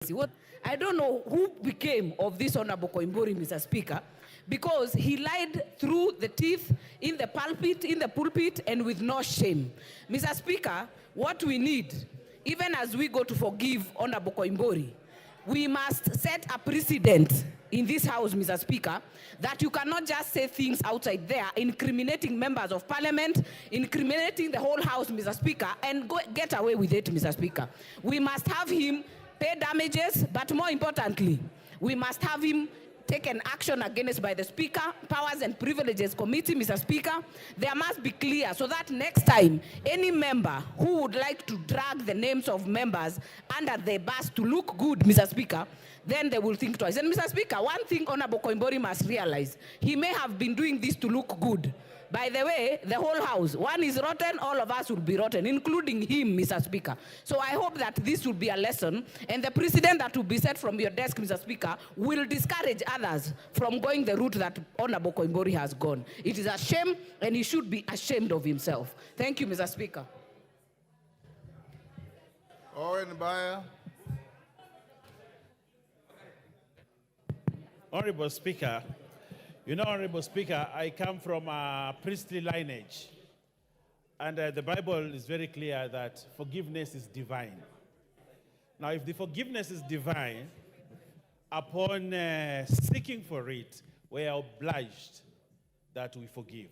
What I don't know who became of this Honorable Koimburi, Mr. Speaker, because he lied through the teeth in the pulpit, and with no shame. Mr. Speaker, what we need, even as we go to forgive Honorable Koimburi, we must set a precedent in this house, Mr. Speaker, that you cannot just say things outside there, incriminating members of parliament, incriminating the whole house, Mr. Speaker, and get away with it, Mr. Speaker. We must have him pay damages, but more importantly, we must have him taken action against by the Speaker, Powers and Privileges Committee, Mr. Speaker. There must be clear so that next time, any member who would like to drag the names of members under the bus to look good, Mr. Speaker, then they will think twice. And Mr. Speaker, one thing Honorable Koimburi must realize, he may have been doing this to look good. By the way, the whole house, one is rotten, all of us will be rotten, including him, Mr. Speaker. So I hope that this will be a lesson, and the precedent that will be set from your desk, Mr. Speaker, will discourage others from going the route that Honorable Koimburi has gone. It is a shame, and he should be ashamed of himself. Thank you, Mr. Speaker. Owen Bayer. Honorable Speaker, you know, Honorable Speaker, I come from a priestly lineage. And the Bible is very clear that forgiveness is divine. Now, if the forgiveness is divine, upon seeking for it, we are obliged that we forgive.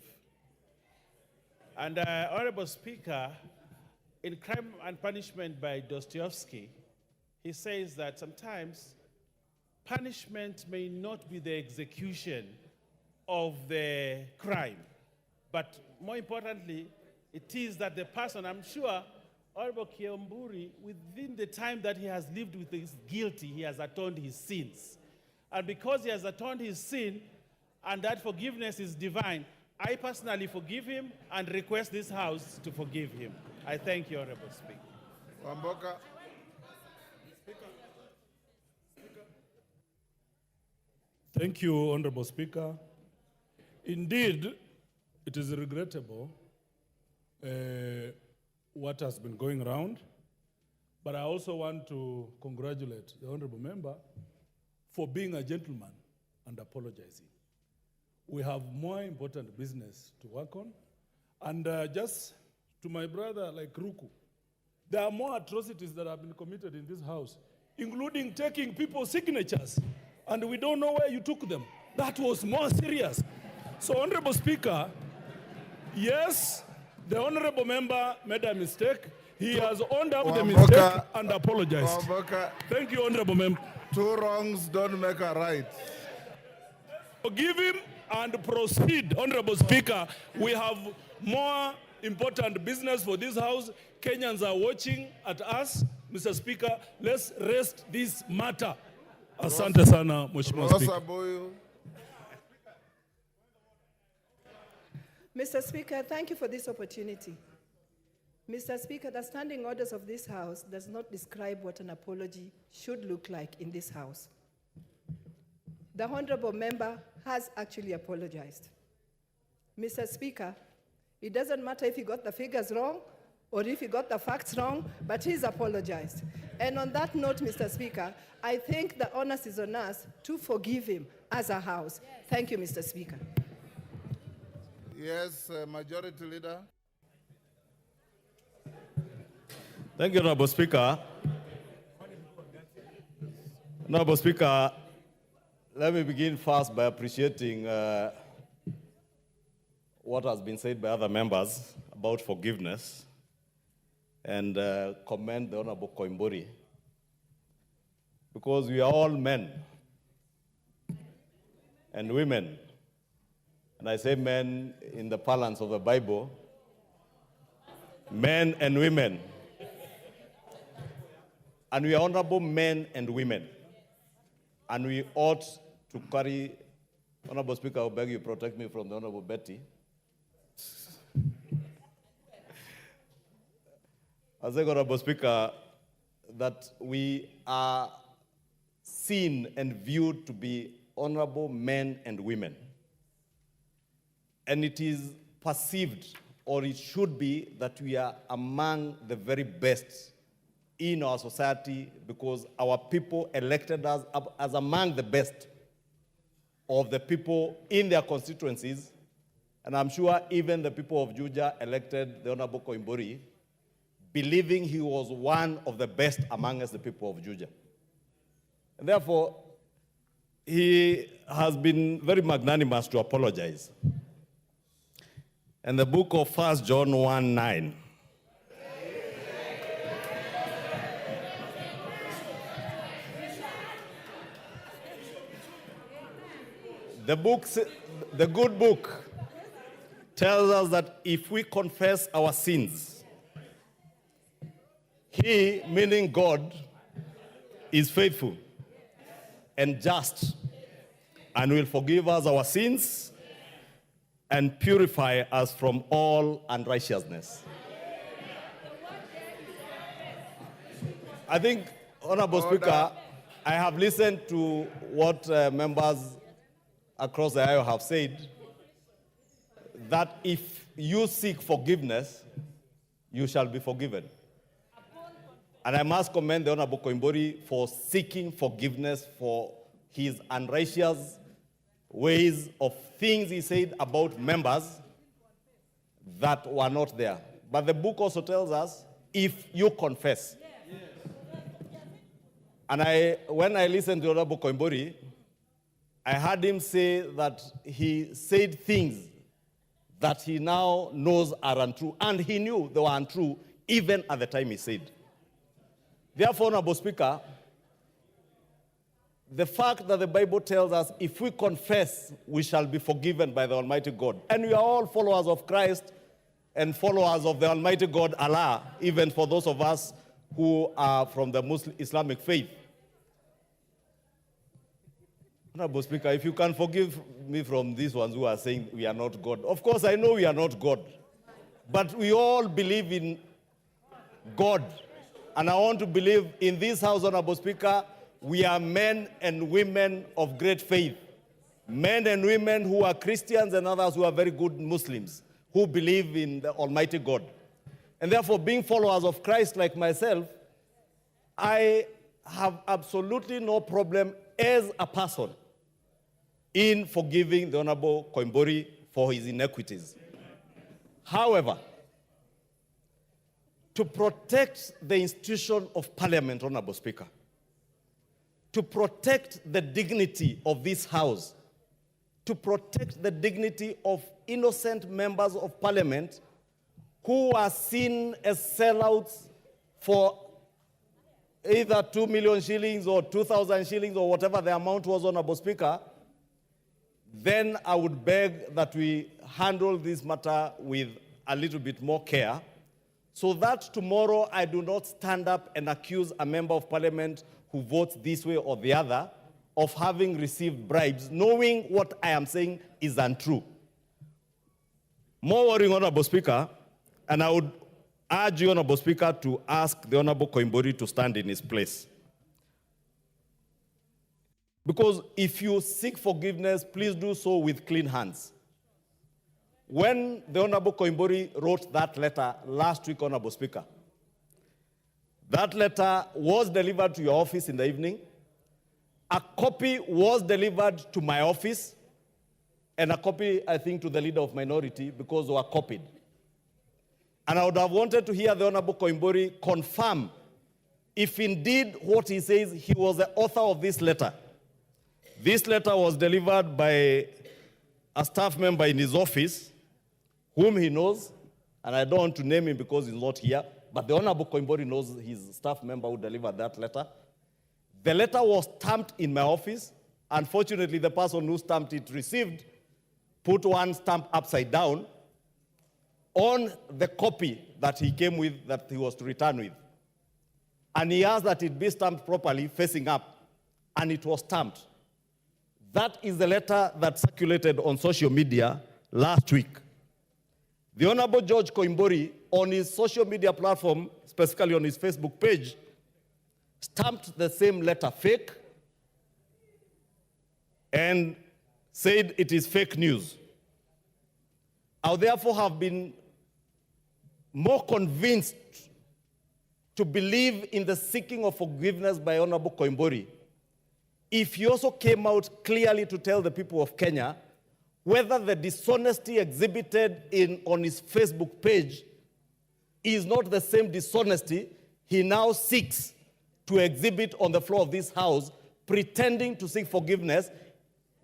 And Honorable Speaker, in Crime and Punishment by Dostoevsky, he says that sometimes punishment may not be the execution of the crime, but more importantly, it is that the person, I'm sure, Honorable Koimburi, within the time that he has lived with his guilty, he has atoned his sins. And because he has atoned his sin, and that forgiveness is divine, I personally forgive him and request this House to forgive him. I thank you, Honorable Speaker. Wamboka. Thank you, Honorable Speaker. Indeed, it is regrettable what has been going around, but I also want to congratulate the Honorable Member for being a gentleman and apologizing. We have more important business to work on, and just to my brother like Ruku, there are more atrocities that have been committed in this house, including taking people's signatures, and we don't know where you took them. That was more serious. So, Honorable Speaker, yes, the Honorable Member made a mistake. He has owned up the mistake and apologized. Thank you, Honorable Member. Two wrongs don't make a right. Forgive him and proceed, Honorable Speaker. We have more important business for this House. Kenyans are watching at us. Mr. Speaker, let's rest this matter. Asante sana, Mheshimiwa Speaker. Mr. Speaker, thank you for this opportunity. Mr. Speaker, the standing orders of this House does not describe what an apology should look like in this House. The Honorable Member has actually apologized. Mr. Speaker, it doesn't matter if he got the figures wrong or if he got the facts wrong, but he's apologized. And on that note, Mr. Speaker, I think the onus is on us to forgive him as a House. Yes. Thank you, Mr. Speaker. Yes, Majority Leader. Thank you, Honorable Speaker. Honorable Speaker, let me begin first by appreciating what has been said by other members about forgiveness and commend the Honorable Koimburi, because we are all men and women. And I say men in the parlance of the Bible, men and women. And we are honorable men and women. And we ought to carry, Honorable Speaker, I beg you protect me from the Honorable Betty. I say, Honorable Speaker, that we are seen and viewed to be honorable men and women. And it is perceived, or it should be, that we are among the very best in our society because our people elected us up as among the best of the people in their constituencies. And I'm sure even the people of Juja elected the Honorable Koimburi, believing he was one of the best among us, the people of Juja. And therefore, he has been very magnanimous to apologize. And the book of 1 John 1:9. The good book tells us that if we confess our sins, he, meaning God, is faithful and just and will forgive us our sins and purify us from all unrighteousness. I think, Honorable Speaker, I have listened to what members across the aisle have said, that if you seek forgiveness, you shall be forgiven. And I must commend the Honorable Koimburi for seeking forgiveness for his unrighteous ways of things he said about members that were not there. But the book also tells us, if you confess. And when I listened to Honorable Koimburi, I heard him say that he said things that he now knows are untrue, and he knew they were untrue even at the time he said. Therefore, Honorable Speaker, the fact that the Bible tells us if we confess, we shall be forgiven by the Almighty God. And we are all followers of Christ and followers of the Almighty God, Allah, even for those of us who are from the Muslim Islamic faith. Honorable Speaker, if you can forgive me from these ones who are saying we are not God. Of course, I know we are not God. But we all believe in God. And I want to believe in this house, Honorable Speaker, we are men and women of great faith. Men and women who are Christians and others who are very good Muslims, who believe in the Almighty God. And therefore, being followers of Christ like myself, I have absolutely no problem as a person in forgiving the Honorable Koimburi for his inequities. However, to protect the institution of Parliament, Honorable Speaker, to protect the dignity of this House, to protect the dignity of innocent members of Parliament who are seen as sellouts for either 2 million shillings or 2,000 shillings or whatever the amount was, Honorable Speaker, then I would beg that we handle this matter with a little bit more care so that tomorrow I do not stand up and accuse a member of Parliament who votes this way or the other of having received bribes, knowing what I am saying is untrue. More worrying, Honorable Speaker, and I would urge you, Honorable Speaker, to ask the Honorable Koimburi to stand in his place. Because if you seek forgiveness, please do so with clean hands. When the Honorable Koimburi wrote that letter last week, Honorable Speaker, that letter was delivered to your office in the evening. A copy was delivered to my office, and a copy, I think, to the leader of minority because they were copied. And I would have wanted to hear the Honorable Koimburi confirm if indeed what he says, he was the author of this letter. This letter was delivered by a staff member in his office, whom he knows, and I don't want to name him because he's not here, but the Honorable Koimburi knows his staff member who delivered that letter. The letter was stamped in my office. Unfortunately, the person who stamped it received, put one stamp upside down on the copy that he came with, that he was to return with. And he asked that it be stamped properly, facing up, and it was stamped. That is the letter that circulated on social media last week. The Honorable George Koimburi, on his social media platform, specifically on his Facebook page, stamped the same letter fake and said it is fake news. I would therefore have been more convinced to believe in the seeking of forgiveness by Honorable Koimburi if he also came out clearly to tell the people of Kenya whether the dishonesty exhibited on his Facebook page is not the same dishonesty he now seeks to exhibit on the floor of this house, pretending to seek forgiveness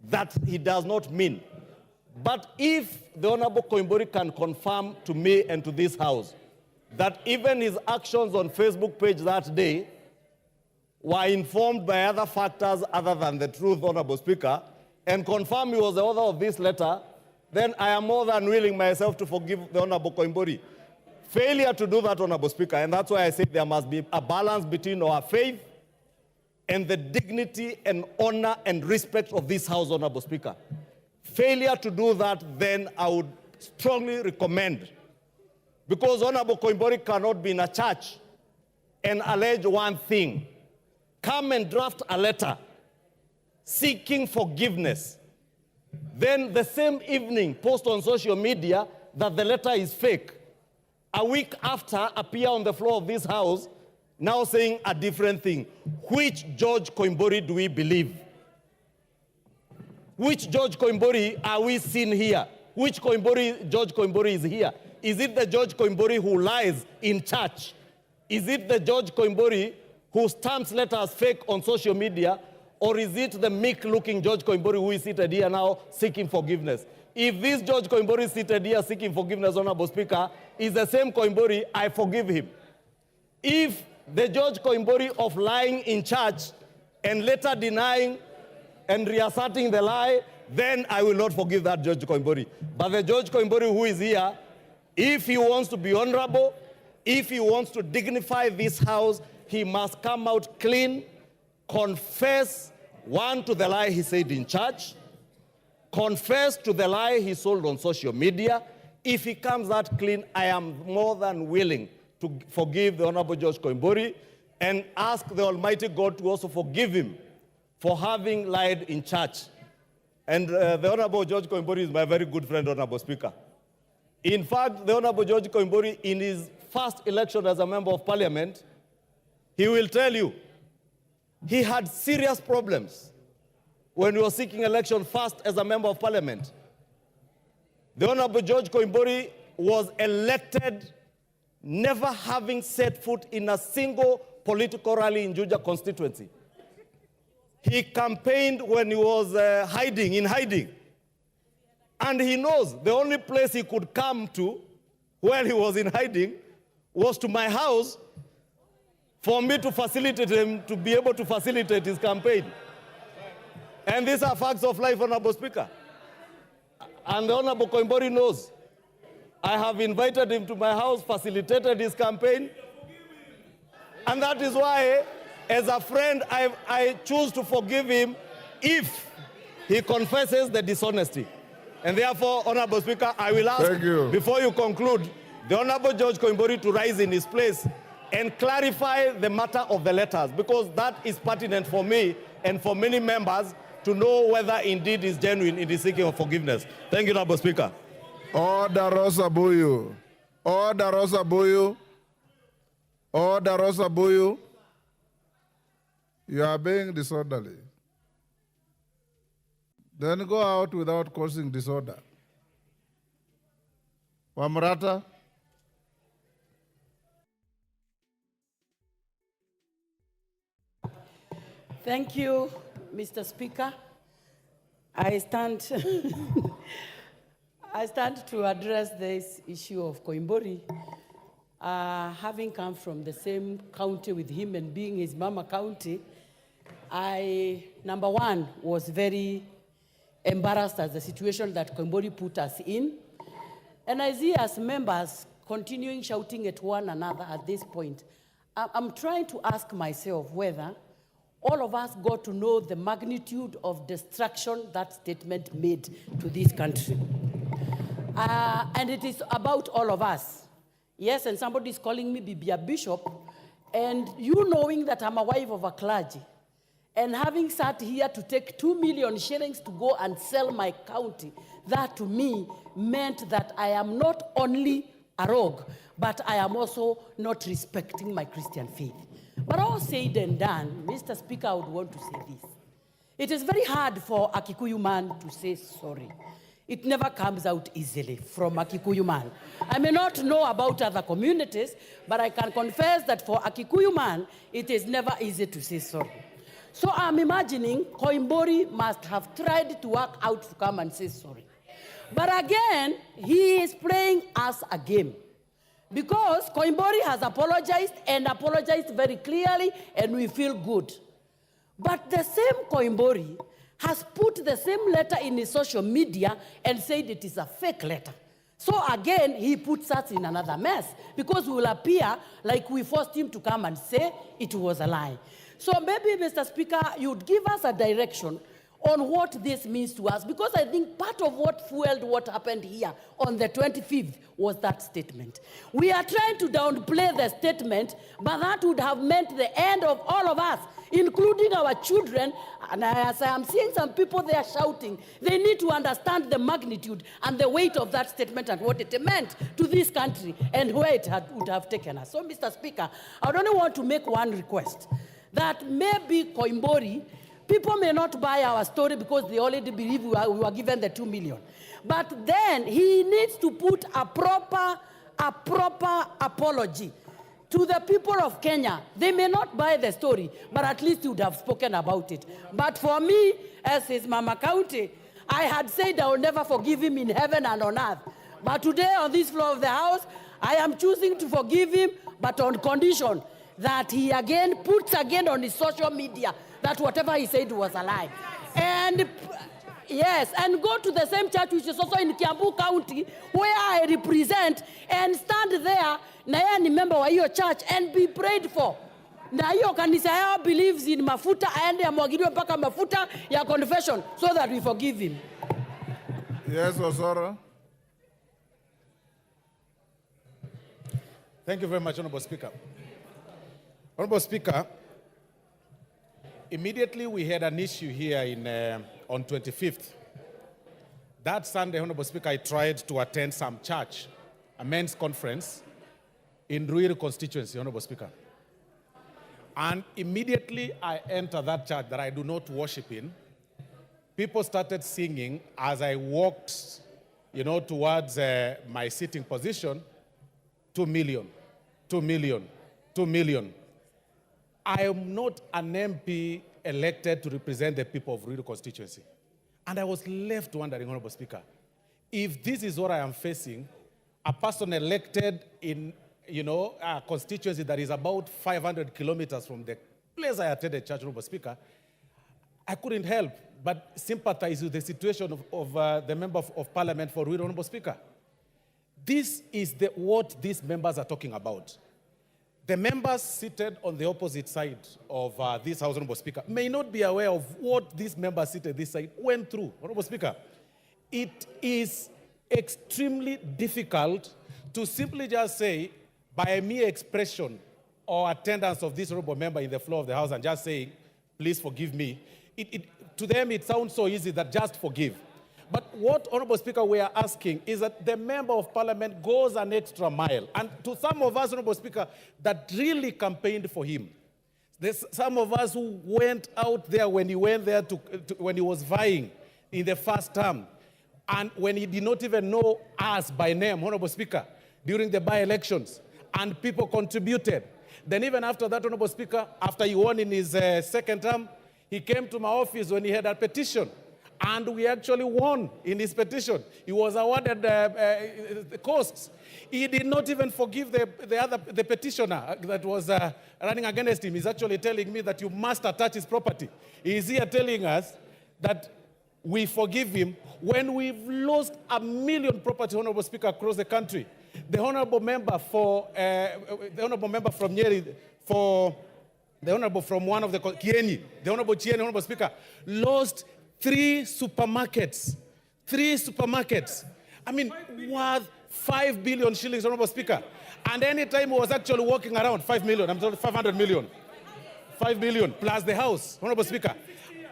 that he does not mean. But if the Honorable Koimburi can confirm to me and to this house that even his actions on Facebook page that day were informed by other factors other than the truth, Honorable Speaker, and confirm he was the author of this letter, then I am more than willing myself to forgive the Honorable Koimburi. Failure to do that, Honorable Speaker, and that's why I say there must be a balance between our faith and the dignity and honor and respect of this House, Honorable Speaker. Failure to do that, then I would strongly recommend, because Honorable Koimburi cannot be in a church and allege one thing, come and draft a letter seeking forgiveness, then the same evening post on social media that the letter is fake. A week after, appear on the floor of this house, now saying a different thing. Which George Koimburi do we believe? Which George Koimburi are we seeing here? Which George Koimburi is here? Is it the George Koimburi who lies in church? Is it the George Koimburi who stamps letters fake on social media? Or is it the meek-looking George Koimburi who is seated here now seeking forgiveness? If this George Koimburi seated here seeking forgiveness, Honorable Speaker, is the same Koimburi, I forgive him. If the George Koimburi of lying in church and later denying and reasserting the lie, then I will not forgive that George Koimburi. But the George Koimburi who is here, if he wants to be honorable, if he wants to dignify this house, he must come out clean, confess, one, to the lie he said in church, confess to the lie he sold on social media. If he comes out clean, I am more than willing to forgive the Honorable George Koimburi and ask the Almighty God to also forgive him for having lied in church. And the Honorable George Koimburi is my very good friend, Honorable Speaker. In fact, the Honorable George Koimburi, in his first election as a member of Parliament, he will tell you he had serious problems when he was seeking election first as a member of Parliament. The Honorable George Koimburi was elected never having set foot in a single political rally in Juja constituency. He campaigned when he was in hiding. And he knows the only place he could come to while he was in hiding was to my house for me to facilitate him, to be able to facilitate his campaign. And these are facts of life, Honorable Speaker. And the Honorable Koimburi knows. I have invited him to my house, facilitated his campaign. And that is why, as a friend, I choose to forgive him if he confesses the dishonesty. And therefore, Honorable Speaker, I will ask, before you conclude, the Honorable George Koimburi to rise in his place and clarify the matter of the letters, because that is pertinent for me and for many members to know whether indeed is genuine in the seeking of forgiveness. Thank you, Honorable Speaker. Order, Rosa Buyu. Order, Rosa Buyu. Order, Rosa Buyu. You are being disorderly. Then go out without causing disorder. Wamrata. Thank you, Mr. Speaker. I stand to address this issue of Koimburi. Having come from the same county with him and being his mama county, I, number one, was very embarrassed at the situation that Koimburi put us in. And I see as members continuing shouting at one another at this point, I'm trying to ask myself whether all of us got to know the magnitude of destruction that statement made to this country. And it is about all of us. Yes, and somebody is calling me Bibia Bishop, and you knowing that I'm a wife of a clergy, and having sat here to take 2 million shillings to go and sell my county, that to me meant that I am not only a rogue, but I am also not respecting my Christian faith. But all said and done, Mr. Speaker, I would want to say this. It is very hard for a Kikuyu man to say sorry. It never comes out easily from a Kikuyu man. I may not know about other communities, but I can confess that for a Kikuyu man, it is never easy to say sorry. So I'm imagining Koimburi must have tried to work out to come and say sorry. But again, he is playing us a game. Because Koimburi has apologized and apologized very clearly, and we feel good. But the same Koimburi has put the same letter in his social media and said it is a fake letter. So again, he puts us in another mess because we will appear like we forced him to come and say it was a lie. So maybe, Mr. Speaker, you'd give us a direction on what this means to us, because I think part of what fueled what happened here on the 25th was that statement. We are trying to downplay the statement, but that would have meant the end of all of us, including our children. And as I am seeing some people there shouting, they need to understand the magnitude and the weight of that statement and what it meant to this country and where it would have taken us. So, Mr. Speaker, I would only want to make one request, that maybe Koimburi, people may not buy our story because they already believe we were given the 2 million. But then he needs to put a proper apology to the people of Kenya. They may not buy the story, but at least he would have spoken about it. But for me, as his mama county, I had said I will never forgive him in heaven and on earth. But today on this floor of the House, I am choosing to forgive him, but on condition that he again puts again on his social media that whatever he said was a lie. And yes, and go to the same church which is also in Kiambu County, where I represent, and stand there, na yeye ni member wa hiyo church, and be prayed for. Na hiyo kanisa yao believes in mafuta, aende amwagiliwe mpaka mafuta ya confession, so that we forgive him. Yes, Osoro. Thank you very much, Honorable Speaker. Honorable Speaker, immediately we had an issue here on 25th. That Sunday, Honorable Speaker, I tried to attend some church, a men's conference in Ruiru constituency, Honorable Speaker. And immediately I entered that church that I do not worship in. People started singing as I walked, towards my sitting position, 2 million, 2 million, 2 million. I am not an MP elected to represent the people of Ruto constituency. And I was left wondering, Honorable Speaker, if this is what I am facing, a person elected in, a constituency that is about 500 kilometers from the place I attended church, Honorable Speaker, I couldn't help but sympathize with the situation of the member of parliament for Ruto, Honorable Speaker. This is what these members are talking about. The members seated on the opposite side of this House, Honorable Speaker, may not be aware of what these members seated this side went through, Honorable Speaker. It is extremely difficult to simply just say, by a mere expression or attendance of this honorable member in the floor of the House and just saying, please forgive me, to them it sounds so easy that just forgive. But what, Honorable Speaker, we are asking is that the member of parliament goes an extra mile. And to some of us, Honorable Speaker, that really campaigned for him. There's some of us who went out there when he went there when he was vying in the first term. And when he did not even know us by name, Honorable Speaker, during the by-elections. And people contributed. Then even after that, Honorable Speaker, after he won in his second term, he came to my office when he had a petition. And we actually won in his petition. He was awarded the costs. He did not even forgive the petitioner that was running against him. He's actually telling me that you must attach his property. He's here telling us that we forgive him when we've lost 1 million property, Honorable Speaker, across the country. The honorable member from Nyeri, the honorable from one of the Kieni, the honorable Chieni, Honorable Speaker, lost 3 supermarkets. 3 supermarkets. I mean, worth 5 billion shillings, Honorable Speaker. And any time he was actually walking around, 5 million, I'm sorry, 500 million. 5 billion plus the house, Honorable Speaker.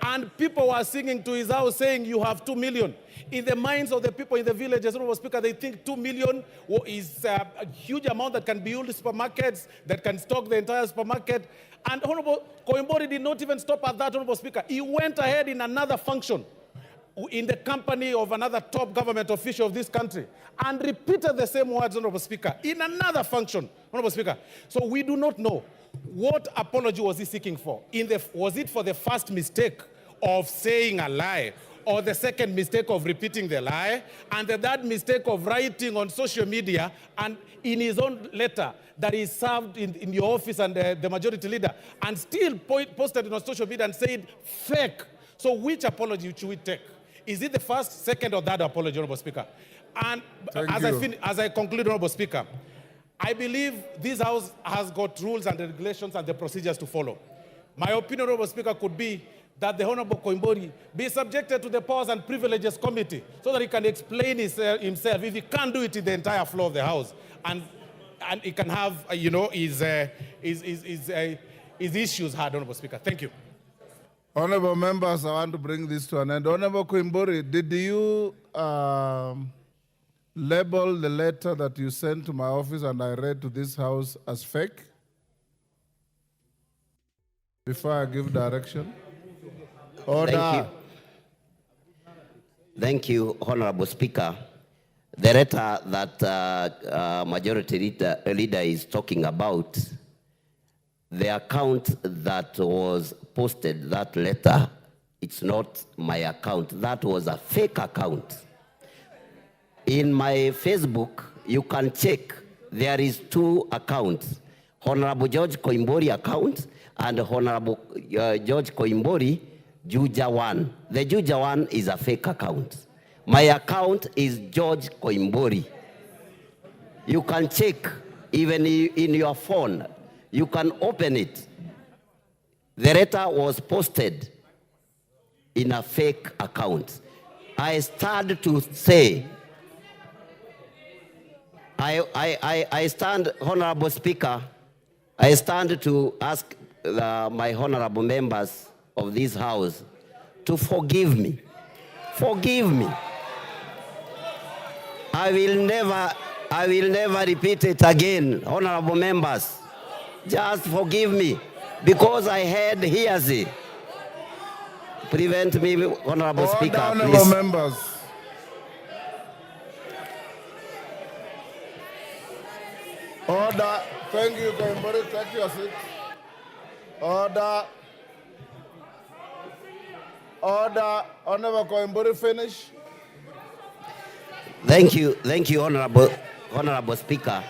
And people were singing to his house saying, you have 2 million. In the minds of the people in the villages, Honorable Speaker, they think 2 million is a huge amount that can build supermarkets, that can stock the entire supermarket. And Honorable Koimburi did not even stop at that, Honorable Speaker. He went ahead in another function in the company of another top government official of this country and repeated the same words, Honorable Speaker, in another function, Honorable Speaker. So we do not know what apology was he seeking for. Was it for the first mistake of saying a lie, or the second mistake of repeating the lie, and the third mistake of writing on social media and in his own letter that he served in your office and the majority leader, and still posted it on social media and said fake? So which apology should we take? Is it the first, second, or third apology, Honorable Speaker? And as I conclude, Honorable Speaker, I believe this House has got rules and regulations and the procedures to follow. My opinion, Honorable Speaker, could be that the Honorable Koimburi be subjected to the Powers and Privileges Committee so that he can explain himself if he can't do it in the entire floor of the House. And he can have, his issues heard, Honorable Speaker. Thank you. Honorable members, I want to bring this to an end. Honorable Koimburi, did you label the letter that you sent to my office and I read to this House as fake? Before I give direction. Order. Thank you, Honorable Speaker. The letter that Majority Leader is talking about, the account that was posted that letter, it's not my account. That was a fake account. In my Facebook, you can check. There is 2 accounts, Honorable George Koimburi account and Honorable George Koimburi Juja 1. The Juja 1 is a fake account. My account is George Koimburi. You can check even in your phone. You can open it. The letter was posted in a fake account. I stand to say, I stand, Honorable Speaker, I stand to ask my honorable members of this House to forgive me. Forgive me. I will never repeat it again, honorable members. Just forgive me, because I had hearsay. Prevent me, Honorable Speaker, honorable please. members. Order. Thank you, Koimburi. Take your seat. Order. Order. Honorable Koimburi, finish. Thank you, Honorable Speaker.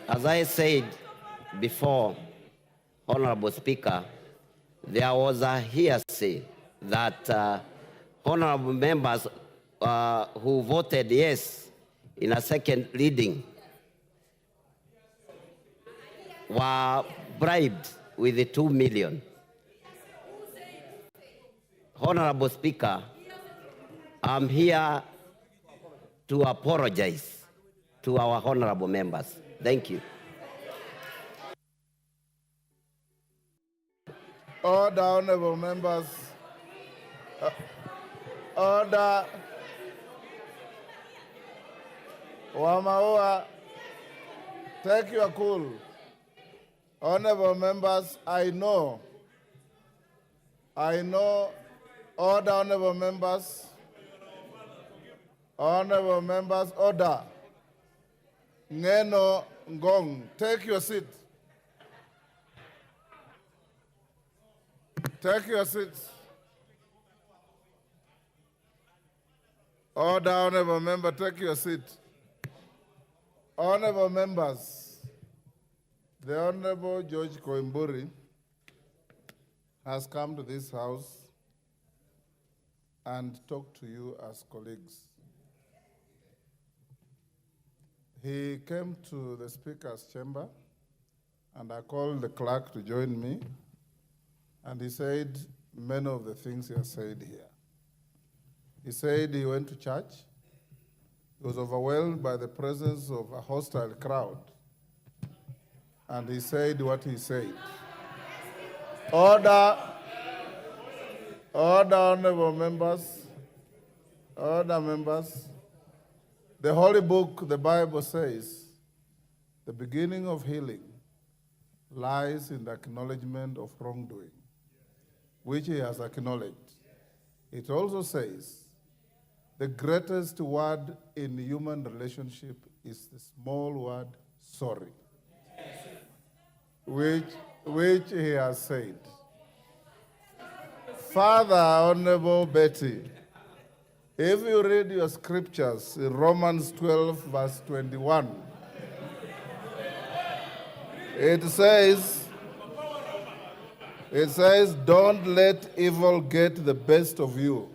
As I said before, Honorable Speaker, there was a hearsay that honorable members who voted yes in a second reading were bribed with the 2 million. Honorable Speaker, I'm here to apologize to our honorable members. Thank you. Order, honorable members. Order. Wamaua, take your cool. Honorable members, I know. Order, honorable members. Honorable members, order. Ngeno Ngong, take your seat. Take your seats. Order, honorable member, take your seat. Honorable members, the Honorable George Koimburi has come to this House and talked to you as colleagues. He came to the Speaker's chamber, and I called the clerk to join me, and he said many of the things he has said here. He said he went to church. He was overwhelmed by the presence of a hostile crowd. and he said what he said. Order, honorable members, order members. The Holy Book, the Bible says, the beginning of healing lies in the acknowledgement of wrongdoing, which he has acknowledged. It also says, the greatest word in human relationship is the small word, sorry, which he has said. Father, Honorable Betty, if you read your scriptures in Romans 12, verse 21, it says, don't let evil get the best of you,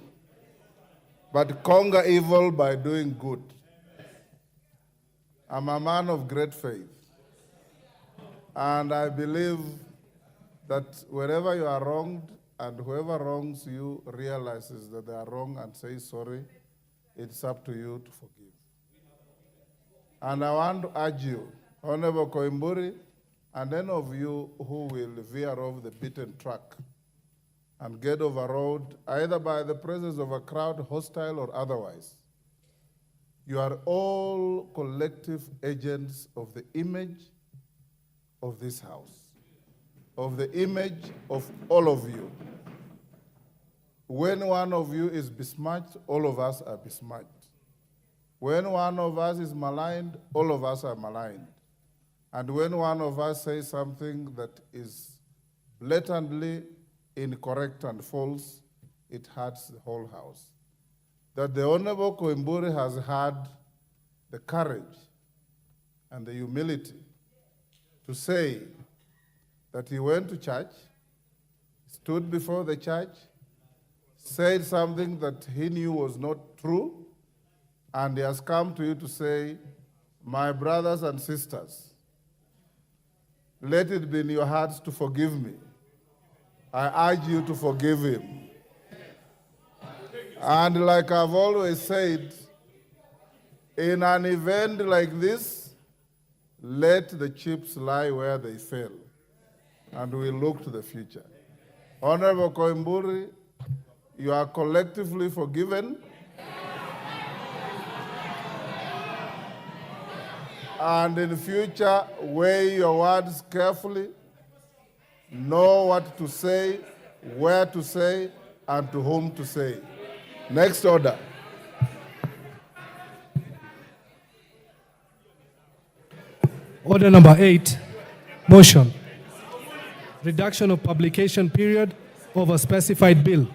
but conquer evil by doing good. I'm a man of great faith, and I believe that wherever you are wronged, and whoever wrongs you realizes that they are wrong and says sorry, it's up to you to forgive. And I want to urge you, Honorable Koimburi, and any of you who will veer off the beaten track and get overrode either by the presence of a crowd, hostile or otherwise, you are all collective agents of the image of this house, of the image of all of you. When one of you is besmirched, all of us are besmirched. When one of us is maligned, all of us are maligned. And when one of us says something that is blatantly incorrect and false, it hurts the whole house. That the Honorable Koimburi has had the courage and the humility to say that he went to church, stood before the church, said something that he knew was not true, and he has come to you to say, my brothers and sisters, let it be in your hearts to forgive me. I urge you to forgive him. And like I've always said, in an event like this, let the chips lie where they fell, and we look to the future. Honorable Koimburi, you are collectively forgiven. And in future, weigh your words carefully. Know what to say, where to say, and to whom to say. Next order. Order number 8, motion. Reduction of publication period of a specified bill.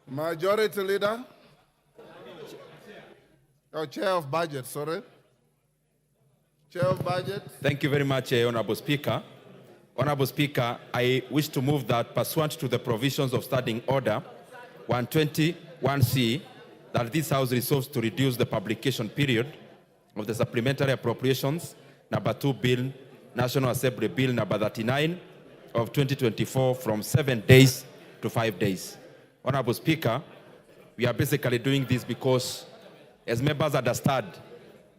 Majority Leader. Oh, Chair of Budget, sorry. Chair of Budget. Thank you very much, Honorable Speaker. Honorable Speaker, I wish to move that pursuant to the provisions of Standing Order 121C, that this House resolves to reduce the publication period of the Supplementary Appropriations Number 2 Bill, National Assembly Bill Number 39 of 2024 from 7 days to 5 days. Honorable Speaker, we are basically doing this because, as members understand,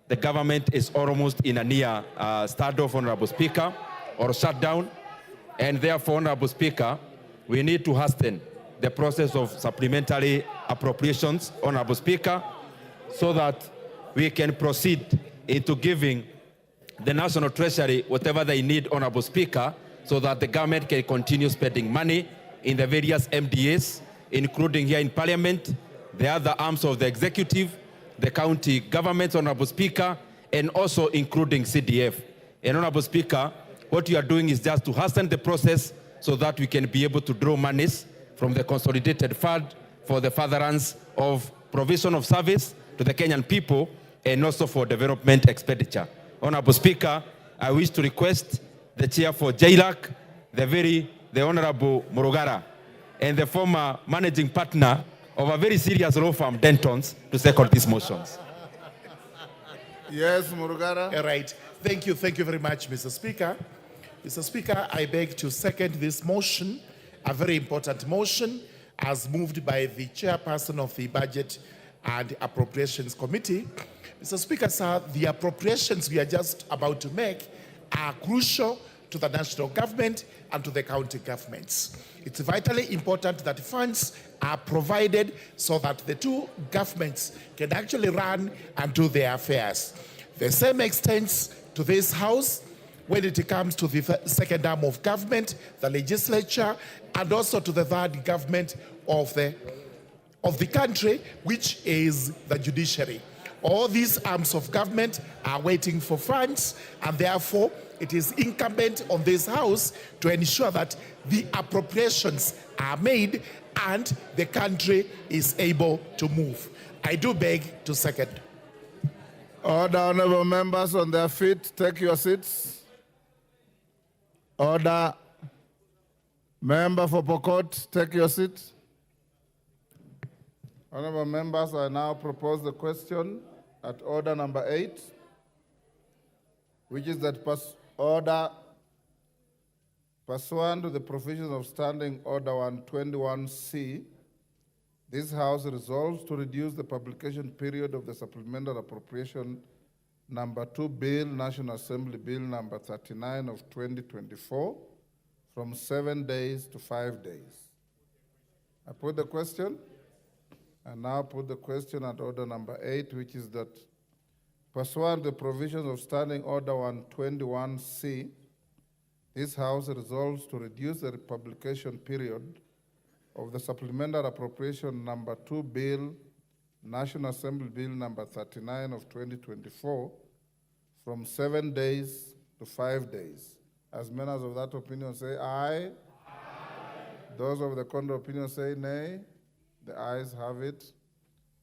the government is almost in a near standoff, Honorable Speaker, or shutdown, and therefore, Honorable Speaker, we need to hasten the process of supplementary appropriations, Honorable Speaker, so that we can proceed into giving the National Treasury whatever they need, Honorable Speaker, so that the government can continue spending money in the various MDAs, including here in Parliament, the other arms of the executive, the county governments, Honorable Speaker, and also including CDF. And Honorable Speaker, what you are doing is just to hasten the process so that we can be able to draw monies from the consolidated fund for the furtherance of provision of service to the Kenyan people and also for development expenditure. Honorable Speaker, I wish to request the chair for JLAC, the Honorable Murugara, and the former managing partner of a very serious law firm, Denton's, to second these motions. Yes, Murugara. All right. Thank you very much, Mr. Speaker. Mr. Speaker, I beg to second this motion, a very important motion, as moved by the chairperson of the Budget and Appropriations Committee. Mr. Speaker, sir, the appropriations we are just about to make are crucial to the national government and to the county governments. It's vitally important that funds are provided so that the two governments can actually run and do their affairs. The same extends to this House when it comes to the second arm of government, the legislature, and also to the third government of the country, which is the judiciary. All these arms of government are waiting for funds, and therefore it is incumbent on this House to ensure that the appropriations are made and the country is able to move. I do beg to second. Order, honorable members on their feet, take your seats. Order. Member for Pokot, take your seat. Honorable members, I now propose the question at order number 8, which is that pursuant to the provisions of Standing Order 121C, this House resolves to reduce the publication period of the Supplemental Appropriation Number 2 Bill, National Assembly Bill Number 39 of 2024, from 7 days to 5 days. I put the question. I now put the question at order number 8, which is that pursuant to the provisions of Standing Order 121C, this House resolves to reduce the publication period of the Supplemental Appropriation Number 2 Bill, National Assembly Bill Number 39 of 2024, from 7 days to 5 days. As members of that opinion say aye. Aye. Those of the contrary opinion say nay. The ayes have it.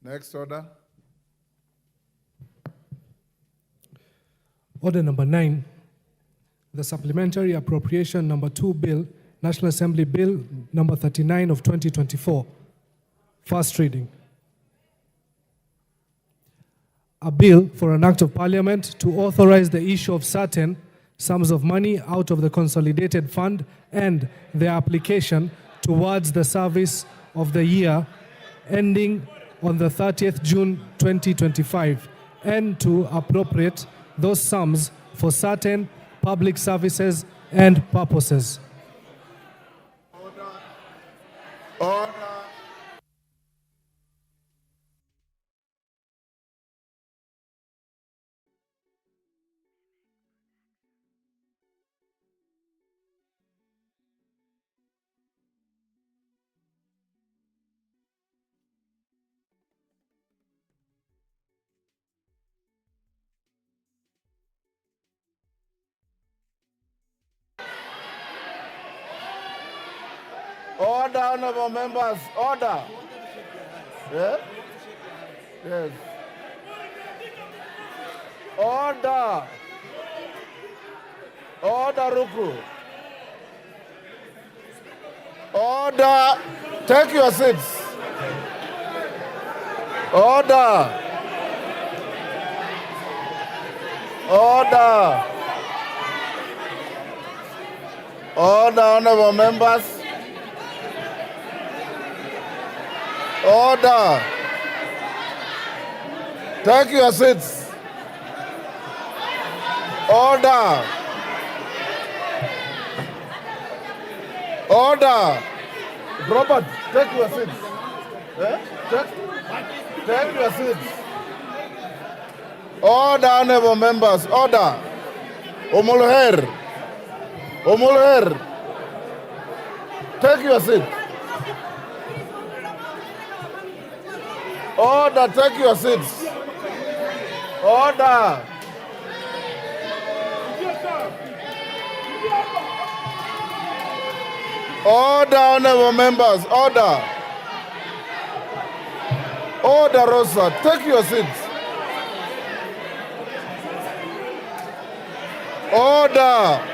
Next order. Order number 9, the Supplementary Appropriation Number 2 Bill, National Assembly Bill Number 39 of 2024. First reading. A bill for an act of parliament to authorize the issue of certain sums of money out of the consolidated fund and their application towards the service of the year ending on the 30th June 2025, and to appropriate those sums for certain public services and purposes. Order. Order, honorable members, order. Yeah? Yes. Order. Order, Ruku. Order. Take your seats. Order. Order. Order, honorable members. Order. Take your seats. Order. Order. Robert, take your seats. Eh? Take your seats. Order, honorable members. Order. Omuluher. Omuluher. Take your seat. Order, take your seats. Order. Order, honorable members, order. Order, Rosa, take your seats. Order.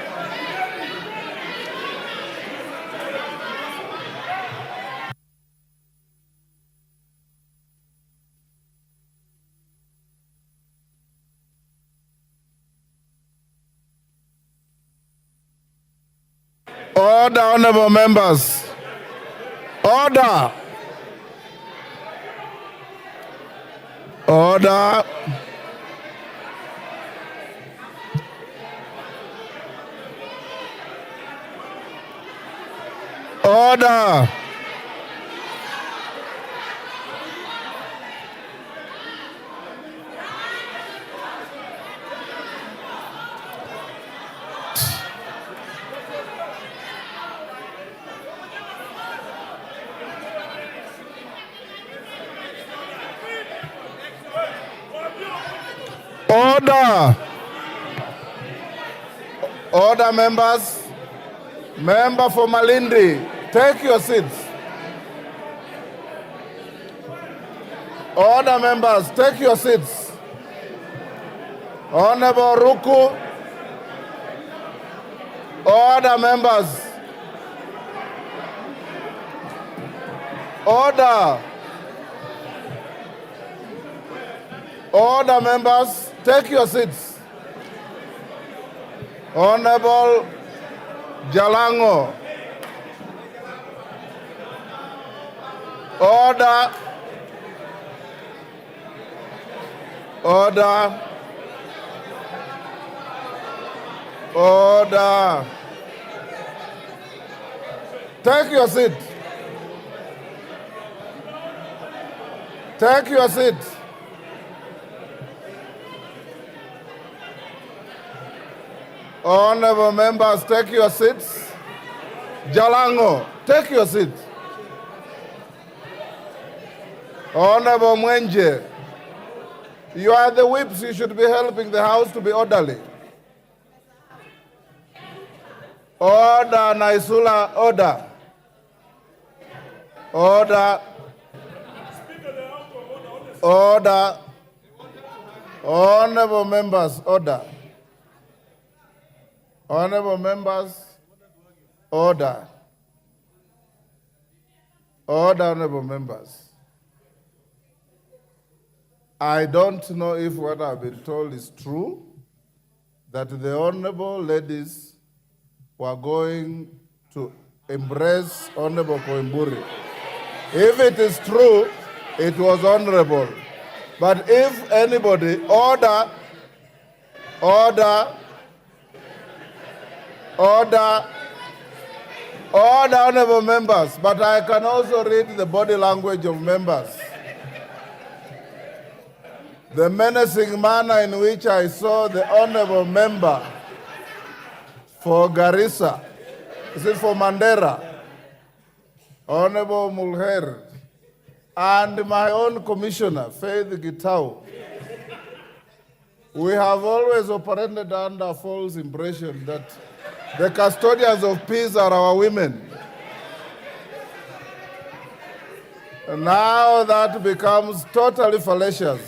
Order, honorable members. Order. Order. Order. Order. Order, members. Member for Malindi, take your seats. Order, members, take your seats. Honorable Ruku. Order, members. Order. Order, members, take your seats. Honorable Jalango. Order. Order. Order. Take your seat. Take your seat. Honorable members, take your seats. Jalango, take your seat. Honorable Mwenje, you are the whips. You should be helping the House to be orderly. Order, Naisula, order. Order. Order. Honorable members, order. Honorable members, order. Order, honorable members. I don't know if what I've been told is true, that the honorable ladies were going to embrace Honorable Koimburi. If it is true, it was honorable. But if anybody, order, order, order, order, honorable members, but I can also read the body language of members. The menacing manner in which I saw the honorable member for Garissa, is it for Mandera, Honorable Mulher, and my own commissioner, Faith Gitau. We have always operated under a false impression that the custodians of peace are our women. And now that becomes totally fallacious.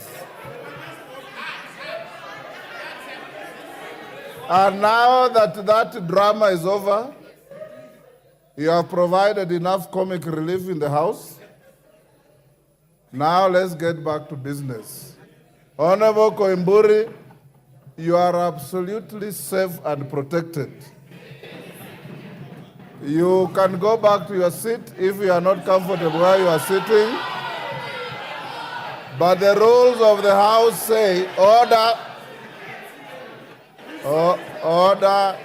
And now that that drama is over, you have provided enough comic relief in the House. Now let's get back to business. Honorable Koimburi, you are absolutely safe and protected. You can go back to your seat if you are not comfortable where you are sitting. But the rules of the House say, order, order,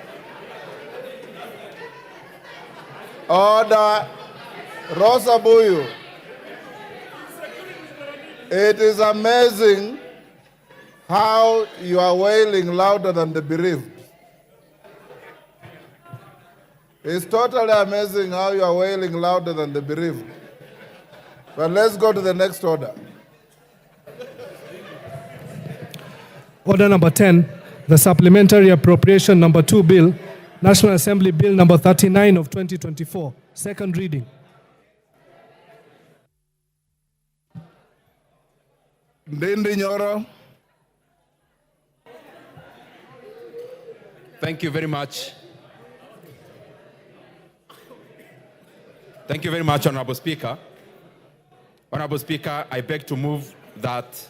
order. Rosa Buyu. It is amazing how you are wailing louder than the bereaved. It's totally amazing how you are wailing louder than the bereaved. But let's go to the next order. Order number 10, the Supplementary Appropriation number 2 Bill, National Assembly Bill number 39 of 2024, second reading. Ndindi Nyoro. Thank you very much. Thank you very much, Honorable Speaker. Honorable Speaker, I beg to move that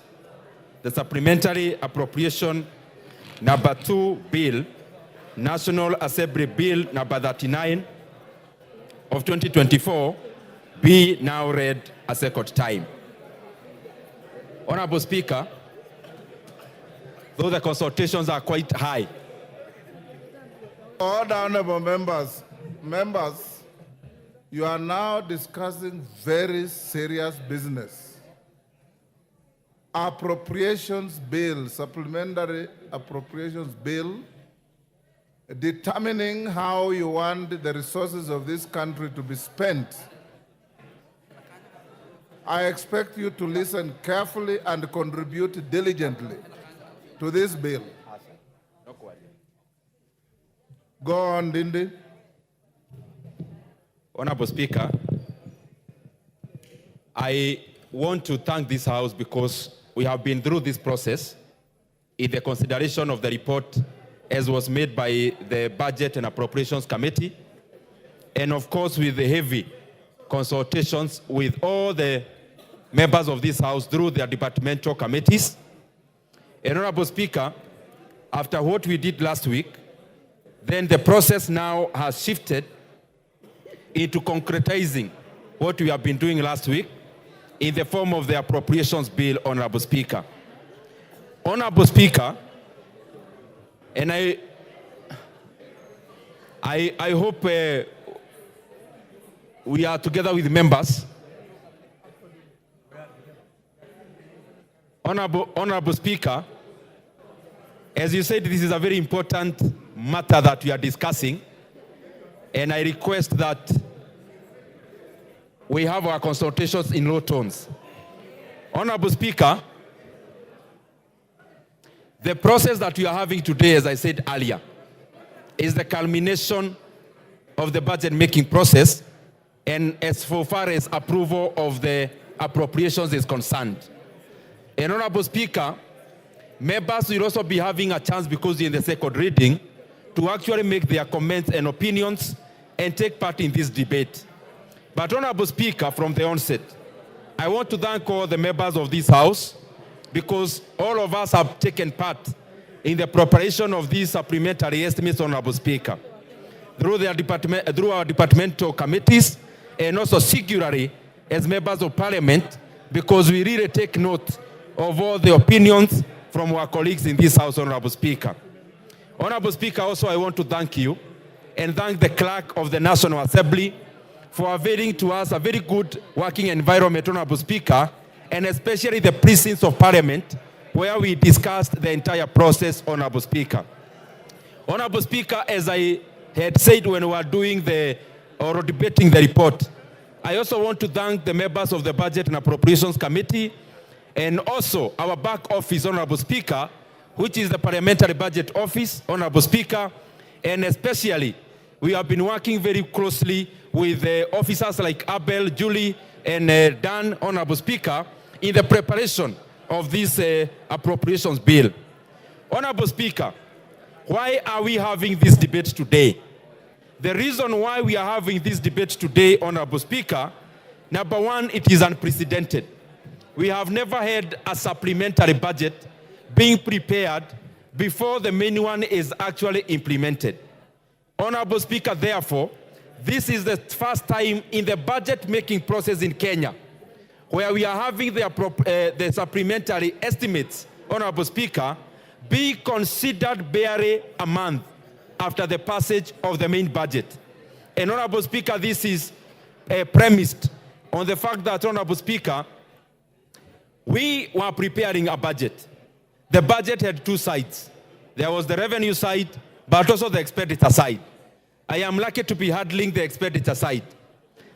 the Supplementary Appropriation number 2 Bill, National Assembly Bill number 39 of 2024, be now read a second time. Honorable Speaker, though the consultations are quite high. Order, honorable members. Members, you are now discussing very serious business. Appropriations bill, supplementary appropriations bill, determining how you want the resources of this country to be spent. I expect you to listen carefully and contribute diligently to this bill. Go on, Dindi. Honorable Speaker, I want to thank this House because we have been through this process in the consideration of the report as was made by the Budget and Appropriations Committee, and of course with the heavy consultations with all the members of this House through their departmental committees. And Honorable Speaker, after what we did last week, then the process now has shifted into concretizing what we have been doing last week in the form of the appropriations bill, Honorable Speaker. Honorable Speaker, and I hope we are together with members. Honorable Speaker, as you said, this is a very important matter that we are discussing, and I request that we have our consultations in low tones. Honorable Speaker, the process that we are having today, as I said earlier, is the culmination of the budget-making process, and as far as approval of the appropriations is concerned. And Honorable Speaker, members will also be having a chance, because in the second reading, to actually make their comments and opinions and take part in this debate. But Honorable Speaker, from the onset, I want to thank all the members of this House, because all of us have taken part in the preparation of these supplementary estimates, Honorable Speaker, through our departmental committees, and also singularly as members of Parliament, because we really take note of all the opinions from our colleagues in this House, Honorable Speaker. Honorable Speaker, also I want to thank you and thank the Clerk of the National Assembly for availing to us a very good working environment, Honorable Speaker, and especially the precincts of Parliament, where we discussed the entire process, Honorable Speaker. Honorable Speaker, as I had said when we were doing or debating the report, I also want to thank the members of the Budget and Appropriations Committee, and also our back office, Honorable Speaker, which is the Parliamentary Budget Office, Honorable Speaker, and especially we have been working very closely with officers like Abel, Julie, and Dan, Honorable Speaker, in the preparation of this appropriations bill. Honorable Speaker, why are we having this debate today? The reason why we are having this debate today, Honorable Speaker, number one, it is unprecedented. We have never had a supplementary budget being prepared before the main one is actually implemented. Honorable Speaker, therefore, this is the first time in the budget-making process in Kenya where we are having the supplementary estimates, Honorable Speaker, be considered barely a month after the passage of the main budget. And Honorable Speaker, this is premised on the fact that, Honorable Speaker, we were preparing a budget. The budget had two sides. There was the revenue side, but also the expenditure side. I am lucky to be handling the expenditure side.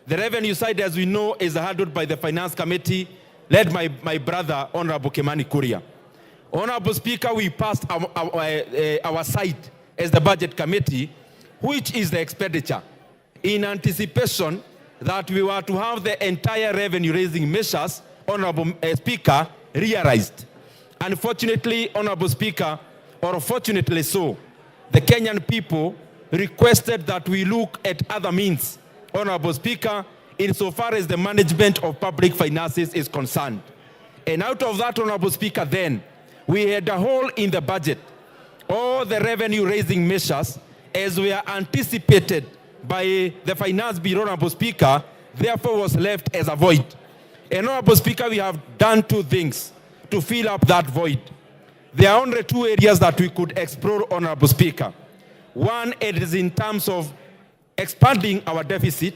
The revenue side, as we know, is handled by the Finance Committee, led by my brother, Honorable Kimani Kuria. Honorable Speaker, we passed our side as the Budget Committee, which is the expenditure, in anticipation that we were to have the entire revenue-raising measures, Honorable Speaker, realized. Unfortunately, Honorable Speaker, or fortunately so, the Kenyan people requested that we look at other means, Honorable Speaker, insofar as the management of public finances is concerned. And out of that, Honorable Speaker, then, we had a hole in the budget. All the revenue-raising measures, as were anticipated by the Finance Bureau, Honorable Speaker, therefore was left as a void. And Honorable Speaker, we have done two things. to fill up that void. There are only two areas that we could explore, Honorable Speaker. One, it is in terms of expanding our deficit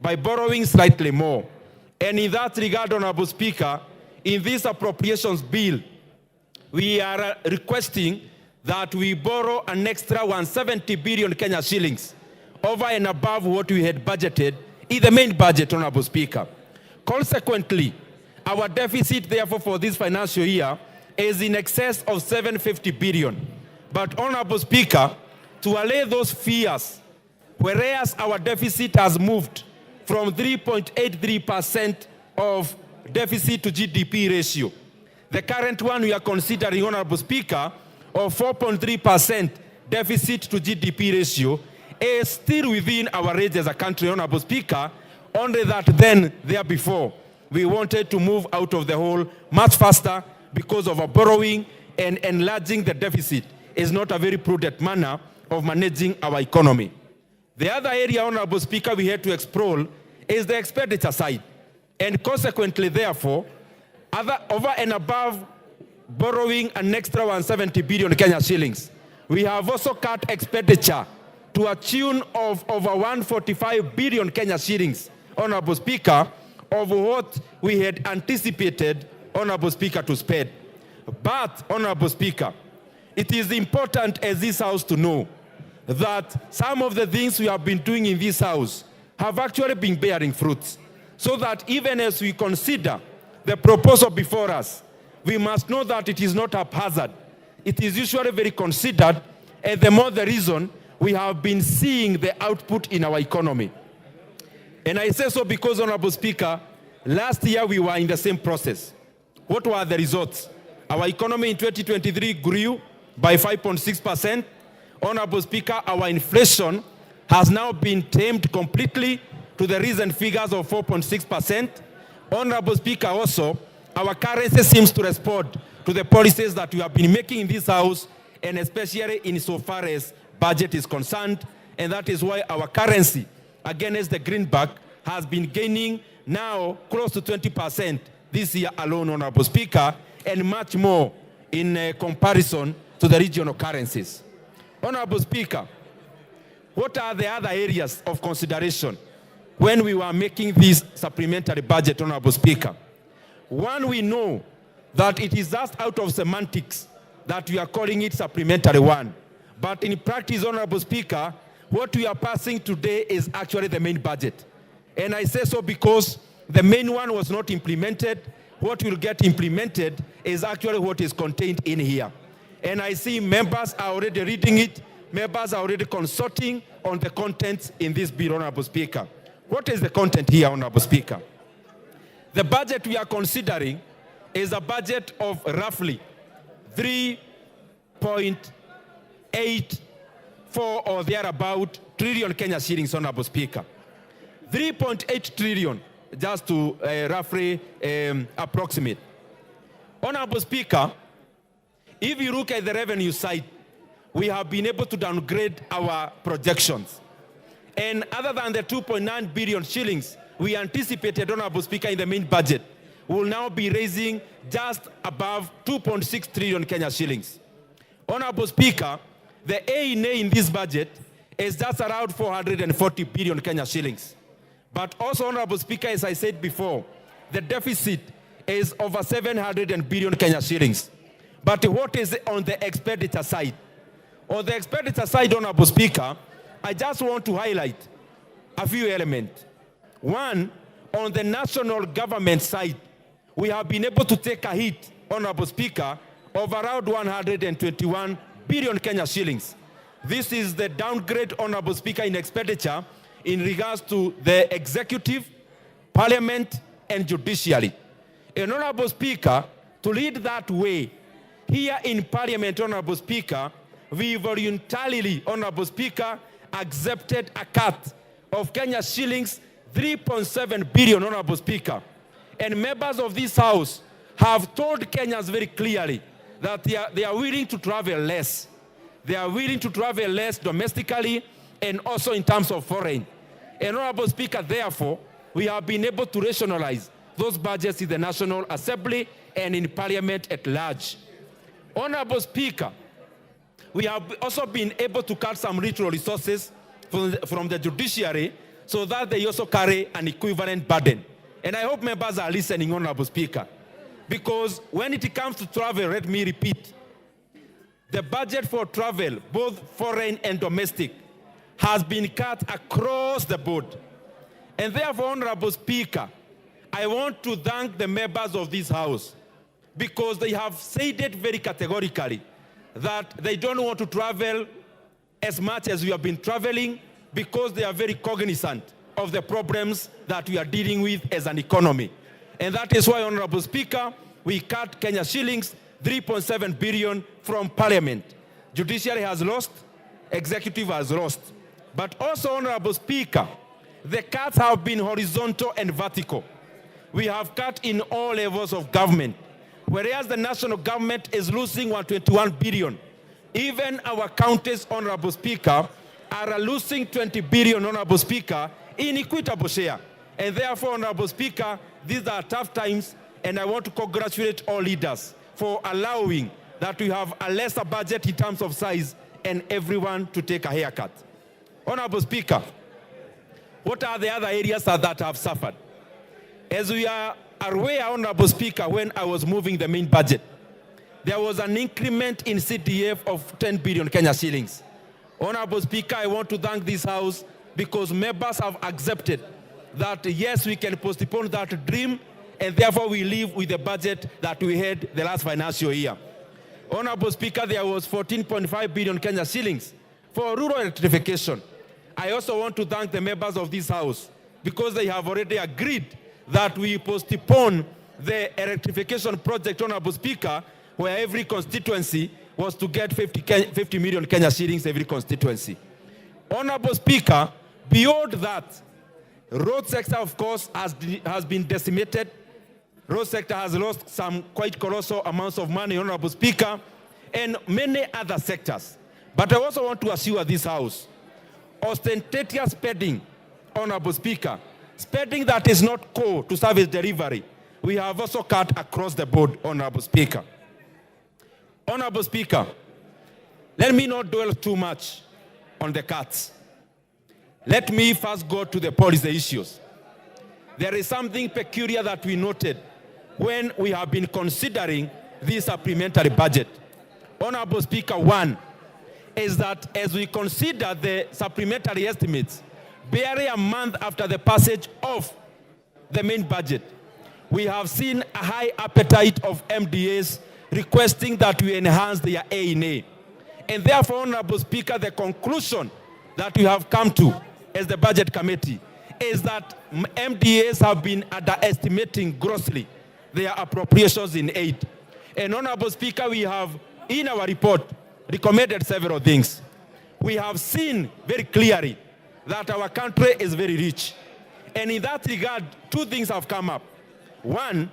by borrowing slightly more. And in that regard, Honorable Speaker, in this appropriations bill, we are requesting that we borrow an extra 170 billion Kenya shillings over and above what we had budgeted in the main budget, Honorable Speaker. Consequently, our deficit, therefore, for this financial year is in excess of 750 billion. But, Honorable Speaker, to allay those fears, whereas our deficit has moved from 3.83% of deficit to GDP ratio, the current one we are considering, Honorable Speaker, of 4.3% deficit to GDP ratio, is still within our range as a country, Honorable Speaker, only that then, there before, we wanted to move out of the hole much faster because of our borrowing, and enlarging the deficit is not a very prudent manner of managing our economy. The other area, Honorable Speaker, we had to explore is the expenditure side. And consequently, therefore, over and above borrowing an extra 170 billion Kenya shillings, we have also cut expenditure to a tune of over 145 billion Kenya shillings, Honorable Speaker, of what we had anticipated, Honorable Speaker, to spend. But, Honorable Speaker, it is important as this House to know that some of the things we have been doing in this House have actually been bearing fruits. So that even as we consider the proposal before us, we must know that it is not haphazard. It is usually very considered, and the more the reason we have been seeing the output in our economy. And I say so because, Honorable Speaker, last year we were in the same process. What were the results? Our economy in 2023 grew by 5.6%. Honorable Speaker, our inflation has now been tamed completely to the recent figures of 4.6%. Honorable Speaker, also, our currency seems to respond to the policies that we have been making in this House, and especially insofar as budget is concerned. And that is why our currency against the greenback has been gaining now close to 20% this year alone, Honorable Speaker, and much more in comparison to the regional currencies. Honorable Speaker, what are the other areas of consideration when we were making this supplementary budget, Honorable Speaker? One, we know that it is just out of semantics that we are calling it supplementary one. But in practice, Honorable Speaker, what we are passing today is actually the main budget. And I say so because the main one was not implemented. What will get implemented is actually what is contained in here. And I see members are already reading it. Members are already consulting on the contents in this bill, Honorable Speaker. What is the content here, Honorable Speaker? The budget we are considering is a budget of roughly 3.84 or thereabout trillion Kenya shillings, Honorable Speaker. 3.8 trillion, just to roughly approximate. Honorable Speaker, if you look at the revenue side, we have been able to downgrade our projections. And other than the 2.9 billion shillings we anticipated, Honorable Speaker, in the main budget, we will now be raising just above 2.6 trillion Kenya shillings. Honorable Speaker, the A in this budget is just around 440 billion Kenya shillings. But also, Honorable Speaker, as I said before, the deficit is over 700 billion Kenya shillings. But what is on the expenditure side? On the expenditure side, Honorable Speaker, I just want to highlight a few elements. One, on the national government side, we have been able to take a hit, Honorable Speaker, of around 121 billion Kenya shillings. This is the downgrade, Honorable Speaker, in expenditure in regards to the executive, parliament, and judiciary. And Honorable Speaker, to lead that way, here in Parliament, Honorable Speaker, we voluntarily, Honorable Speaker, accepted a cut of Kenya shillings 3.7 billion, Honorable Speaker. And members of this House have told Kenyans very clearly that they are willing to travel less. They are willing to travel less domestically and also in terms of foreign. And Honorable Speaker, therefore, we have been able to rationalize those budgets in the National Assembly and in Parliament at large. Honorable Speaker, we have also been able to cut some ritual resources from the judiciary so that they also carry an equivalent burden. And I hope members are listening, Honorable Speaker, because when it comes to travel, let me repeat, the budget for travel, both foreign and domestic, has been cut across the board. And therefore, Honorable Speaker, I want to thank the members of this House because they have said it very categorically that they don't want to travel as much as we have been traveling because they are very cognizant of the problems that we are dealing with as an economy. And that is why, Honorable Speaker, we cut Kenya shillings 3.7 billion from Parliament. Judiciary has lost, executive has lost. But also, Honorable Speaker, the cuts have been horizontal and vertical. We have cut in all levels of government. Whereas the national government is losing 121 billion. Even our counties, Honorable Speaker, are losing 20 billion, Honorable Speaker, in equitable share. And therefore, Honorable Speaker, these are tough times, and I want to congratulate all leaders for allowing that we have a lesser budget in terms of size and everyone to take a haircut. Honorable Speaker, what are the other areas that have suffered? As we are aware, Honorable Speaker, when I was moving the main budget, there was an increment in CDF of 10 billion Kenya shillings. Honorable Speaker, I want to thank this House because members have accepted that, yes, we can postpone that dream, and therefore we live with the budget that we had the last financial year. Honorable Speaker, there was 14.5 billion Kenya shillings for rural electrification. I also want to thank the members of this House because they have already agreed that we postpone the electrification project, Honorable Speaker, where every constituency was to get 50 million Kenya shillings every constituency. Honorable Speaker, beyond that, road sector, of course, has been decimated. Road sector has lost some quite colossal amounts of money, Honorable Speaker, and many other sectors. But I also want to assure this House, ostentatious spending, Honorable Speaker, spending that is not core to service delivery, we have also cut across the board, Honorable Speaker. Honorable Speaker, let me not dwell too much on the cuts. Let me first go to the policy issues. There is something peculiar that we noted when we have been considering this supplementary budget. Honorable Speaker, one is that as we consider the supplementary estimates, barely a month after the passage of the main budget, we have seen a high appetite of MDAs requesting that we enhance their A&A. And therefore, Honorable Speaker, the conclusion that we have come to as the Budget Committee is that MDAs have been underestimating grossly their appropriations in aid. And Honorable Speaker, we have, in our report, recommended several things. We have seen very clearly that our country is very rich. And in that regard, two things have come up. One,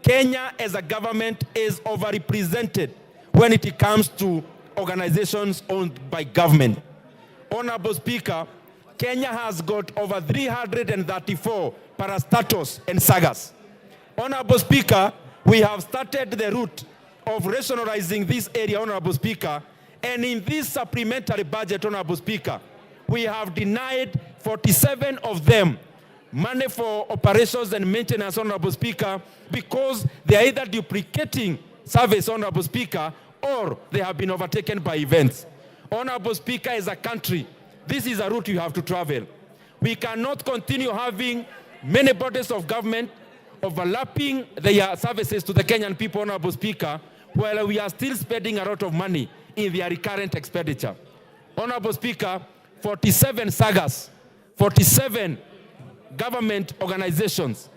Kenya as a government is overrepresented when it comes to organizations owned by government. Honorable Speaker, Kenya has got over 334 parastatos and sagas. Honorable Speaker, we have started the route of rationalizing this area, Honorable Speaker, and in this supplementary budget, Honorable Speaker, we have denied 47 of them money for operations and maintenance, Honorable Speaker, because they are either duplicating service, Honorable Speaker, or they have been overtaken by events. Honorable Speaker, as a country, this is a route you have to travel. We cannot continue having many bodies of government overlapping their services to the Kenyan people, Honorable Speaker, while we are still spending a lot of money in their recurrent expenditure. Honorable Speaker, 47 sagas, 47 government organizations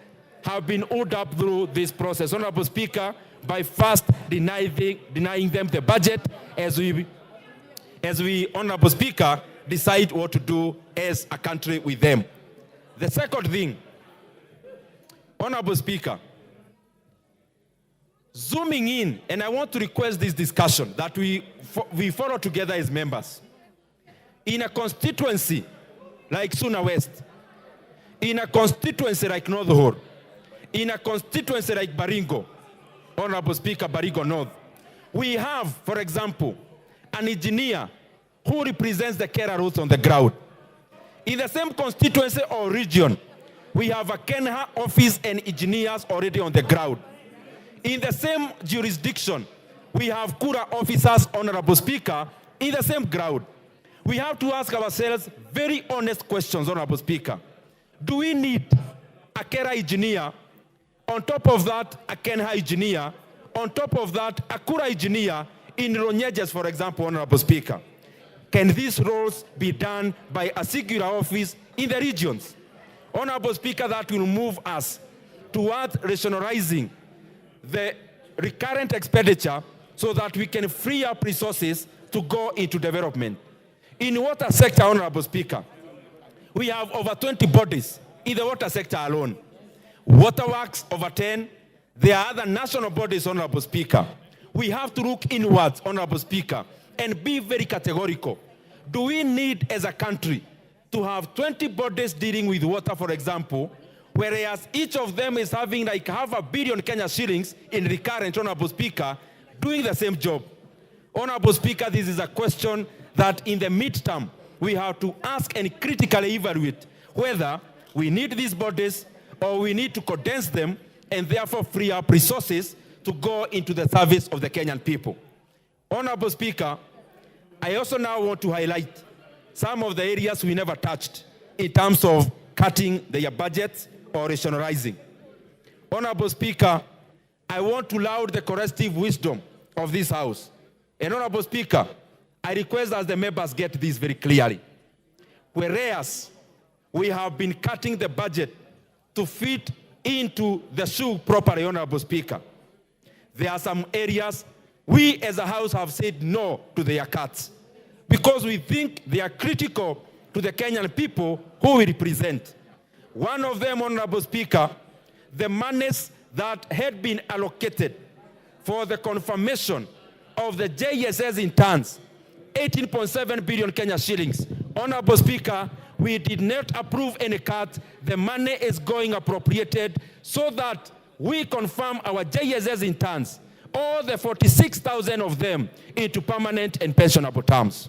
have been owed up through this process, Honorable Speaker, by first denying them the budget as we, Honorable Speaker, decide what to do as a country with them. The second thing, Honorable Speaker, zooming in, and I want to request this discussion that we follow together as members. In a constituency like Suna West, in a constituency like North Hor, in a constituency like Baringo, Honorable Speaker, Baringo North. We have, for example, an engineer who represents the Kera roots on the ground. In the same constituency or region, we have a Kenha office and engineers already on the ground. In the same jurisdiction, we have Kura officers, Honorable Speaker, in the same ground. We have to ask ourselves very honest questions, Honorable Speaker. Do we need a Kera engineer, on top of that, a Kenha engineer, on top of that, a Kura engineer in Ronyejes, for example, Honorable Speaker? Can these roles be done by a singular office in the regions? Honorable Speaker, that will move us towards rationalizing the recurrent expenditure so that we can free up resources to go into development. In the water sector, Honorable Speaker, we have over 20 bodies in the water sector alone. Waterworks, over 10. There are other national bodies, Honorable Speaker. We have to look inwards, Honorable Speaker, and be very categorical. Do we need, as a country, to have 20 bodies dealing with water, for example, whereas each of them is having like $500 million Kenya shillings in recurrent, Honorable Speaker, doing the same job? Honorable Speaker, this is a question that in the midterm, we have to ask and critically evaluate whether we need these bodies or we need to condense them and therefore free up resources to go into the service of the Kenyan people. Honorable Speaker, I also now want to highlight some of the areas we never touched in terms of cutting their budgets or rationalizing. Honorable Speaker, I want to laud the corrective wisdom of this House. And Honorable Speaker, I request that the members get this very clearly. Whereas we have been cutting the budget to fit into the shoe properly, Honorable Speaker, there are some areas we as a House have said no to their cuts because we think they are critical to the Kenyan people who we represent. One of them, Honorable Speaker, the monies that had been allocated for the confirmation of the JSS interns, 18.7 billion Kenya shillings. Honorable Speaker, we did not approve any cut. The money is going appropriated so that we confirm our JSS interns, all the 46,000 of them, into permanent and pensionable terms.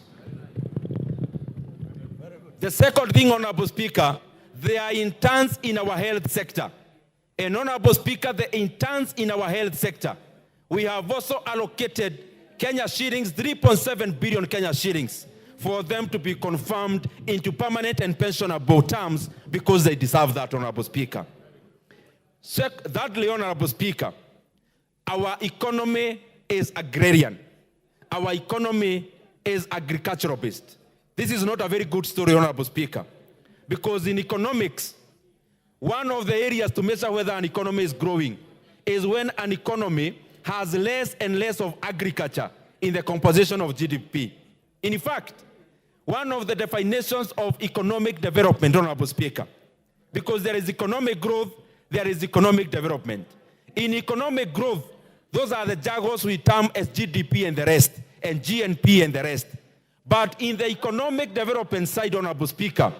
The second thing, Honorable Speaker, there are interns in our health sector. And Honorable Speaker, the interns in our health sector, we have also allocated Kenya shillings, 3.7 billion Kenya shillings, for them to be confirmed into permanent and pensionable terms because they deserve that, Honorable Speaker. Thirdly, Honorable Speaker, our economy is agrarian. Our economy is agricultural based. This is not a very good story, Honorable Speaker, because in economics, one of the areas to measure whether an economy is growing is when an economy has less and less of agriculture in the composition of GDP. In fact, one of the definitions of economic development, Honorable Speaker, because there is economic growth, there is economic development. In economic growth, those are the jargons we term as GDP and the rest, and GNP and the rest. But in the economic development side, Honorable Speaker,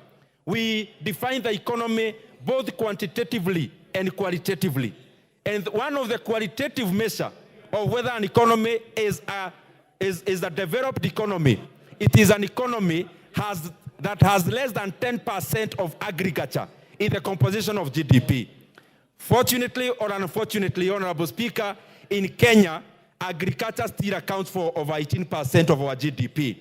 we define the economy both quantitatively and qualitatively. And one of the qualitative measures of whether an economy is a developed economy, it is an economy that has less than 10% of agriculture in the composition of GDP. Fortunately or unfortunately, Honorable Speaker, in Kenya, agriculture still accounts for over 18% of our GDP.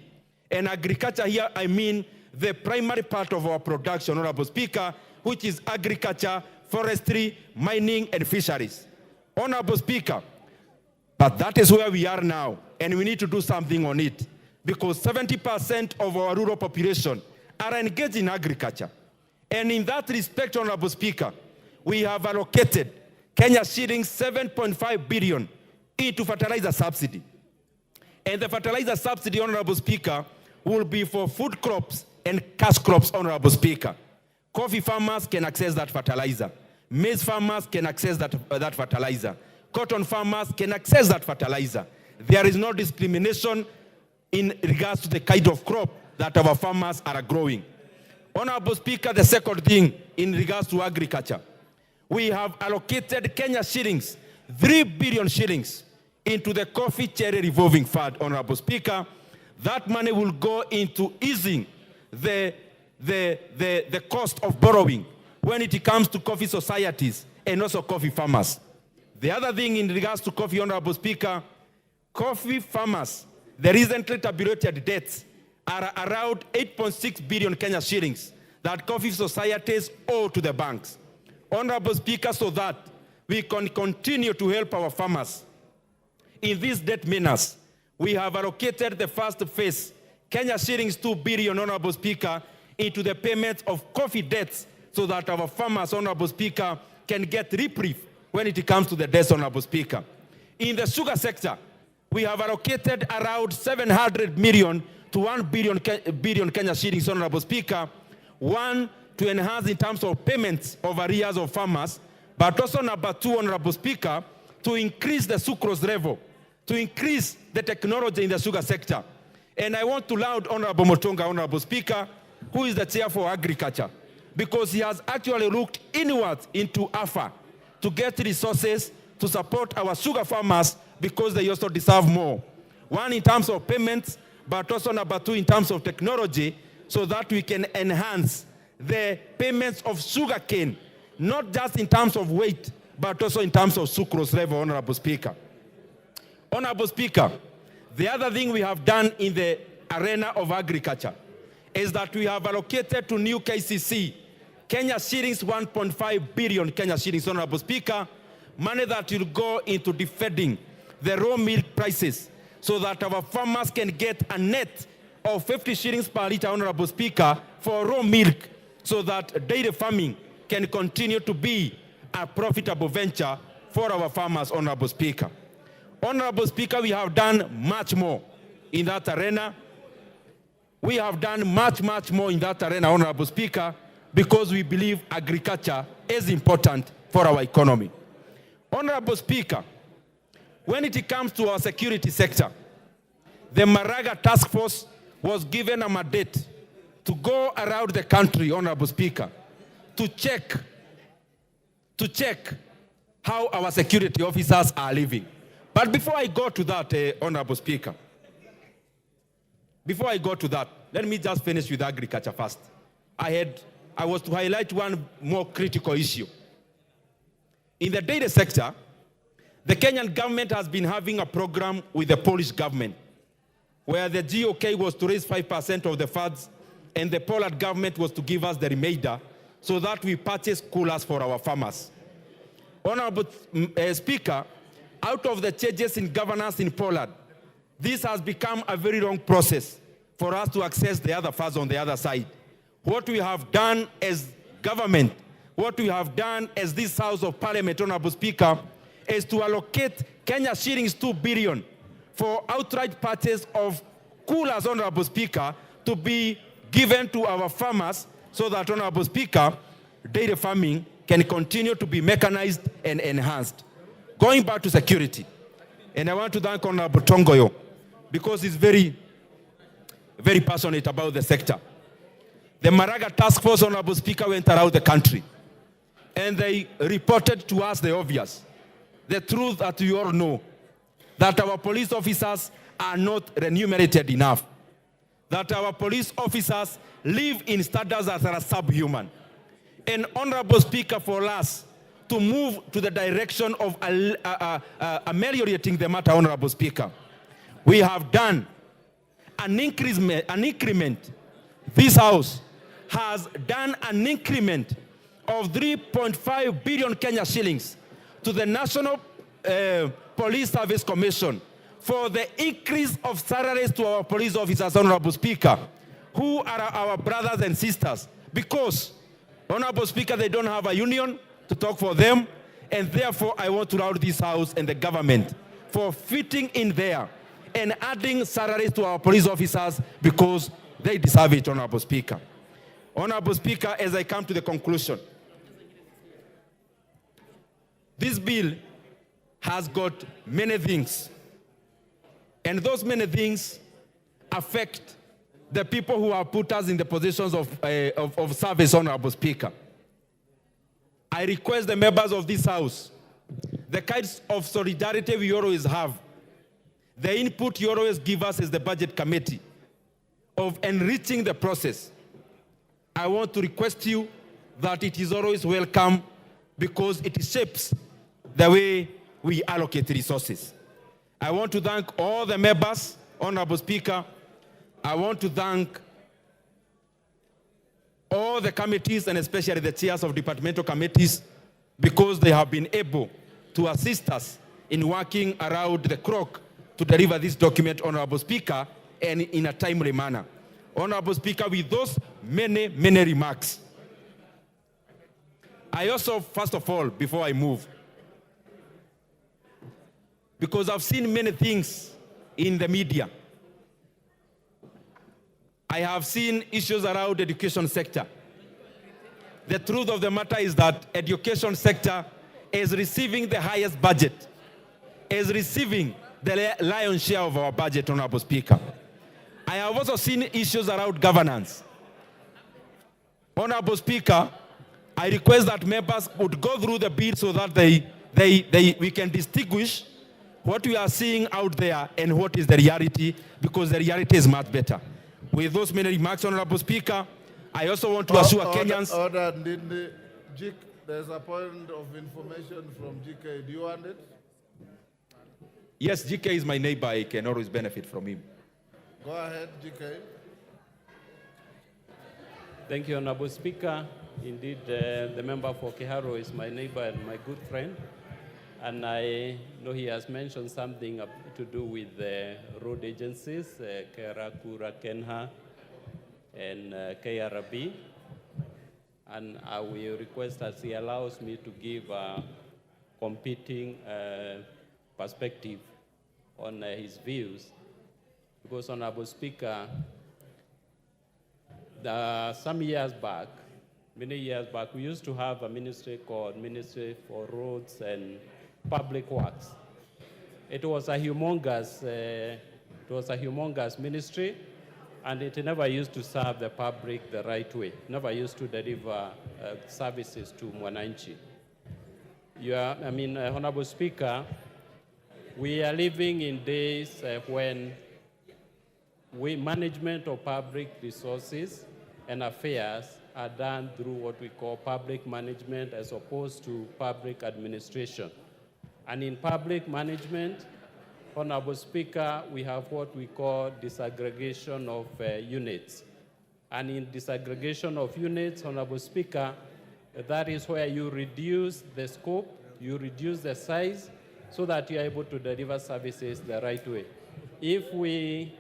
And agriculture here, I mean the primary part of our production, Honorable Speaker, which is agriculture, forestry, mining, and fisheries. Honorable Speaker, but that is where we are now, and we need to do something on it, because 70% of our rural population are engaged in agriculture. And in that respect, Honorable Speaker, we have allocated Kenya shillings 7.5 billion into fertilizer subsidy. And the fertilizer subsidy, Honorable Speaker, will be for food crops and cash crops, Honorable Speaker. Coffee farmers can access that fertilizer. Maize farmers can access that fertilizer. Cotton farmers can access that fertilizer. There is no discrimination in regards to the kind of crop that our farmers are growing. Honorable Speaker, the second thing in regards to agriculture, we have allocated Kenya shillings 3 billion shillings into the coffee cherry revolving fund, Honorable Speaker. That money will go into easing the cost of borrowing when it comes to coffee societies and also coffee farmers. The other thing in regards to coffee, Honorable Speaker, coffee farmers, the recently tabulated debts are around 8.6 billion Kenya shillings that coffee societies owe to the banks. Honorable Speaker, so that we can continue to help our farmers in these debt menace, we have allocated the first phase, Kenya shillings 2 billion, Honorable Speaker, into the payment of coffee debts so that our farmers, Honorable Speaker, can get reprieve when it comes to the debts, Honorable Speaker. In the sugar sector, we have allocated around 700 million to 1 billion Kenya shillings, Honorable Speaker. One, to enhance in terms of payments of arrears of farmers, but also number two, Honorable Speaker, to increase the sucrose level, to increase the technology in the sugar sector. And I want to laud Honorable Motonga, Honorable Speaker, who is the chair for agriculture, because he has actually looked inwards into AFA to get resources to support our sugar farmers because they also deserve more. One, in terms of payments, but also number two, in terms of technology, so that we can enhance the payments of sugar cane, not just in terms of weight, but also in terms of sucrose level, Honorable Speaker. Honorable Speaker, the other thing we have done in the arena of agriculture is that we have allocated to new KCC Kenya shillings 1.5 billion Kenya shillings, Honorable Speaker, money that will go into defending the raw milk prices so that our farmers can get a net of 50 shillings per litre, Honorable Speaker, for raw milk so that dairy farming can continue to be a profitable venture for our farmers, Honorable Speaker. Honorable Speaker, we have done much more in that arena. We have done much more in that arena, Honorable Speaker, because we believe agriculture is important for our economy. Honorable Speaker, when it comes to our security sector, the Maraga Task Force was given a mandate to go around the country, Honorable Speaker, to check how our security officers are living. But before I go to that, Honorable Speaker, before I go to that, let me just finish with agriculture first. I was to highlight one more critical issue. In the dairy sector, the Kenyan government has been having a program with the Polish government, where the GOK was to raise 5% of the funds, and the Poland government was to give us the remainder, so that we purchase coolers for our farmers. Honorable Speaker, out of the changes in governance in Poland, this has become a very long process for us to access the other funds on the other side. What we have done as government, what we have done as this House of Parliament, Honorable Speaker, is to allocate Kenya shillings 2 billion for outright purchase of coolers, Honorable Speaker, to be given to our farmers so that, Honorable Speaker, dairy farming can continue to be mechanized and enhanced. Going back to security, and I want to thank Honorable Tongoyo because he's very passionate about the sector. The Maraga Task Force, Honorable Speaker, went around the country, and they reported to us the obvious, the truth that you all know, that our police officers are not remunerated enough, that our police officers live in standards that are subhuman. And Honorable Speaker, for us to move to the direction of ameliorating the matter, Honorable Speaker, we have done an increment. This House has done an increment of 3.5 billion Kenya shillings to the National Police Service Commission for the increase of salaries to our police officers, Honorable Speaker, who are our brothers and sisters, because, Honorable Speaker, they don't have a union to talk for them, and therefore I want to laud this House and the government for fitting in there and adding salaries to our police officers because they deserve it, Honorable Speaker. Honorable Speaker, as I come to the conclusion, this bill has got many things, and those many things affect the people who have put us in the positions of service, Honorable Speaker. I request the members of this House the kinds of solidarity we always have, the input you always give us as the budget committee of enriching the process, I want to request you that it is always welcome because it shapes the way we allocate resources. I want to thank all the members, Honorable Speaker. I want to thank all the committees and especially the chairs of departmental committees because they have been able to assist us in working around the clock to deliver this document, Honorable Speaker, and in a timely manner. Honorable Speaker, with those many remarks, I also, first of all, before I move, because I've seen many things in the media. I have seen issues around the education sector. The truth of the matter is that education sector is receiving the highest budget, is receiving the lion's share of our budget, Honorable Speaker. I have also seen issues around governance. Honorable Speaker, I request that members would go through the bill so that we can distinguish what we are seeing out there and what is the reality, because the reality is much better. With those many remarks, Honorable Speaker, I also want to assure Kenyans... Order, Ndindi. There's a point of information from GK. Do you want it? Yes, GK is my neighbor. I can always benefit from him. Go ahead, GK. Thank you, Honorable Speaker. Indeed, the member for Keharo is my neighbor and my good friend. And I know he has mentioned something to do with the road agencies, Kera, Kura, Kenha, and KRB. And I will request as he allows me to give a competing perspective on his views. Because, Honorable Speaker, some years back, many years back, we used to have a ministry called Ministry for Roads and Public Works. It was a humongous ministry, and it never used to serve the public the right way. Never used to deliver services to Mwananchi. Honorable Speaker, we are living in days when management of public resources and affairs are done through what we call public management as opposed to public administration. And in public management, Honorable Speaker, we have what we call disaggregation of units. And in disaggregation of units, Honorable Speaker, that is where you reduce the scope, you reduce the size, so that you are able to deliver services the right way. If we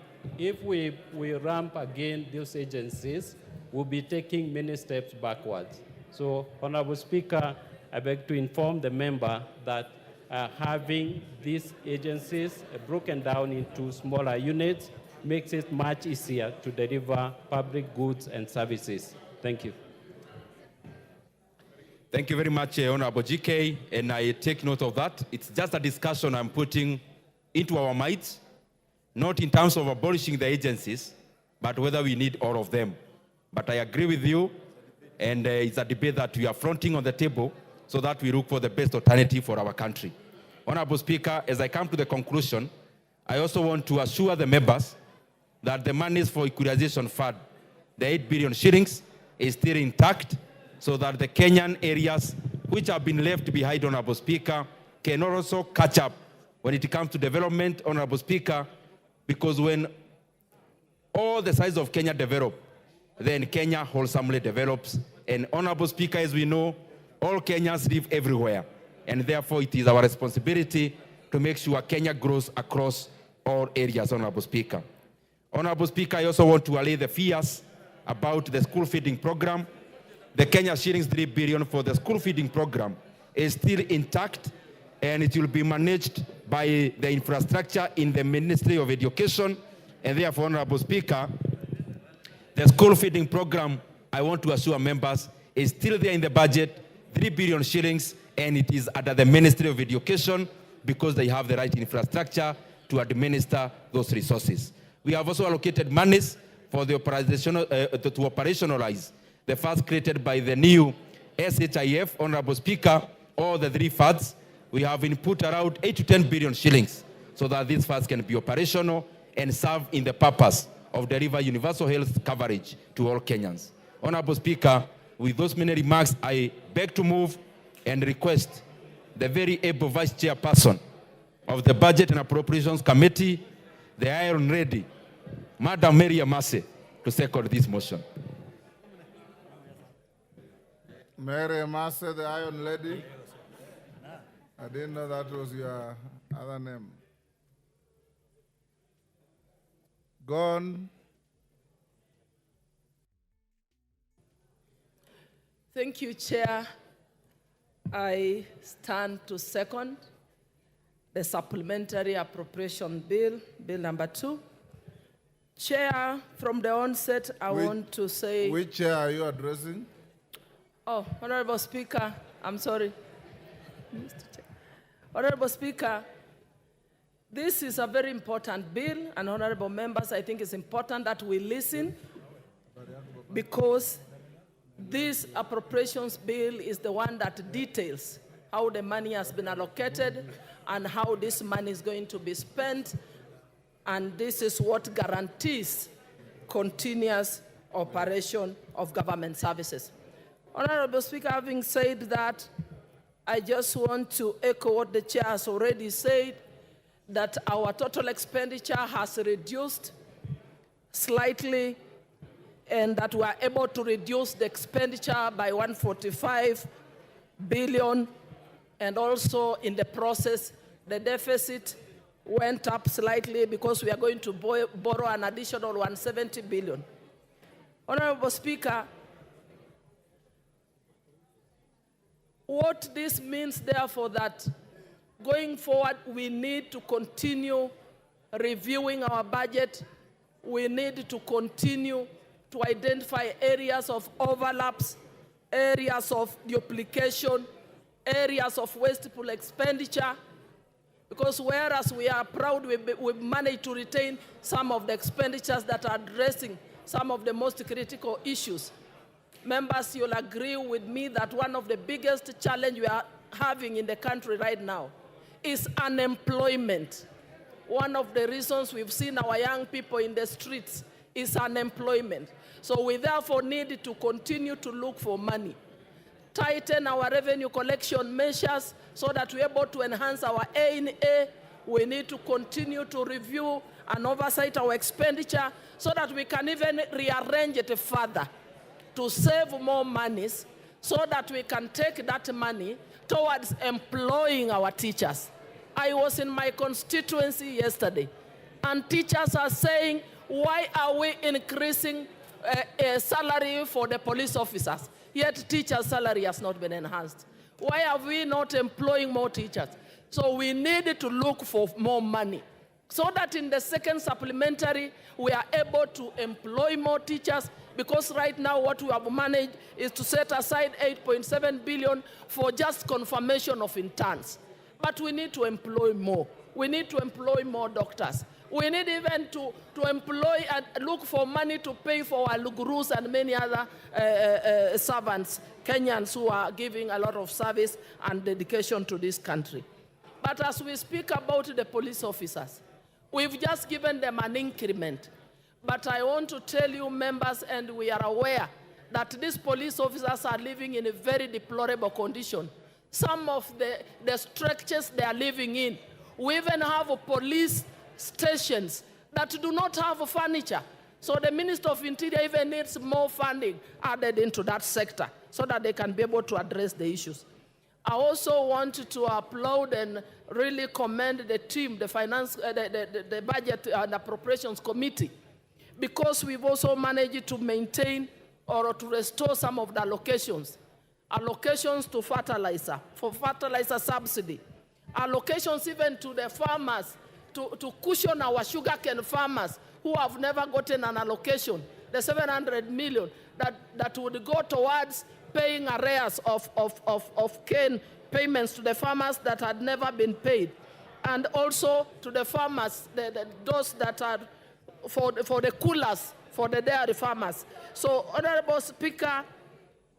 ramp again those agencies, we'll be taking many steps backwards. So, Honorable Speaker, I beg to inform the member that having these agencies broken down into smaller units makes it much easier to deliver public goods and services. Thank you. Thank you very much, Honorable GK, and I take note of that. It's just a discussion I'm putting into our minds, not in terms of abolishing the agencies, but whether we need all of them. But I agree with you, and it's a debate that we are fronting on the table so that we look for the best alternative for our country. Honorable Speaker, as I come to the conclusion, I also want to assure the members that the monies for equalization fund, the 8 billion shillings, is still intact, so that the Kenyan areas which have been left behind, Honorable Speaker, can also catch up when it comes to development, Honorable Speaker, because when all the sides of Kenya develop, then Kenya wholesomely develops. And Honorable Speaker, as we know, all Kenyans live everywhere. And therefore, it is our responsibility to make sure Kenya grows across all areas, Honorable Speaker. Honorable Speaker, I also want to allay the fears about the school feeding program. The Kenya shillings 3 billion for the school feeding program is still intact, and it will be managed by the infrastructure in the Ministry of Education. And therefore, Honorable Speaker, the school feeding program, I want to assure members, is still there in the budget, 3 billion shillings, and it is under the Ministry of Education because they have the right infrastructure to administer those resources. We have also allocated monies for the to operationalize the funds created by the new SHIF, Honorable Speaker, all the 3 funds, we have input around 8 to 10 billion shillings so that these funds can be operational and serve in the purpose of deliver universal health coverage to all Kenyans. Honorable Speaker, with those many remarks, I beg to move and request the very able Vice Chairperson of the Budget and Appropriations Committee, the Iron Lady, Madam Mary Amase, to second this motion. Mary Amase, the Iron Lady. I didn't know that was your other name. Go on. Thank you, Chair. I stand to second the supplementary appropriation bill, Bill number 2. Chair, from the onset, I want to say... Which chair are you addressing? Oh, Honorable Speaker, I'm sorry. Honorable Speaker, this is a very important bill, and honorable members, I think it's important that we listen because this appropriations bill is the one that details how the money has been allocated and how this money is going to be spent, and this is what guarantees continuous operation of government services. Honorable Speaker, having said that, I just want to echo what the chair has already said, that our total expenditure has reduced slightly, and that we are able to reduce the expenditure by 145 billion, and also in the process, the deficit went up slightly because we are going to borrow an additional 170 billion. Honorable Speaker, what this means, therefore, that going forward, we need to continue reviewing our budget. We need to continue to identify areas of overlaps, areas of duplication, areas of wasteful expenditure, because whereas we are proud we've managed to retain some of the expenditures that are addressing some of the most critical issues. Members, you'll agree with me that one of the biggest challenges we are having in the country right now is unemployment. One of the reasons we've seen our young people in the streets is unemployment. So we therefore need to continue to look for money, tighten our revenue collection measures so that we're able to enhance our A&A. We need to continue to review and oversight our expenditure so that we can even rearrange it further to save more monies so that we can take that money towards employing our teachers. I was in my constituency yesterday, and teachers are saying, why are we increasing salary for the police officers, yet teachers' salary has not been enhanced? Why are we not employing more teachers? So we need to look for more money so that in the second supplementary, we are able to employ more teachers, because right now what we have managed is to set aside 8.7 billion for just confirmation of interns. But we need to employ more. We need to employ more doctors. We need even to employ and look for money to pay for our gurus and many other servants, Kenyans who are giving a lot of service and dedication to this country. But as we speak about the police officers, we've just given them an increment. But I want to tell you, members, and we are aware that these police officers are living in a very deplorable condition. Some of the structures they are living in, we even have police stations that do not have furniture. So the Minister of Interior even needs more funding added into that sector so that they can be able to address the issues. I also want to applaud and really commend the team, the Budget and Appropriations Committee, because we've also managed to maintain or to restore some of the allocations to fertilizer, for fertilizer subsidy, allocations even to the farmers, to cushion our sugarcane farmers who have never gotten an allocation, the 700 million that would go towards paying arrears of cane payments to the farmers that had never been paid, and also to the farmers, those that are for the coolers, for the dairy farmers. So, Honorable Speaker,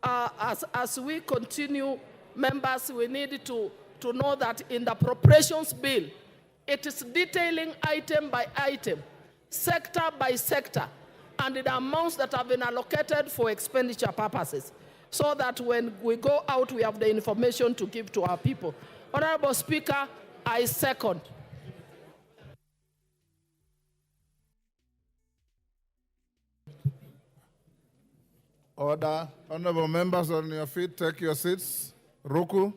as we continue, members, we need to to know that in the appropriations bill, it is detailing item by item, sector by sector, and the amounts that have been allocated for expenditure purposes, so that when we go out, we have the information to give to our people. Honorable Speaker, I second. Order. Honorable members on your feet, take your seats. Ruku,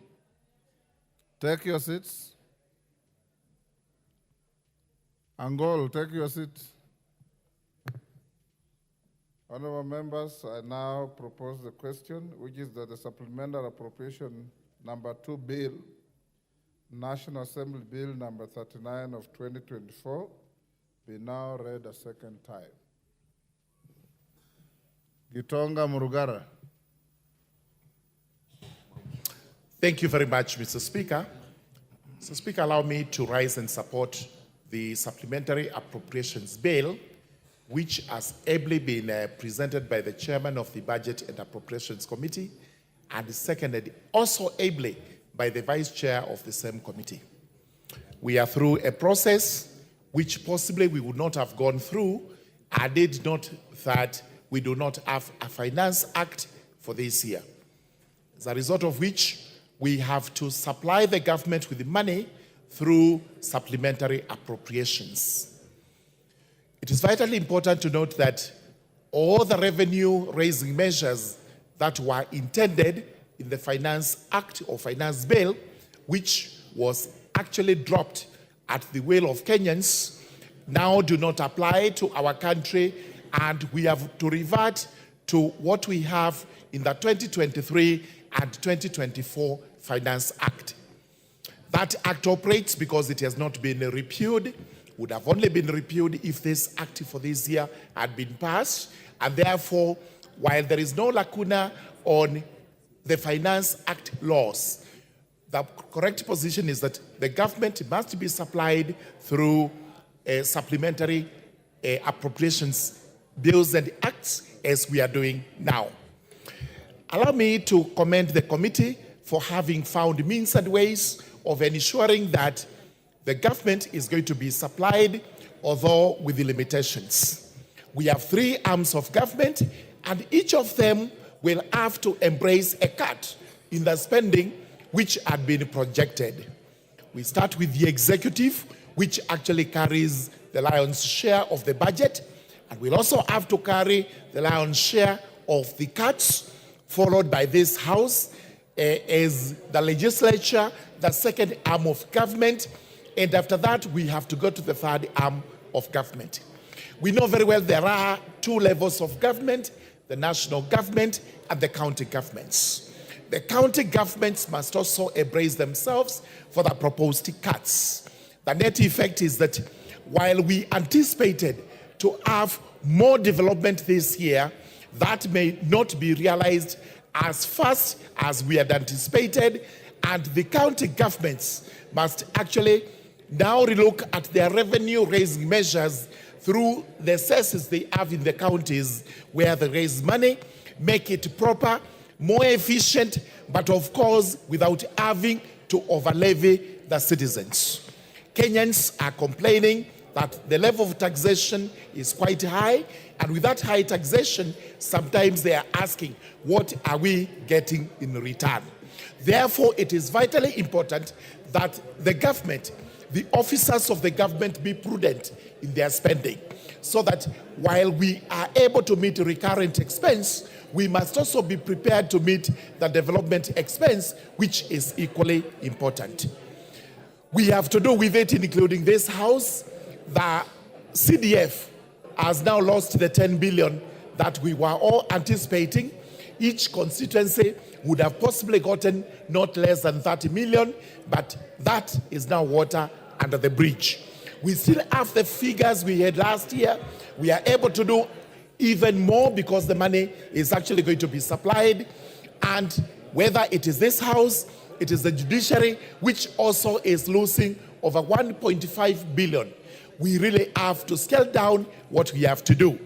take your seats. Angol, take your seat. Honorable members, I now propose the question, which is that the supplemental appropriation number 2 bill, National Assembly Bill number 39 of 2024, be now read a second time. Gitonga Murugara. Thank you very much, Mr. Speaker. Mr. Speaker, allow me to rise and support the supplementary appropriations bill, which has ably been presented by the chairman of the Budget and Appropriations Committee, and seconded also ably by the vice chair of the same committee. We are through a process which possibly we would not have gone through had it not that we do not have a Finance Act for this year. As a result of which, we have to supply the government with the money through supplementary appropriations. It is vitally important to note that all the revenue-raising measures that were intended in the Finance Act or Finance Bill, which was actually dropped at the will of Kenyans, now do not apply to our country, and we have to revert to what we have in the 2023 and 2024 Finance Act. That act operates because it has not been repealed, would have only been repealed if this act for this year had been passed, and therefore, while there is no lacuna on the Finance Act laws, the correct position is that the government must be supplied through supplementary appropriations bills and acts as we are doing now. Allow me to commend the committee for having found means and ways of ensuring that the government is going to be supplied, although with the limitations. We have 3 arms of government, and each of them will have to embrace a cut in the spending which had been projected. We start with the executive, which actually carries the lion's share of the budget, and we'll also have to carry the lion's share of the cuts, followed by this House as the legislature, the second arm of government, and after that we have to go to the third arm of government. We know very well there are 2 levels of government, the national government and the county governments. The county governments must also embrace themselves for the proposed cuts. The net effect is that while we anticipated to have more development this year, that may not be realized as fast as we had anticipated, and the county governments must actually now relook at their revenue-raising measures through the cesses they have in the counties where they raise money, make it proper, more efficient, but of course without having to overlevy the citizens. Kenyans are complaining that the level of taxation is quite high, and with that high taxation, sometimes they are asking, what are we getting in return? Therefore, it is vitally important that the government, the officers of the government, be prudent in their spending, so that while we are able to meet recurrent expense, we must also be prepared to meet the development expense, which is equally important. We have to do with it, including this House. The CDF has now lost the 10 billion that we were all anticipating. Each constituency would have possibly gotten not less than 30 million, but that is now water under the bridge. We still have the figures we had last year. We are able to do even more because the money is actually going to be supplied. And whether it is this House, it is the judiciary, which also is losing over 1.5 billion. We really have to scale down what we have to do.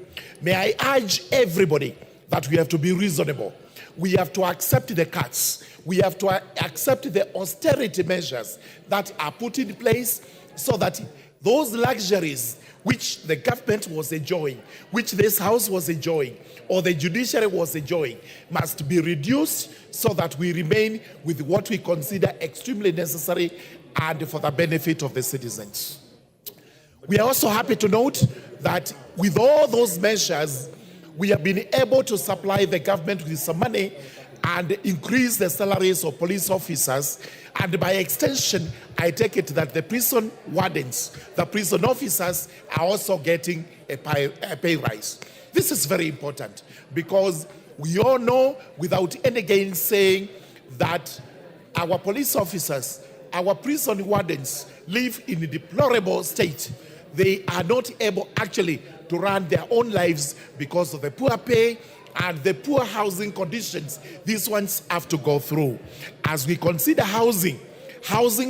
May I urge everybody that we have to be reasonable. We have to accept the cuts. We have to accept the austerity measures that are put in place so that those luxuries which the government was enjoying, which this house was enjoying, or the judiciary was enjoying, must be reduced so that we remain with what we consider extremely necessary and for the benefit of the citizens. We are also happy to note that with all those measures, we have been able to supply the government with some money and increase the salaries of police officers. And by extension, I take it that the prison wardens, the prison officers are also getting a pay rise. This is very important because we all know without any gainsaying that our police officers, our prison wardens live in a deplorable state. They are not able actually to run their own lives because of the poor pay and the poor housing conditions these ones have to go through. As we consider housing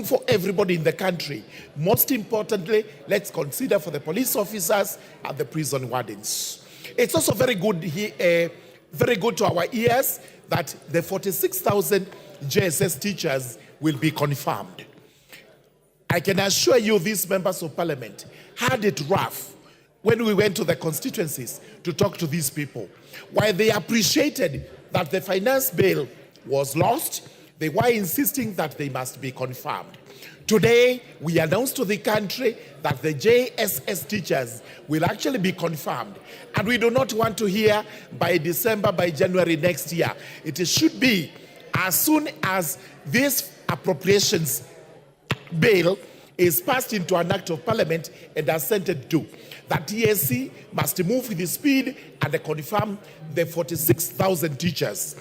for everybody in the country, most importantly, let's consider for the police officers and the prison wardens. It's also very good to our ears that the 46,000 JSS teachers will be confirmed. I can assure you these members of parliament had it rough when we went to the constituencies to talk to these people. While they appreciated that the finance bill was lost, they were insisting that they must be confirmed. Today, we announced to the country that the JSS teachers will actually be confirmed. And we do not want to hear by December, by January next year. It should be as soon as this appropriations bill is passed into an act of parliament and assented to, that TSC must move with the speed and confirm the 46,000 teachers.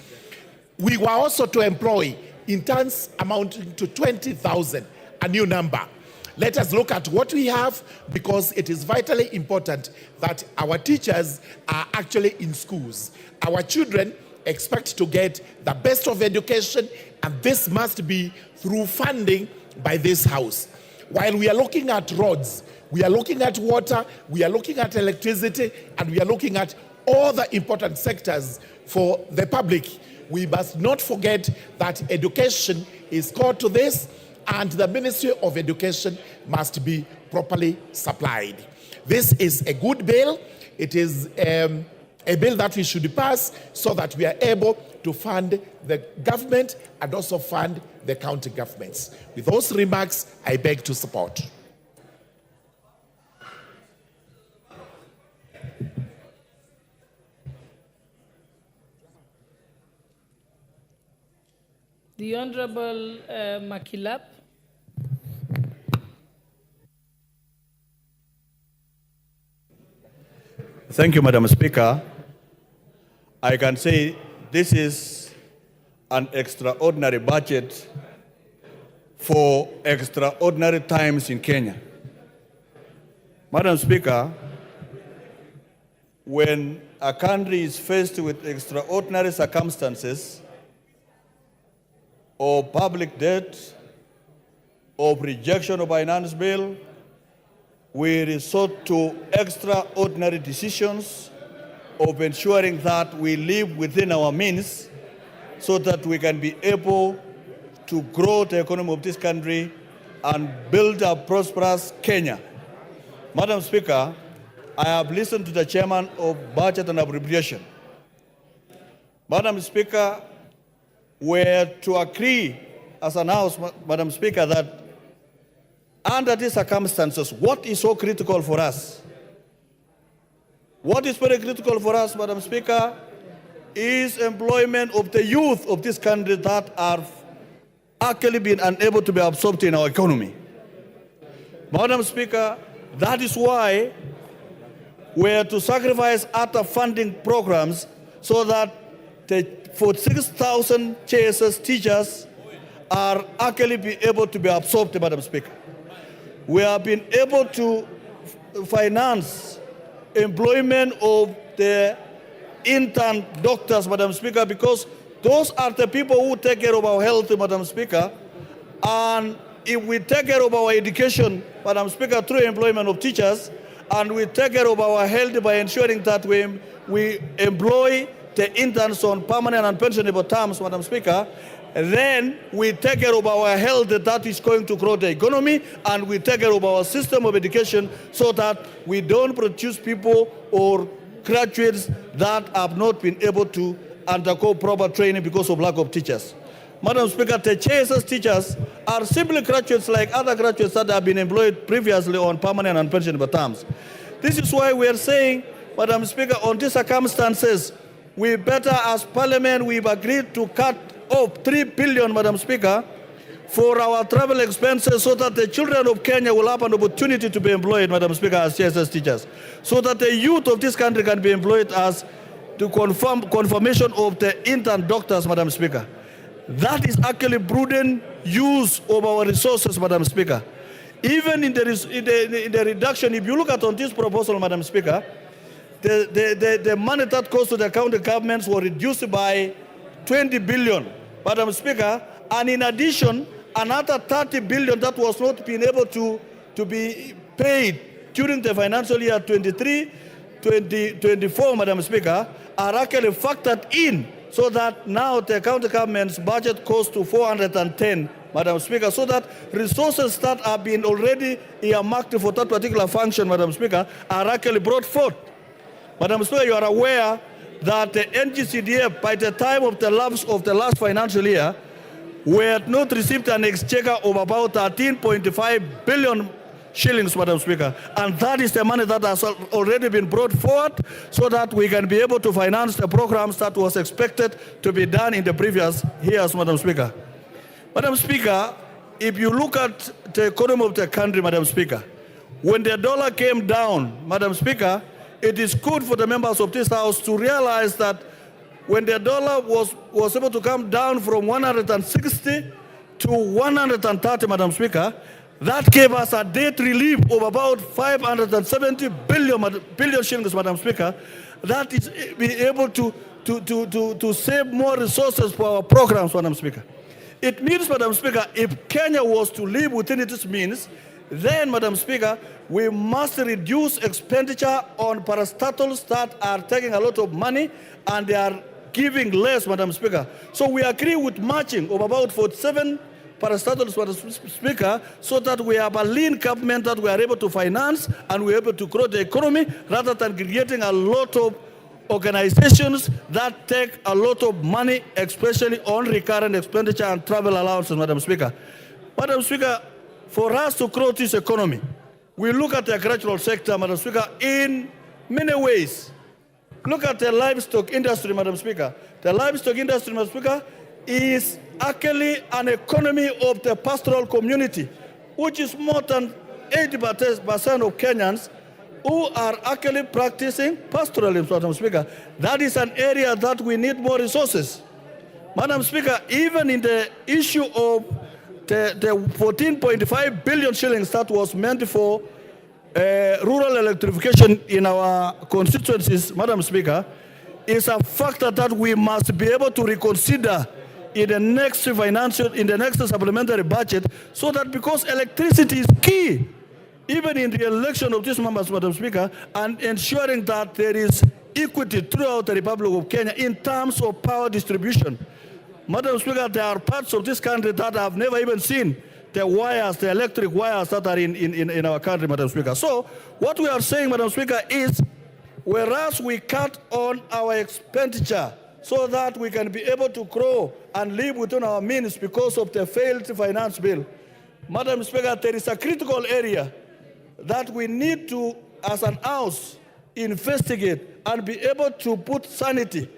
We were also to employ interns amounting to 20,000, a new number. Let us look at what we have because it is vitally important that our teachers are actually in schools. Our children expect to get the best of education, and this must be through funding by this house. While we are looking at roads, we are looking at water, we are looking at electricity, and we are looking at all the important sectors for the public, we must not forget that education is core to this, and the Ministry of Education must be properly supplied. This is a good bill. It is a bill that we should pass so that we are able to fund the government and also fund the county governments. With those remarks, I beg to support. The Honorable Makilap. Thank you, Madam Speaker. I can say this is an extraordinary budget for extraordinary times in Kenya. Madam Speaker, when a country is faced with extraordinary circumstances or public debt or rejection of finance bill, we resort to extraordinary decisions of ensuring that we live within our means so that we can be able to grow the economy of this country and build a prosperous Kenya. Madam Speaker, I have listened to the chairman of Budget and Appropriation. Madam Speaker, we're to agree as an House, Madam Speaker, that under these circumstances, what is so critical for us? What is very critical for us, Madam Speaker, is employment of the youth of this country that are actually being unable to be absorbed in our economy. Madam Speaker, that is why we are to sacrifice other funding programs so that the 46,000 JSS teachers are actually be able to be absorbed, Madam Speaker. We have been able to finance employment of the intern doctors, Madam Speaker, because those are the people who take care of our health, Madam Speaker. And if we take care of our education, Madam Speaker, through employment of teachers, and we take care of our health by ensuring that we employ the interns on permanent and pensionable terms, Madam Speaker, then we take care of our health that is going to grow the economy, and we take care of our system of education so that we don't produce people or graduates that have not been able to undergo proper training because of lack of teachers. Madam Speaker, the JSS teachers are simply graduates like other graduates that have been employed previously on permanent and pensionable terms. This is why we are saying, Madam Speaker, on these circumstances, we better, as Parliament, we've agreed to cut off 3 billion, Madam Speaker, for our travel expenses so that the children of Kenya will have an opportunity to be employed, Madam Speaker, as JSS teachers, so that the youth of this country can be employed as the confirmation of the intern doctors, Madam Speaker. That is actually prudent use of our resources, Madam Speaker. Even in the reduction, if you look at on this proposal, Madam Speaker, the money that goes to the county governments were reduced by 20 billion, Madam Speaker, and in addition, another 30 billion that was not being able to be paid during the financial year 23-24, Madam Speaker, are actually factored in so that now the county government's budget goes to 410, Madam Speaker, so that resources that have been already earmarked for that particular function, Madam Speaker, are actually brought forth. Madam Speaker, you are aware that the NGCDF, by the time of the lapse of the last financial year, we had not received an exchequer of about 13.5 billion shillings, Madam Speaker. And that is the money that has already been brought forward so that we can be able to finance the programs that was expected to be done in the previous years, Madam Speaker. Madam Speaker, if you look at the economy of the country, Madam Speaker, when the dollar came down, Madam Speaker, it is good for the members of this House to realize that when the dollar was able to come down from 160 to 130, Madam Speaker, that gave us a debt relief of about 570 billion shillings, Madam Speaker. That is be able to save more resources for our programs, Madam Speaker. It means, Madam Speaker, if Kenya was to live within its means, then, Madam Speaker, we must reduce expenditure on parastatals that are taking a lot of money and they are giving less, Madam Speaker. So we agree with matching of about 47 parastatals, Madam Speaker, so that we have a lean government that we are able to finance and we are able to grow the economy rather than creating a lot of organizations that take a lot of money, especially on recurrent expenditure and travel allowances, Madam Speaker. Madam Speaker, for us to grow this economy, we look at the agricultural sector, Madam Speaker, in many ways. Look at the livestock industry, Madam Speaker. The livestock industry, Madam Speaker, is actually an economy of the pastoral community, which is more than 80% of Kenyans who are actually practicing pastoralism, Madam Speaker. That is an area that we need more resources. Madam Speaker, even in the issue of the 14.5 billion shillings that was meant for rural electrification in our constituencies, Madam Speaker, is a factor that we must be able to reconsider in the next supplementary budget, so that because electricity is key, even in the election of these members, Madam Speaker, and ensuring that there is equity throughout the Republic of Kenya in terms of power distribution. Madam Speaker, there are parts of this country that have never even seen the wires, the electric wires that are in our country, Madam Speaker. So what we are saying, Madam Speaker, is whereas we cut on our expenditure so that we can be able to grow and live within our means because of the failed finance bill, Madam Speaker, there is a critical area that we need to, as an House, investigate and be able to put sanity.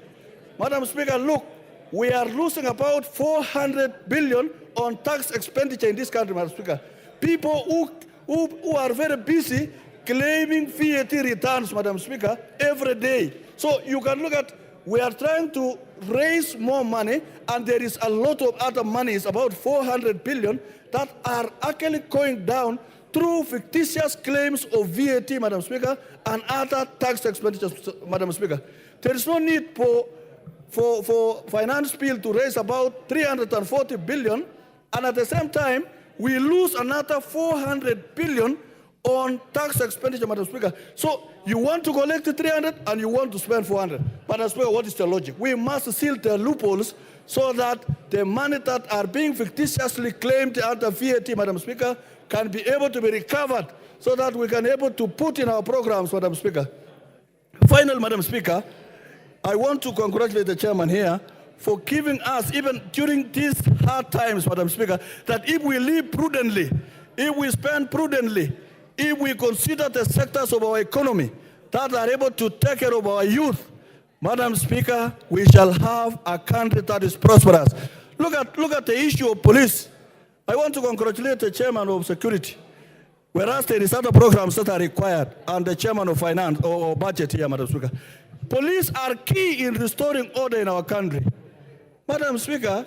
Madam Speaker, look, we are losing about 400 billion on tax expenditure in this country, Madam Speaker. People who are very busy claiming VAT returns, Madam Speaker, every day. So you can look at, we are trying to raise more money, and there is a lot of other monies, about 400 billion, that are actually going down through fictitious claims of VAT, Madam Speaker, and other tax expenditures, Madam Speaker. There is no need for finance bill to raise about 340 billion, and at the same time, we lose another 400 billion on tax expenditure, Madam Speaker. So you want to collect 300 and you want to spend 400. Madam Speaker, what is the logic? We must seal the loopholes so that the money that are being fictitiously claimed under VAT, Madam Speaker, can be able to be recovered so that we can be able to put in our programs, Madam Speaker. Finally, Madam Speaker, I want to congratulate the chairman here for giving us, even during these hard times, Madam Speaker, that if we live prudently, if we spend prudently, if we consider the sectors of our economy that are able to take care of our youth, Madam Speaker, we shall have a country that is prosperous. Look at the issue of police. I want to congratulate the chairman of security, whereas there is other programs that are required, and the chairman of finance or budget here, Madam Speaker. Police are key in restoring order in our country. Madam Speaker,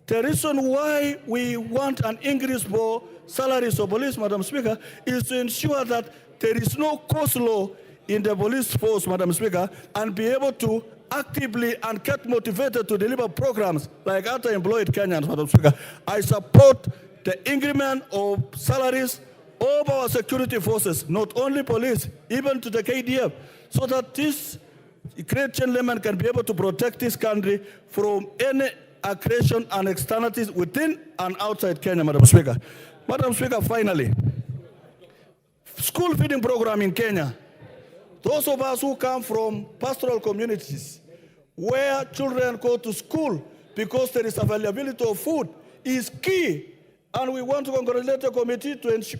the reason why we want an increase for salaries of police, Madam Speaker, is to ensure that there is no coleslaw in the police force, Madam Speaker, and be able to actively and get motivated to deliver programs like underemployed Kenyans, Madam Speaker. I support the increment of salaries of our security forces, not only police, even to the KDF, so that this great gentleman can be able to protect this country from any aggression and externalities within and outside Kenya, Madam Speaker. Madam Speaker, finally, school feeding program in Kenya. Those of us who come from pastoral communities where children go to school because there is availability of food is key. And we want to congratulate the committee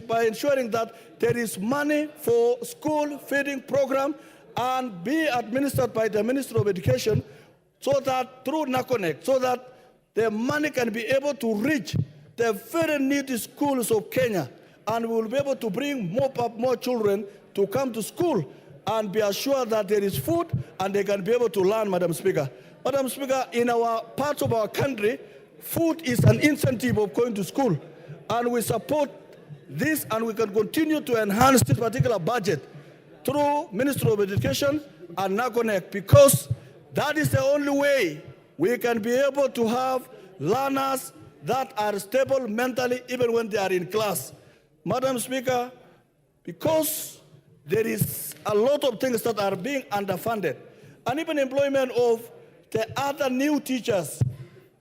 by ensuring that there is money for school feeding program and be administered by the Ministry of Education so that through NACONEC, so that the money can be able to reach the very needy schools of Kenya, and we will be able to bring more children to come to school and be assured that there is food and they can be able to learn, Madam Speaker. Madam Speaker, in our parts of our country, food is an incentive of going to school, and we support this, and we can continue to enhance this particular budget through Ministry of Education and NACONEC, because that is the only way we can be able to have learners that are stable mentally even when they are in class. Madam Speaker, because there is a lot of things that are being underfunded, and even employment of the other new teachers.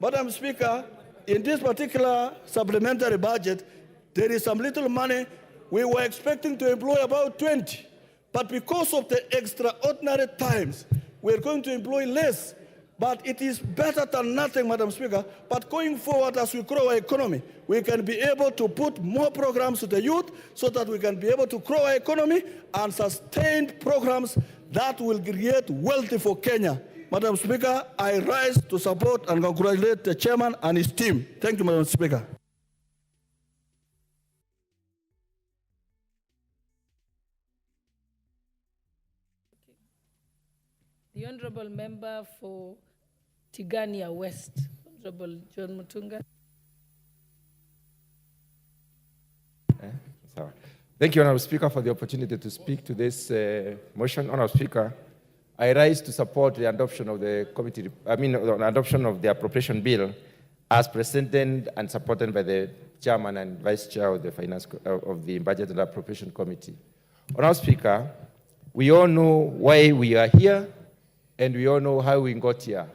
Madam Speaker, in this particular supplementary budget, there is some little money. We were expecting to employ about 20, but because of the extraordinary times, we're going to employ less. But it is better than nothing, Madam Speaker. But going forward, as we grow our economy, we can be able to put more programs to the youth so that we can be able to grow our economy and sustain programs that will create wealth for Kenya. Madam Speaker, I rise to support and congratulate the chairman and his team. Thank you, Madam Speaker. The Honorable Member for Tigania West, Honorable John Mutunga. Thank you, Honorable Speaker, for the opportunity to speak to this motion. Honorable Speaker, I rise to support the adoption of the adoption of the appropriation bill as presented and supported by the Chairman and Vice Chair of the of the Budget and Appropriation Committee. Honorable Speaker, we all know why we are here, and we all know how we got here.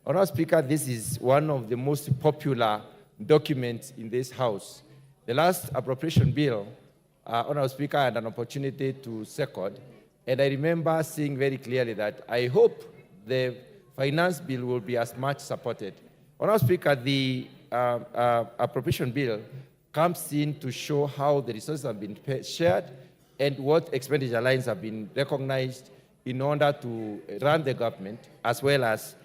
Honorable Speaker, this is one of the most popular documents in this House. The last appropriation bill, Honorable Speaker, I had an opportunity to second, and I remember seeing very clearly that I hope the finance bill will be as much supported. Honorable Speaker, the appropriation bill comes in to show how the resources have been shared and what expenditure lines have been recognized in order to run the government, as well as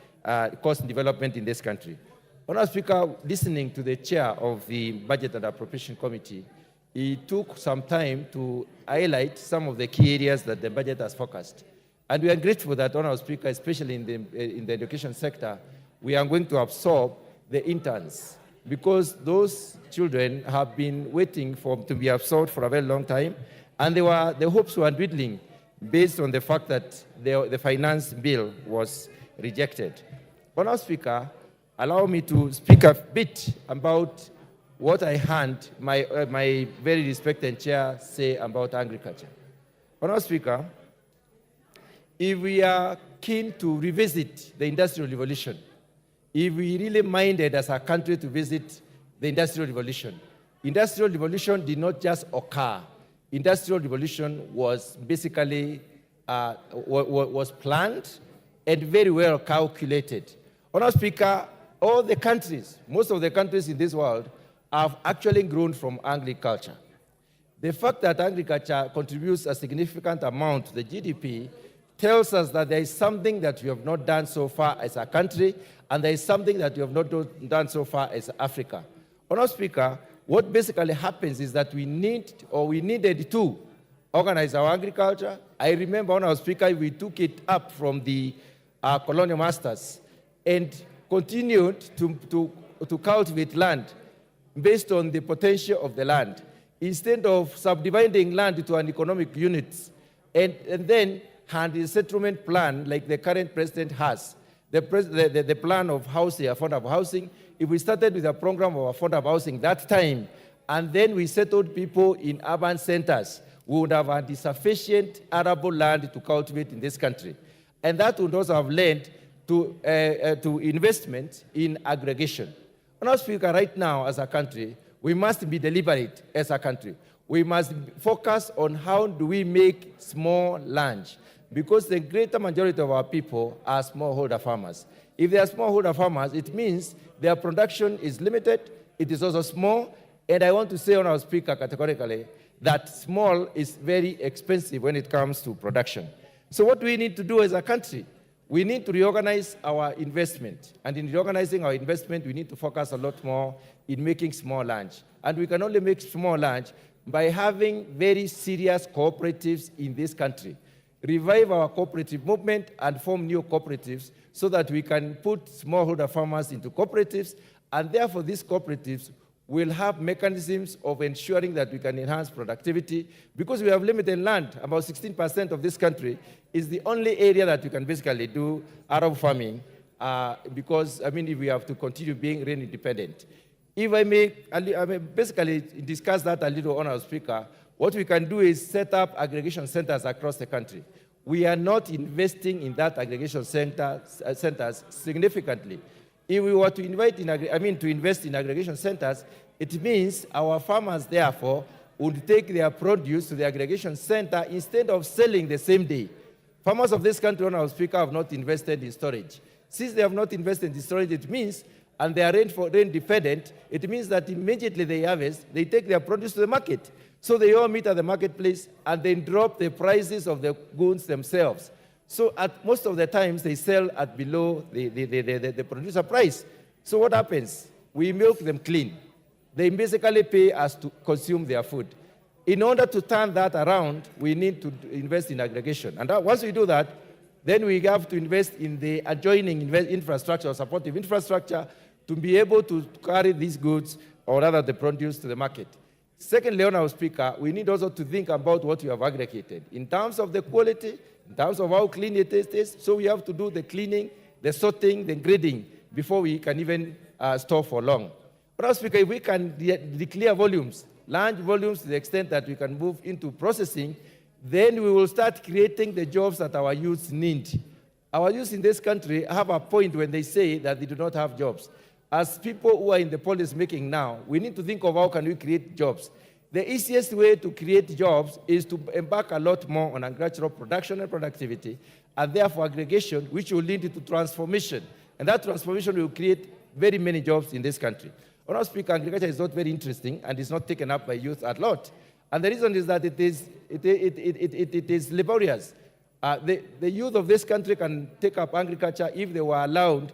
cost development in this country. Honorable Speaker, listening to the chair of the Budget and Appropriation Committee, he took some time to highlight some of the key areas that the budget has focused. And we are grateful that, Honorable Speaker, especially in the education sector, we are going to absorb the interns, because those children have been waiting to be absorbed for a very long time, and the hopes were dwindling based on the fact that the finance bill was rejected. Honorable Speaker, allow me to speak a bit about what I heard my very respected chair say about agriculture. Honourable Speaker, if we are keen to revisit the Industrial Revolution, if we really minded as a country to visit the Industrial Revolution did not just occur. Industrial Revolution was basically was planned and very well calculated. Honourable Speaker, all the countries, most of the countries in this world have actually grown from agriculture. The fact that agriculture contributes a significant amount to the GDP tells us that there is something that we have not done so far as a country, and there is something that we have not done so far as Africa. Honourable Speaker, what basically happens is that we needed to organize our agriculture. I remember, Honourable Speaker, we took it up from the colonial masters and continued to cultivate land based on the potential of the land, instead of subdividing land into an economic units and then had a settlement plan like the current president has, the plan of housing, affordable housing. If we started with a program of affordable housing that time, and then we settled people in urban centers, we would have had sufficient arable land to cultivate in this country. And that would also have led to investment in aggregation. Honourable Speaker, right now as a country, we must be deliberate as a country. We must focus on how do we make small land, because the greater majority of our people are smallholder farmers. If they are smallholder farmers, it means their production is limited, it is also small, and I want to say, Honourable Speaker, categorically, that small is very expensive when it comes to production. So what we need to do as a country, we need to reorganize our investment. And in reorganizing our investment, we need to focus a lot more in making small land. And we can only make small land by having very serious cooperatives in this country. Revive our cooperative movement and form new cooperatives so that we can put smallholder farmers into cooperatives, and therefore these cooperatives will have mechanisms of ensuring that we can enhance productivity, because we have limited land. About 16% of this country is the only area that we can basically do arable farming, because, I mean, if we have to continue being rain independent. If I may basically discuss that a little, Honourable Speaker, what we can do is set up aggregation centers across the country. We are not investing in that aggregation centers significantly. If we were to invest in aggregation centers, it means our farmers, therefore, would take their produce to the aggregation center instead of selling the same day. Farmers of this country, Honourable Speaker, have not invested in storage. Since they have not invested in storage, it means, and they are rain dependent, it means that immediately they harvest, they take their produce to the market. So they all meet at the marketplace and then drop the prices of the goods themselves. So at most of the times, they sell at below the producer price. So what happens? We milk them clean. They basically pay us to consume their food. In order to turn that around, we need to invest in aggregation. And once we do that, then we have to invest in the adjoining infrastructure, or supportive infrastructure, to be able to carry these goods, or rather the produce, to the market. Secondly, Honourable Speaker, we need also to think about what we have aggregated in terms of the quality, in terms of how clean it is. So we have to do the cleaning, the sorting, the grading before we can even store for long. Honourable Speaker, if we can declare volumes, large volumes to the extent that we can move into processing, then we will start creating the jobs that our youth need. Our youth in this country have a point when they say that they do not have jobs. As people who are in the policy making now, we need to think of how can we create jobs. The easiest way to create jobs is to embark a lot more on agricultural production and productivity, and therefore aggregation, which will lead to transformation. And that transformation will create very many jobs in this country. Honourable Speaker, agriculture is not very interesting and is not taken up by youth a lot. And the reason is that it is laborious. The youth of this country can take up agriculture if they were allowed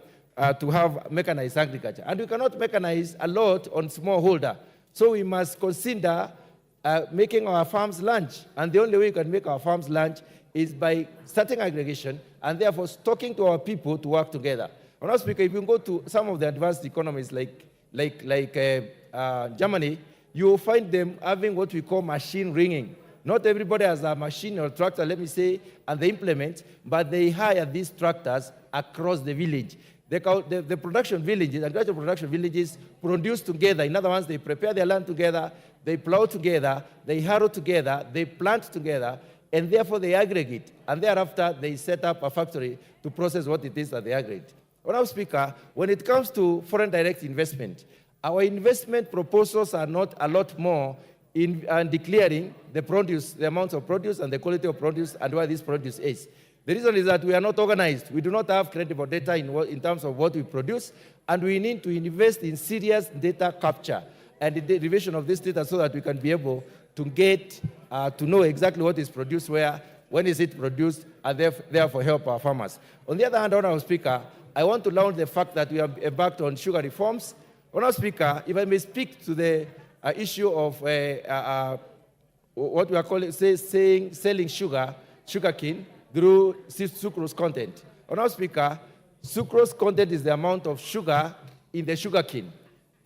to have mechanized agriculture. And we cannot mechanize a lot on smallholder. So we must consider making our farms large. And the only way we can make our farms large is by starting aggregation and therefore talking to our people to work together. Honourable Speaker, if you go to some of the advanced economies like Germany, you will find them having what we call machine ringing. Not everybody has a machine or tractor, let me say, and they implement, but they hire these tractors across the village. the production villages, agricultural production villages produce together. In other words, they prepare their land together, they plow together, they harrow together, they plant together, and therefore they aggregate. And thereafter, they set up a factory to process what it is that they aggregate. Honourable Speaker, when it comes to foreign direct investment, our investment proposals are not a lot more in declaring the produce, the amounts of produce and the quality of produce and where this produce is. The reason is that we are not organized. We do not have credible data in terms of what we produce, and we need to invest in serious data capture and the derivation of this data so that we can be able to get to know exactly what is produced where, when is it produced, and therefore help our farmers. On the other hand, Honourable Speaker, I want to launch the fact that we have embarked on sugar reforms. Honourable Speaker, if I may speak to the issue of what we are calling, selling sugarcane through sucrose content. Honourable Speaker, sucrose content is the amount of sugar in the sugarcane.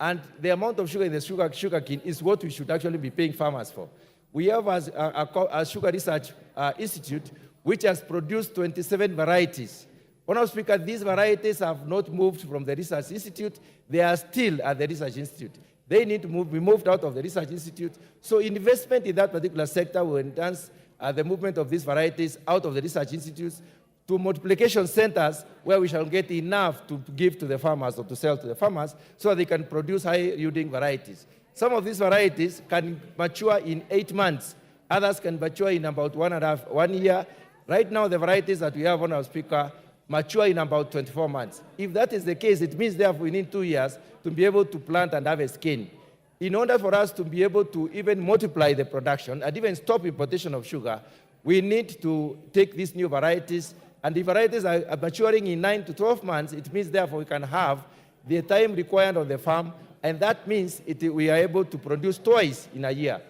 And the amount of sugar in the sugarcane is what we should actually be paying farmers for. We have a sugar research institute which has produced 27 varieties. Honourable Speaker, these varieties have not moved from the research institute. They are still at the research institute. They need to be moved out of the research institute. So investment in that particular sector will enhance the movement of these varieties out of the research institutes to multiplication centers where we shall get enough to give to the farmers or to sell to the farmers so they can produce high-yielding varieties. Some of these varieties can mature in 8 months. Others can mature in about 1 year. Right now, the varieties that we have on our speaker mature in about 24 months. If that is the case, it means therefore we need 2 years to be able to plant and harvest cane. In order for us to be able to even multiply the production and even stop importation of sugar, we need to take these new varieties, and the varieties are maturing in 9 to 12 months. It means therefore we can have the time required on the farm, and that means we are able to produce twice in a year.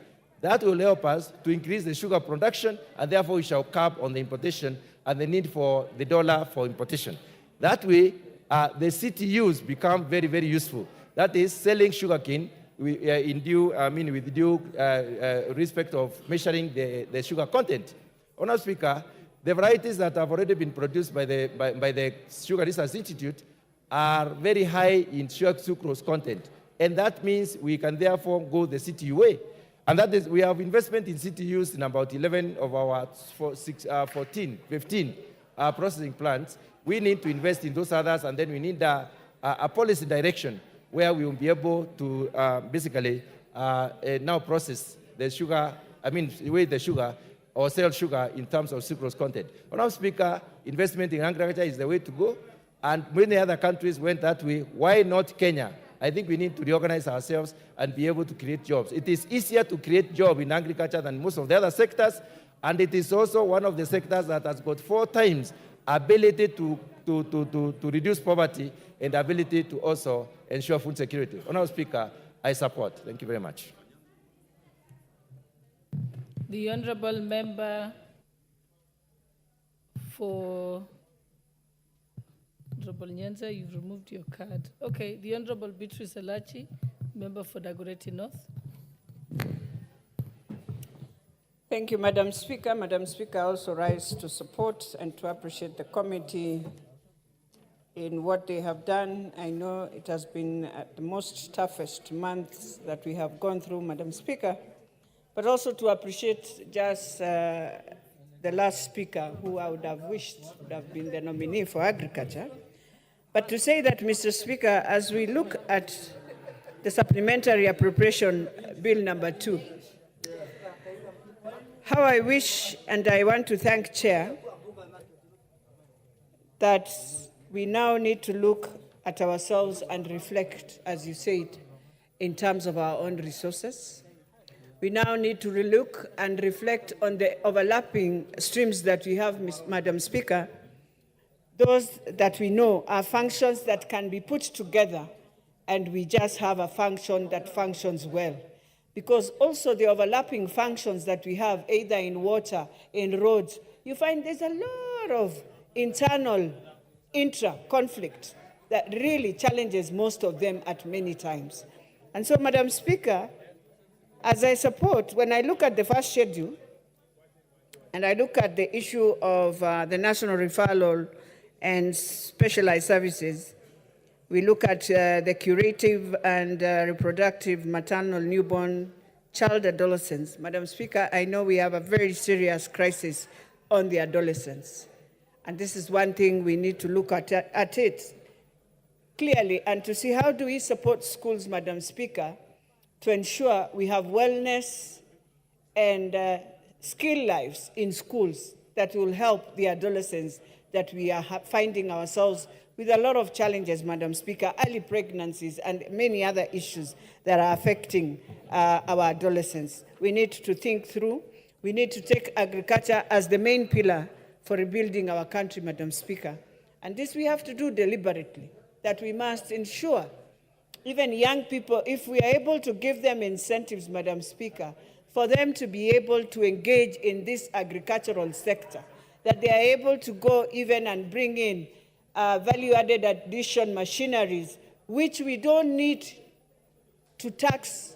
That will help us to increase the sugar production, and therefore we shall cap on the importation and the need for the dollar for importation. That way, the CTUs become very, very useful. That is, selling sugarcane with due respect of measuring the sugar content. Honourable Speaker, the varieties that have already been produced by the Sugar Research Institute are very high in sucrose content, and that means we can therefore go the CTU way. And that is, we have investment in CTUs in about 11 of our 15 processing plants. We need to invest in those others, and then we need a policy direction where we will be able to basically now process the sugar, weigh the sugar or sell sugar in terms of sucrose content. Honourable Speaker, investment in agriculture is the way to go, and many other countries went that way. Why not Kenya? I think we need to reorganize ourselves and be able to create jobs. It is easier to create jobs in agriculture than most of the other sectors, and it is also one of the sectors that has got 4 times ability to reduce poverty and ability to also ensure food security. Honourable Speaker, I support. Thank you very much. The Honourable Member for Honourable Nyanza, you've removed your card. Okay, the Honourable Beatrice Alachi, Member for Dagoretti North. Thank you, Madam Speaker. Madam Speaker, I also rise to support and to appreciate the committee in what they have done. I know it has been the most toughest months that we have gone through, Madam Speaker, but also to appreciate just the last speaker, who I would have wished would have been the nominee for agriculture. But to say that, Mr. Speaker, as we look at the supplementary appropriation bill number 2, how I wish, and I want to thank Chair, that we now need to look at ourselves and reflect, as you said, in terms of our own resources. We now need to relook and reflect on the overlapping streams that we have, Madam Speaker, those that we know are functions that can be put together, and we just have a function that functions well. Because also the overlapping functions that we have, either in water, in roads, you find there's a lot of internal intra-conflict that really challenges most of them at many times. And so, Madam Speaker, as I support, when I look at the first schedule, and I look at the issue of the national referral and specialized services, We look at the curative and reproductive maternal newborn child adolescents. Madam Speaker, I know we have a very serious crisis on the adolescents. And this is one thing we need to look at it clearly and to see how do we support schools, Madam Speaker, to ensure we have wellness and skill lives in schools that will help the adolescents that we are finding ourselves with a lot of challenges, Madam Speaker, early pregnancies and many other issues that are affecting our adolescents. We need to think through. We need to take agriculture as the main pillar for rebuilding our country, Madam Speaker. And this we have to do deliberately, that we must ensure even young people, if we are able to give them incentives, Madam Speaker, for them to be able to engage in this agricultural sector, that they are able to go even and bring in value-added addition machineries, which we don't need to tax,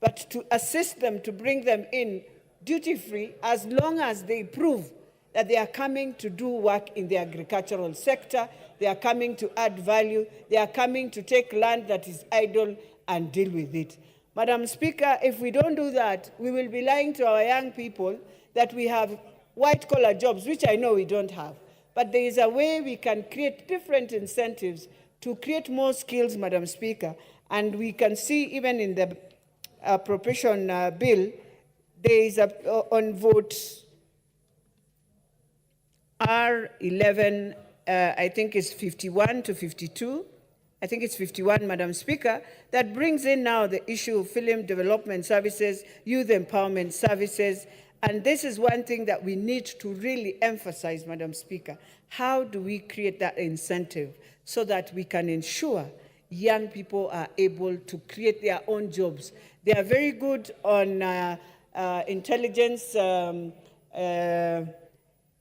but to assist them to bring them in duty-free as long as they prove that they are coming to do work in the agricultural sector, they are coming to add value, they are coming to take land that is idle and deal with it. Madam Speaker, if we don't do that, we will be lying to our young people that we have white-collar jobs, which I know we don't have. But there is a way we can create different incentives to create more skills, Madam Speaker. And we can see even in the appropriation bill, there is on vote R11, I think it's 51 to 52. I think it's 51, Madam Speaker, that brings in now the issue of film development services, youth empowerment services. And this is one thing that we need to really emphasize, Madam Speaker. How do we create that incentive so that we can ensure young people are able to create their own jobs? They are very good on intelligence. They're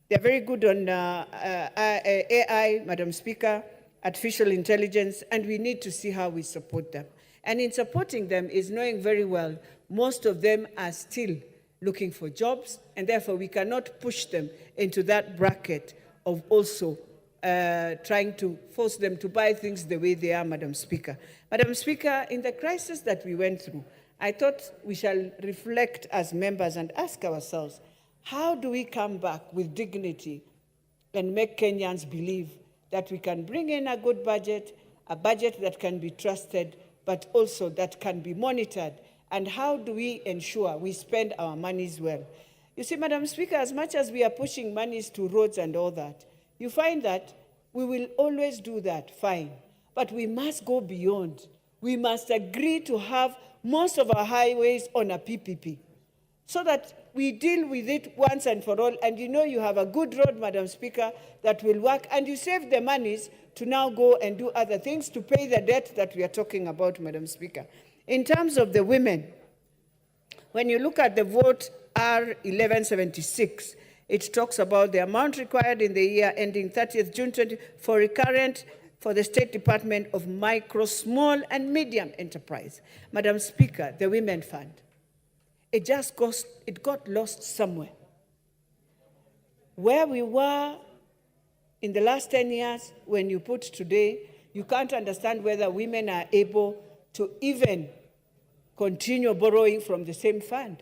very good on AI, Madam Speaker, artificial intelligence, and we need to see how we support them. And in supporting them is knowing very well most of them are still looking for jobs, and therefore we cannot push them into that bracket of also trying to force them to buy things the way they are, Madam Speaker. Madam Speaker, in the crisis that we went through, I thought we shall reflect as members and ask ourselves, how do we come back with dignity and make Kenyans believe that we can bring in a good budget, a budget that can be trusted, but also that can be monitored? And how do we ensure we spend our monies well? You see, Madam Speaker, as much as we are pushing monies to roads and all that, you find that we will always do that, fine. But we must go beyond. We must agree to have most of our highways on a PPP so that we deal with it once and for all. And you know you have a good road, Madam Speaker, that will work, and you save the monies to now go and do other things to pay the debt that we are talking about, Madam Speaker. In terms of the women, when you look at the vote R1176, it talks about the amount required in the year ending 30th June 20 for recurrent for the State Department of Micro, Small and Medium Enterprise. Madam Speaker, the Women Fund, it got lost somewhere. Where we were in the last 10 years, when you put today, you can't understand whether women are able to even continue borrowing from the same fund.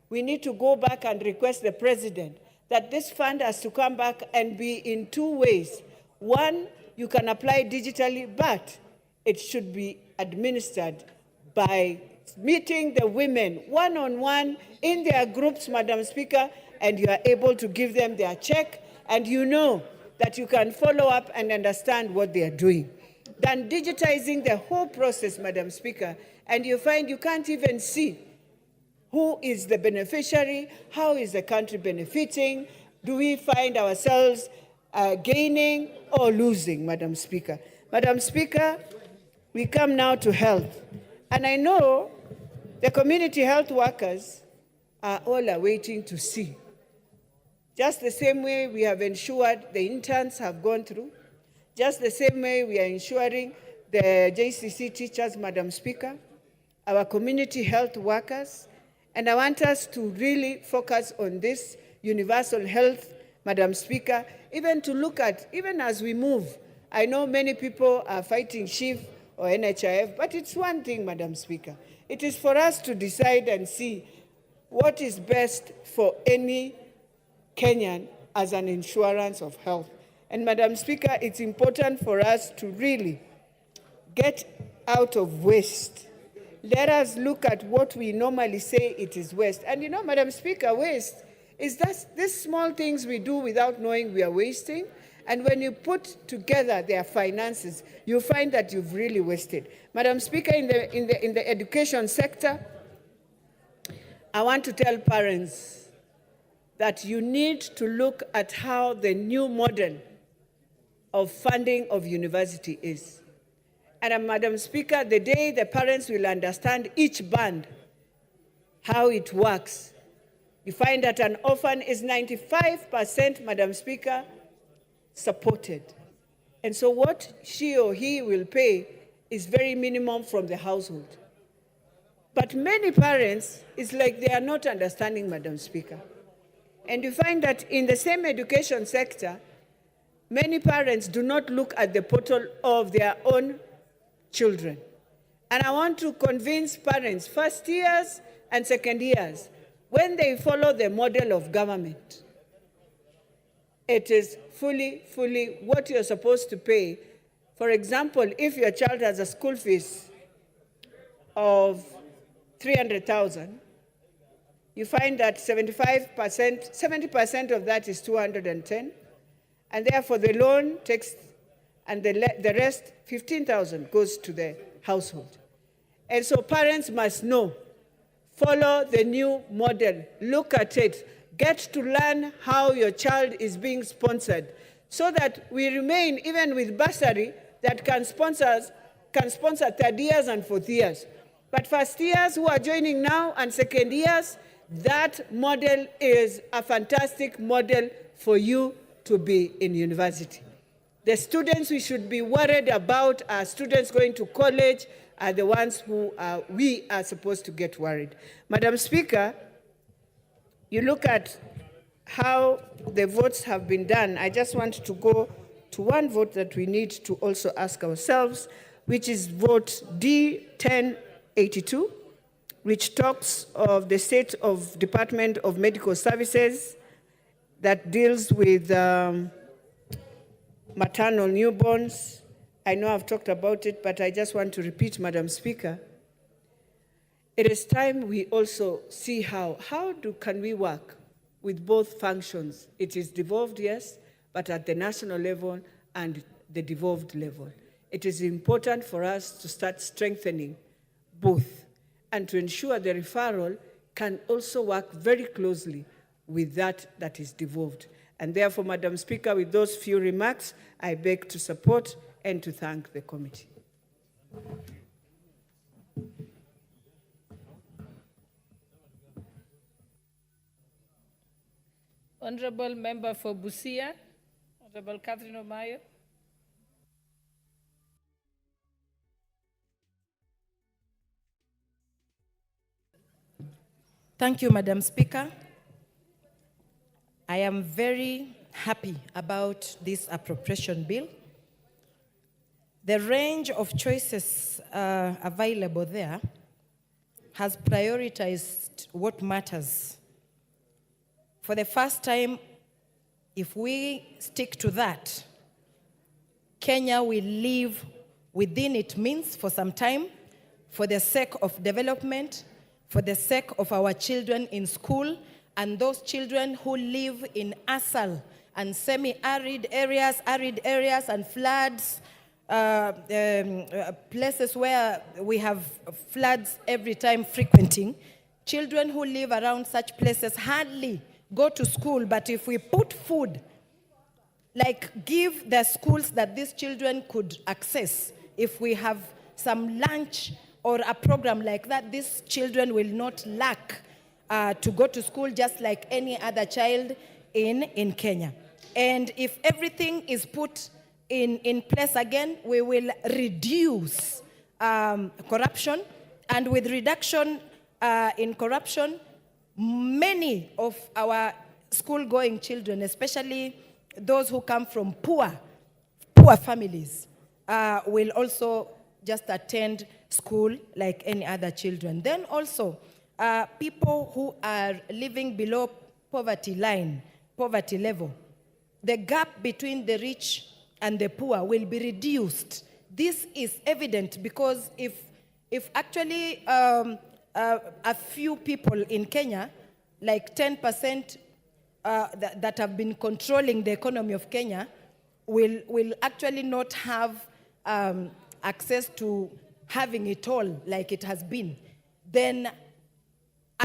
We need to go back and request the president that this fund has to come back and be in two ways. One, you can apply digitally, but it should be administered by meeting the women one-on-one in their groups, Madam Speaker, and you are able to give them their check, and you know that you can follow up and understand what they are doing. Than digitizing the whole process, Madam Speaker, and you find you can't even see who is the beneficiary, how is the country benefiting, do we find ourselves gaining or losing, Madam Speaker. Madam Speaker, we come now to health. And I know the community health workers are all waiting to see. Just the same way we have ensured the interns have gone through, just the same way we are ensuring the JCC teachers, Madam Speaker, our community health workers, and I want us to really focus on this universal health, Madam Speaker, even to look at, even as we move I know many people are fighting SHIF or NHIF, but it's one thing, Madam Speaker. It is for us to decide and see what is best for any Kenyan as an insurance of health. And Madam Speaker, it's important for us to really get out of waste. Let us look at what we normally say it is waste. And you know, Madam Speaker, waste is that these small things we do without knowing we are wasting. And when you put together their finances, you find that you've really wasted. Madam Speaker, in the education sector, I want to tell parents that you need to look at how the new model of funding of university is. And Madam Speaker, the day the parents will understand each band, how it works, you find that an orphan is 95%, Madam Speaker, supported. And so what she or he will pay is very minimum from the household. But many parents, it's like they are not understanding, Madam Speaker. And you find that in the same education sector, many parents do not look at the portal of their own children. And I want to convince parents, first years and second years, when they follow the model of government, it is fully what you're supposed to pay. For example, if your child has a school fees of 300,000, you find that 70% of that is 210, and therefore the loan takes, and the rest, 15,000, goes to the household. And so parents must know, follow the new model, look at it, get to learn how your child is being sponsored, so that we remain, even with bursary, that can sponsor third years and fourth years. But first years who are joining now and second years, that model is a fantastic model for you to be in university. The students we should be worried about are students going to college, are the ones who we are supposed to get worried. Madam Speaker, you look at how the votes have been done. I just want to go to one vote that we need to also ask ourselves, which is vote D1082, which talks of the state of Department of Medical Services that deals with maternal newborns. I know I've talked about it, but I just want to repeat, Madam Speaker, it is time we also see can we work with both functions. It is devolved, yes, but at the national level and the devolved level. It is important for us to start strengthening both and to ensure the referral can also work very closely with that is devolved. And therefore, Madam Speaker, with those few remarks, I beg to support and to thank the committee. Honorable Member for Busia, Honorable Catherine Omayo. Thank you, Madam Speaker. I am very happy about this appropriation bill. The range of choices available there has prioritized what matters. For the first time, if we stick to that, Kenya will live within its means for some time, for the sake of development, for the sake of our children in school, and those children who live in ASAL and semi-arid areas, and floods, places where we have floods every time frequenting. Children who live around such places hardly go to school, but if we put food, like give the schools that these children could access, if we have some lunch or a program like that, these children will not lack to go to school just like any other child in Kenya. And if everything is put in place again, we will reduce corruption. And with reduction in corruption, many of our school-going children, especially those who come from poor poor families will also just attend school like any other children. Then also, people who are living below poverty line, poverty level, the gap between the rich and the poor will be reduced. This is evident because if actually a few people in Kenya, like 10% that have been controlling the economy of Kenya, will actually not have access to having it all like it has been, then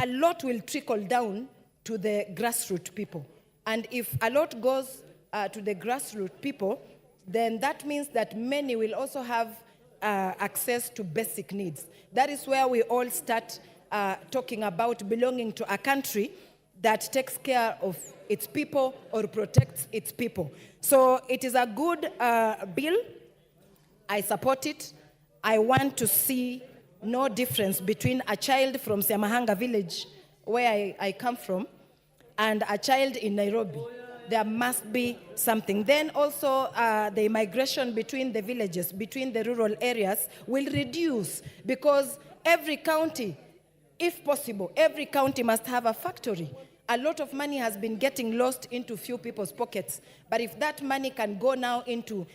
a lot will trickle down to the grassroots people. And if a lot goes to the grassroots people, then that means that many will also have access to basic needs. That is where we all start talking about belonging to a country that takes care of its people or protects its people. So it is a good bill. I support it. I want to see no difference between a child from Siamahanga village, where I come from, and a child in Nairobi. There must be something. Then also the migration between the villages, between the rural areas will reduce, because every county, if possible, every county must have a factory. A lot of money has been getting lost into few people's pockets. But if that money can go now into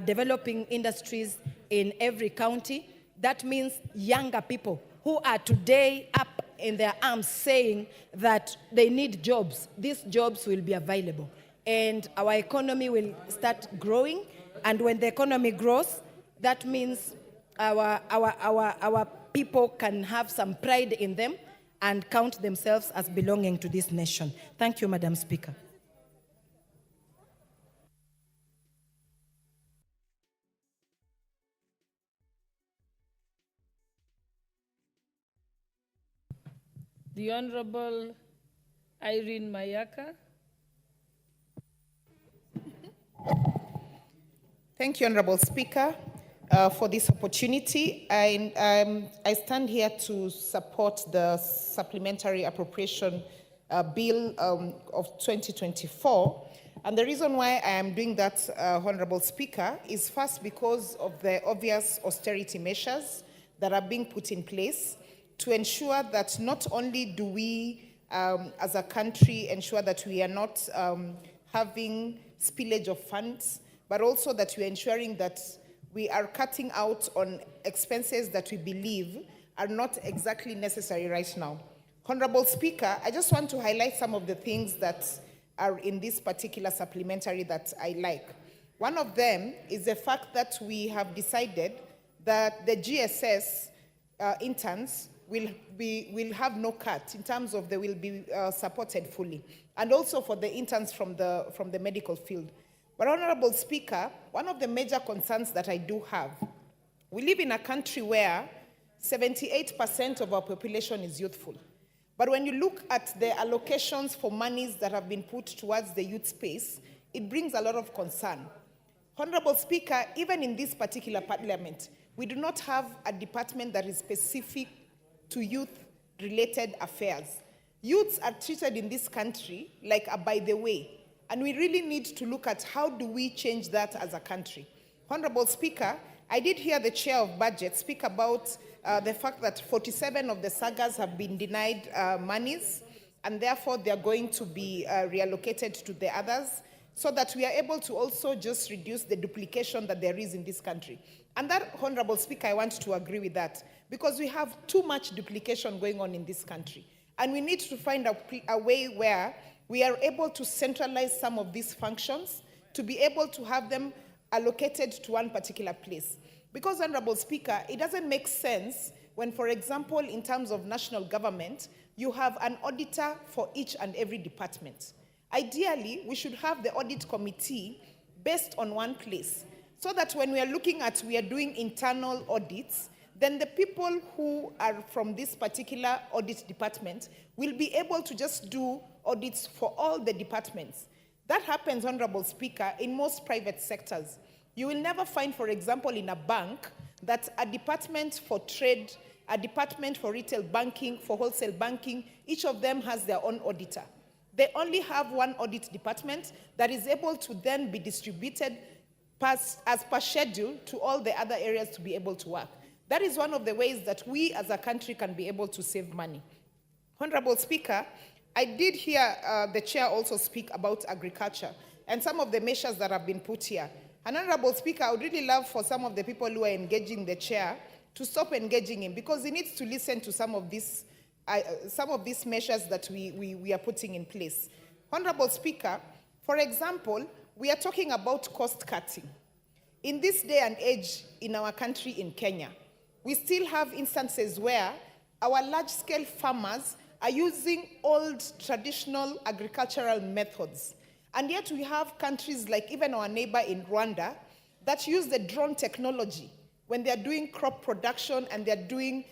developing industries in every county, that means younger people who are today up in their arms saying that they need jobs, these jobs will be available. And our economy will start growing. And when the economy grows, that means our people can have some pride in them and count themselves as belonging to this nation. Thank you, Madam Speaker. The Honorable Irene Mayaka. Thank you, Honorable Speaker, for this opportunity. I stand here to support the Supplementary Appropriation Bill of 2024. And the reason why I am doing that, Honorable Speaker, is first because of the obvious austerity measures that are being put in place to ensure that not only do we, as a country, ensure that we are not having spillage of funds, but also that we are ensuring that we are cutting out on expenses that we believe are not exactly necessary right now. Honorable Speaker, I just want to highlight some of the things that are in this particular supplementary that I like. One of them is the fact that we have decided that the GSS interns will have no cut in terms of they will be supported fully, and also for the interns from the medical field. But Honorable Speaker, one of the major concerns that I do have, we live in a country where 78% of our population is youthful. But when you look at the allocations for monies that have been put towards the youth space, it brings a lot of concern. Honorable Speaker, even in this particular parliament, we do not have a department that is specific to youth-related affairs. Youths are treated in this country like a by the way, and we really need to look at how do we change that as a country. Honorable Speaker, I did hear the Chair of Budget speak about the fact that 47 of the sagas have been denied monies, and therefore they are going to be reallocated to the others, so that we are able to also just reduce the duplication that there is in this country. And that, Honorable Speaker, I want to agree with that, because we have too much duplication going on in this country. And we need to find a way where we are able to centralize some of these functions to be able to have them allocated to one particular place. Because, Honorable Speaker, it doesn't make sense when, for example, in terms of national government, you have an auditor for each and every department. Ideally, we should have the audit committee based on one place, so that when we are doing internal audits, then the people who are from this particular audit department will be able to just do audits for all the departments. That happens, Honorable Speaker, in most private sectors. You will never find, for example, in a bank, that a department for trade, a department for retail banking, for wholesale banking, each of them has their own auditor. They only have one audit department that is able to then be distributed as per schedule to all the other areas to be able to work. That is one of the ways that we as a country can be able to save money. Honorable Speaker, I did hear the chair also speak about agriculture and some of the measures that have been put here. And Honorable Speaker, I would really love for some of the people who are engaging the chair to stop engaging him, because he needs to listen to some of these measures that we are putting in place. Honorable Speaker, for example, we are talking about cost cutting. In this day and age in our country, in Kenya, we still have instances where our large-scale farmers are using old traditional agricultural methods. And yet we have countries like even our neighbor in Rwanda that use the drone technology when they're doing crop production and they're doing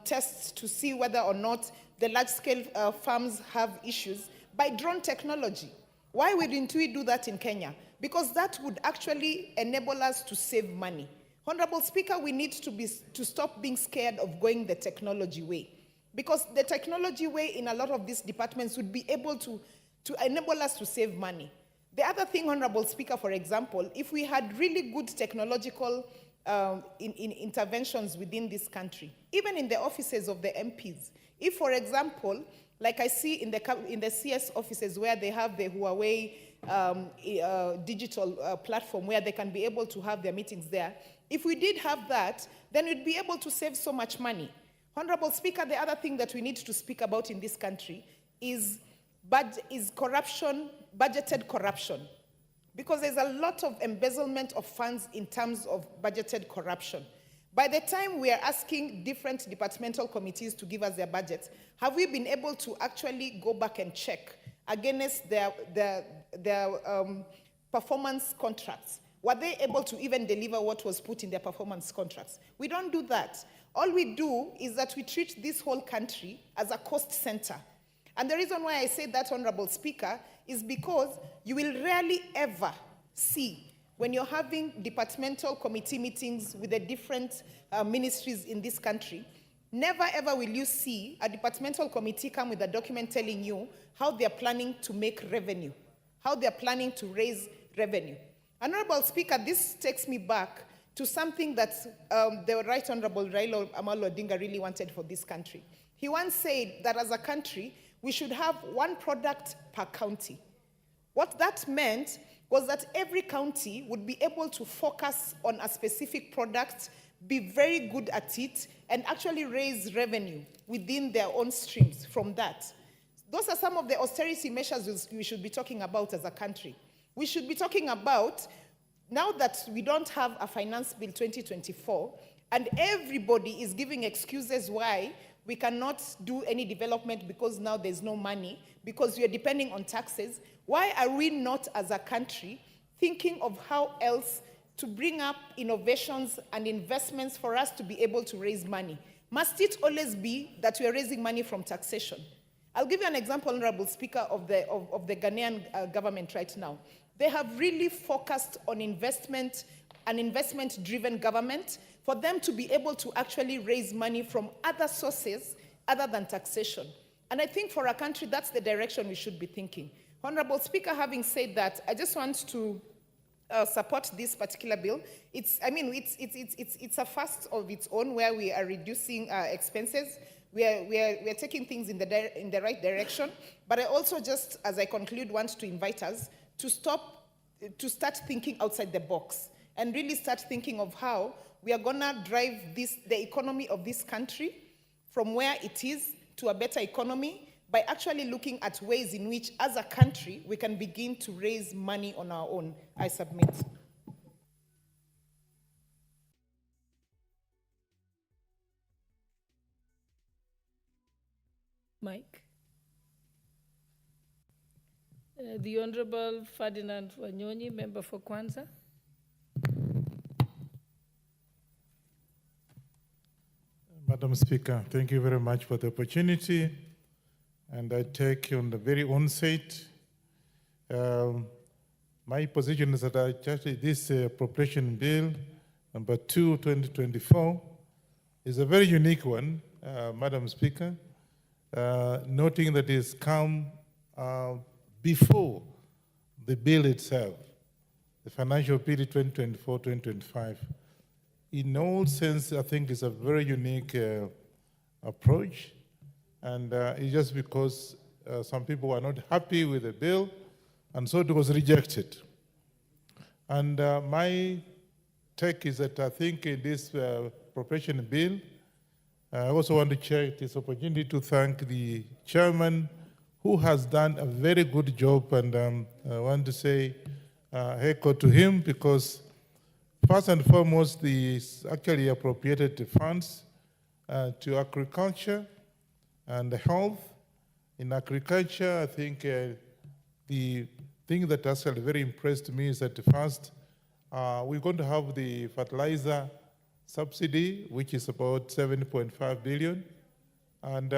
tests to see whether or not the large-scale farms have issues by drone technology. Why wouldn't we do that in Kenya? Because that would actually enable us to save money. Honorable Speaker, we need to stop being scared of going the technology way, because the technology way in a lot of these departments would be able to enable us to save money. The other thing, Honorable Speaker, for example, if we had really good technological interventions within this country, even in the offices of the MPs, if, for example, like I see in the CS offices where they have the Huawei digital platform where they can be able to have their meetings there, if we did have that, then we'd be able to save so much money. Honorable Speaker, the other thing that we need to speak about in this country is corruption, budgeted corruption, because there's a lot of embezzlement of funds in terms of budgeted corruption. By the time we are asking different departmental committees to give us their budgets, have we been able to actually go back and check against their performance contracts? Were they able to even deliver what was put in their performance contracts? We don't do that. All we do is that we treat this whole country as a cost center. And the reason why I say that, Honorable Speaker, is because you will rarely ever see, when you're having departmental committee meetings with the different ministries in this country, never ever will you see a departmental committee come with a document telling you how they're planning to make revenue, how they're planning to raise revenue. Honorable Speaker, this takes me back to something that the Right Honorable Raila Amolo Odinga really wanted for this country. He once said that as a country, we should have one product per county. What that meant was that every county would be able to focus on a specific product, be very good at it, and actually raise revenue within their own streams from that. Those are some of the austerity measures we should be talking about as a country. We should be talking about, now that we don't have a finance bill 2024, and everybody is giving excuses why we cannot do any development because now there's no money, because we are depending on taxes. Why are we not, as a country, thinking of how else to bring up innovations and investments for us to be able to raise money? Must it always be that we are raising money from taxation? I'll give you an example, Honorable Speaker, of the Ghanaian government right now. They have really focused on investment, an investment-driven government, for them to be able to actually raise money from other sources other than taxation. And I think for a country, that's the direction we should be thinking. Honorable Speaker, having said that, I just want to support this particular bill. It's a first of its own, where we are reducing expenses. We are taking things in the right direction. But I also, just as I conclude, want to invite us to start thinking outside the box and really start thinking of how we are going to drive the economy of this country from where it is to a better economy, by actually looking at ways in which, as a country, we can begin to raise money on our own. I submit. Mike. The Honorable Ferdinand Wanyonyi, member for Kwanza. Madam Speaker, thank you very much for the opportunity. And I take on the very onset, my position is that actually this appropriation bill, number 2, 2024, is a very unique one, Madam Speaker, noting that it's come before the bill itself. the financial period 2024-2025. In all sense, I think it's a very unique approach, and it's just because some people were not happy with the bill, and so it was rejected. And my take is that I think in this appropriation bill, I also want to take this opportunity to thank the chairman, who has done a very good job, and I want to say echo to him, because first and foremost, the actually appropriated the funds to agriculture and health. In agriculture, I think the thing that actually very impressed me is that first, we're going to have the fertilizer subsidy, which is about 7.5 billion. And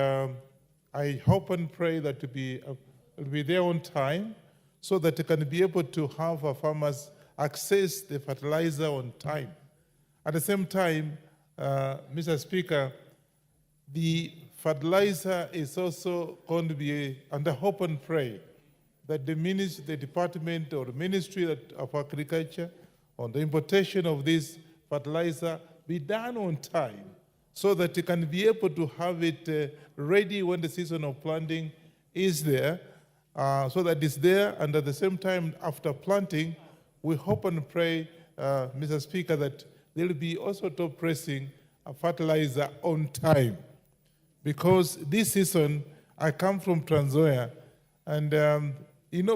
I hope and pray that it'll be there on time, so that it can be able to have our farmers access the fertilizer on time. At the same time, Mr. Speaker, the fertilizer is also going to be under hope and pray that the department or the Ministry of Agriculture on the importation of this fertilizer be done on time, so that you can be able to have it ready when the season of planting is there, so that it's there, and at the same time, after planting, we hope and pray, Mr. Speaker, that there will be also top pressing a fertilizer on time. Because this season, I come from Trans Nzoia, and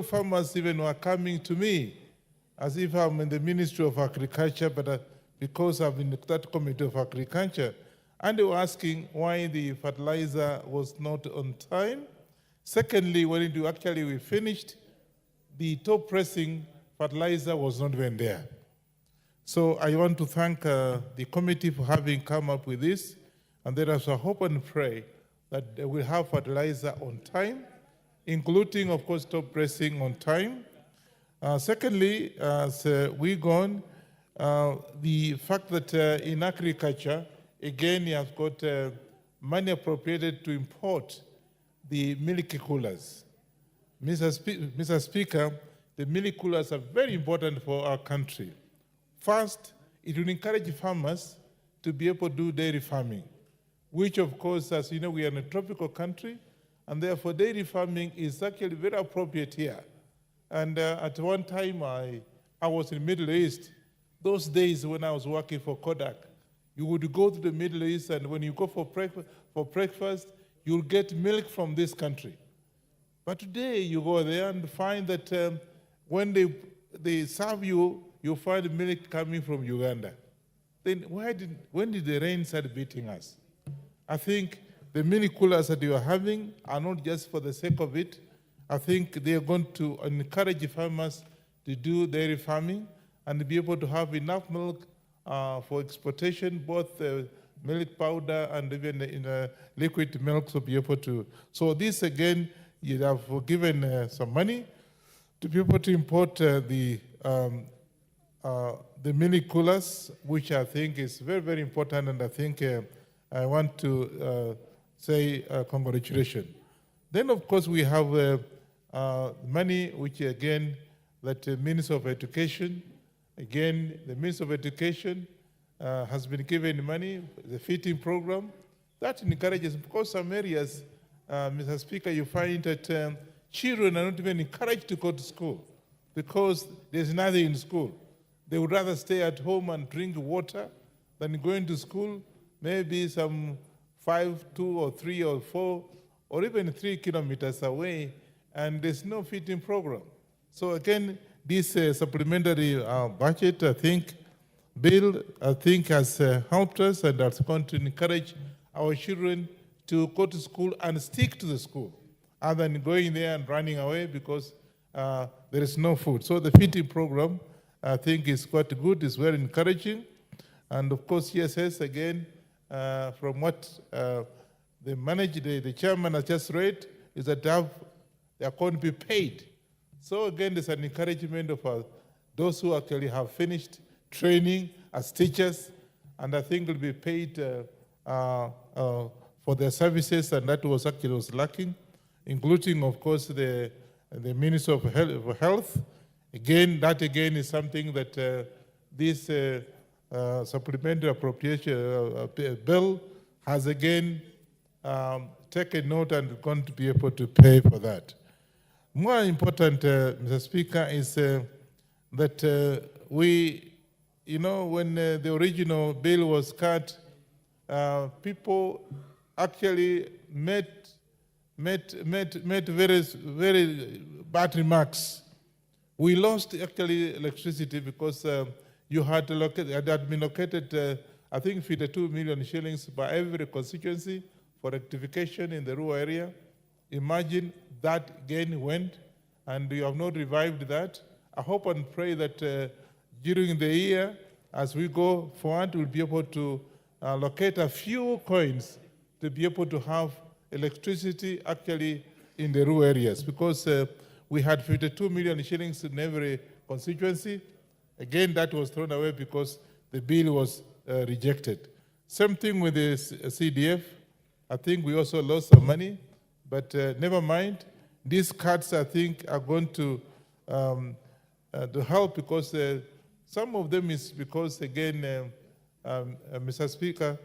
farmers even were coming to me as if I'm in the Ministry of Agriculture, but because I'm in that Committee of Agriculture, and they were asking why the fertilizer was not on time. Secondly, when we finished, the top pressing fertilizer was not even there. So I want to thank the committee for having come up with this, and there is a hope and pray that we'll have fertilizer on time, including, of course, top pressing on time. Secondly, as we go on, the fact that in agriculture, again, you have got money appropriated to import the milk coolers. Mr. Speaker, the milk coolers are very important for our country. First, it will encourage farmers to be able to do dairy farming, which, of course, as you know, we are in a tropical country, and therefore dairy farming is actually very appropriate here. And at one time, I was in the Middle East. Those days when I was working for Kodak, you would go to the Middle East, and when you go for breakfast, you'll get milk from this country. But today, you go there and find that when they serve you, you find milk coming from Uganda. Then when did the rain start beating us? I think the milk coolers that you are having are not just for the sake of it. I think they are going to encourage farmers to do dairy farming and be able to have enough milk for exportation, both milk powder and even in liquid milk to be able to. So this again, you have given some money to be able to import the milk coolers, which I think is very, very important, and I think I want to say congratulations. Then, of course, we have money, which again, that the Minister of Education, again, the Minister of Education has been given money, the feeding program. That encourages, because some areas, Mr. Speaker, you find that children are not even encouraged to go to school because there's nothing in school. They would rather stay at home and drink water than going to school, maybe some 5, 2 or 3 or 4, or even 3 kilometers away, and there's no feeding program. So again, this supplementary budget, I think, bill, I think has helped us and has going to encourage our children to go to school and stick to the school, other than going there and running away because there is no food. So the feeding program, I think, is quite good, is very encouraging. And of course, CSS, again, from what the chairman has just read, is that they are going to be paid. So again, there's an encouragement of those who actually have finished training as teachers, and I think will be paid for their services, and that was actually lacking, including, of course, the Minister of Health, Again, that again is something that this supplementary appropriation bill has again taken note and going to be able to pay for that. More important, Mr. Speaker, is that we, when the original bill was cut, people actually made very bad remarks. We lost actually electricity because you had been located, I think, 52 million shillings by every constituency for rectification in the rural area. Imagine that gain went, and you have not revived that. I hope and pray that during the year, as we go forward, we'll be able to locate a few coins to be able to have electricity actually in the rural areas, because we had 52 million shillings in every constituency. Again, that was thrown away because the bill was rejected. Same thing with the CDF. I think we also lost some money, but never mind. These cuts, I think, are going to help, because some of them is because, again, Mr. Speaker,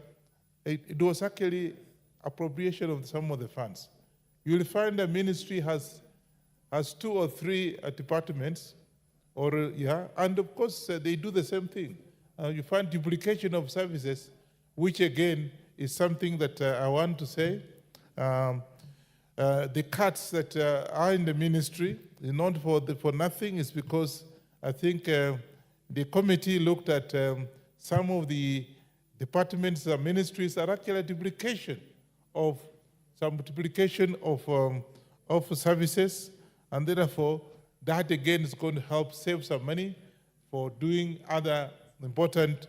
it was actually appropriation of some of the funds. You'll find the ministry has 2 or 3 departments, and of course they do the same thing. You find duplication of services, which again is something that I want to say. The cuts that are in the ministry is not for nothing. It's because I think the committee looked at some of the departments and ministries are actually a duplication of services, and therefore that again is going to help save some money for doing other important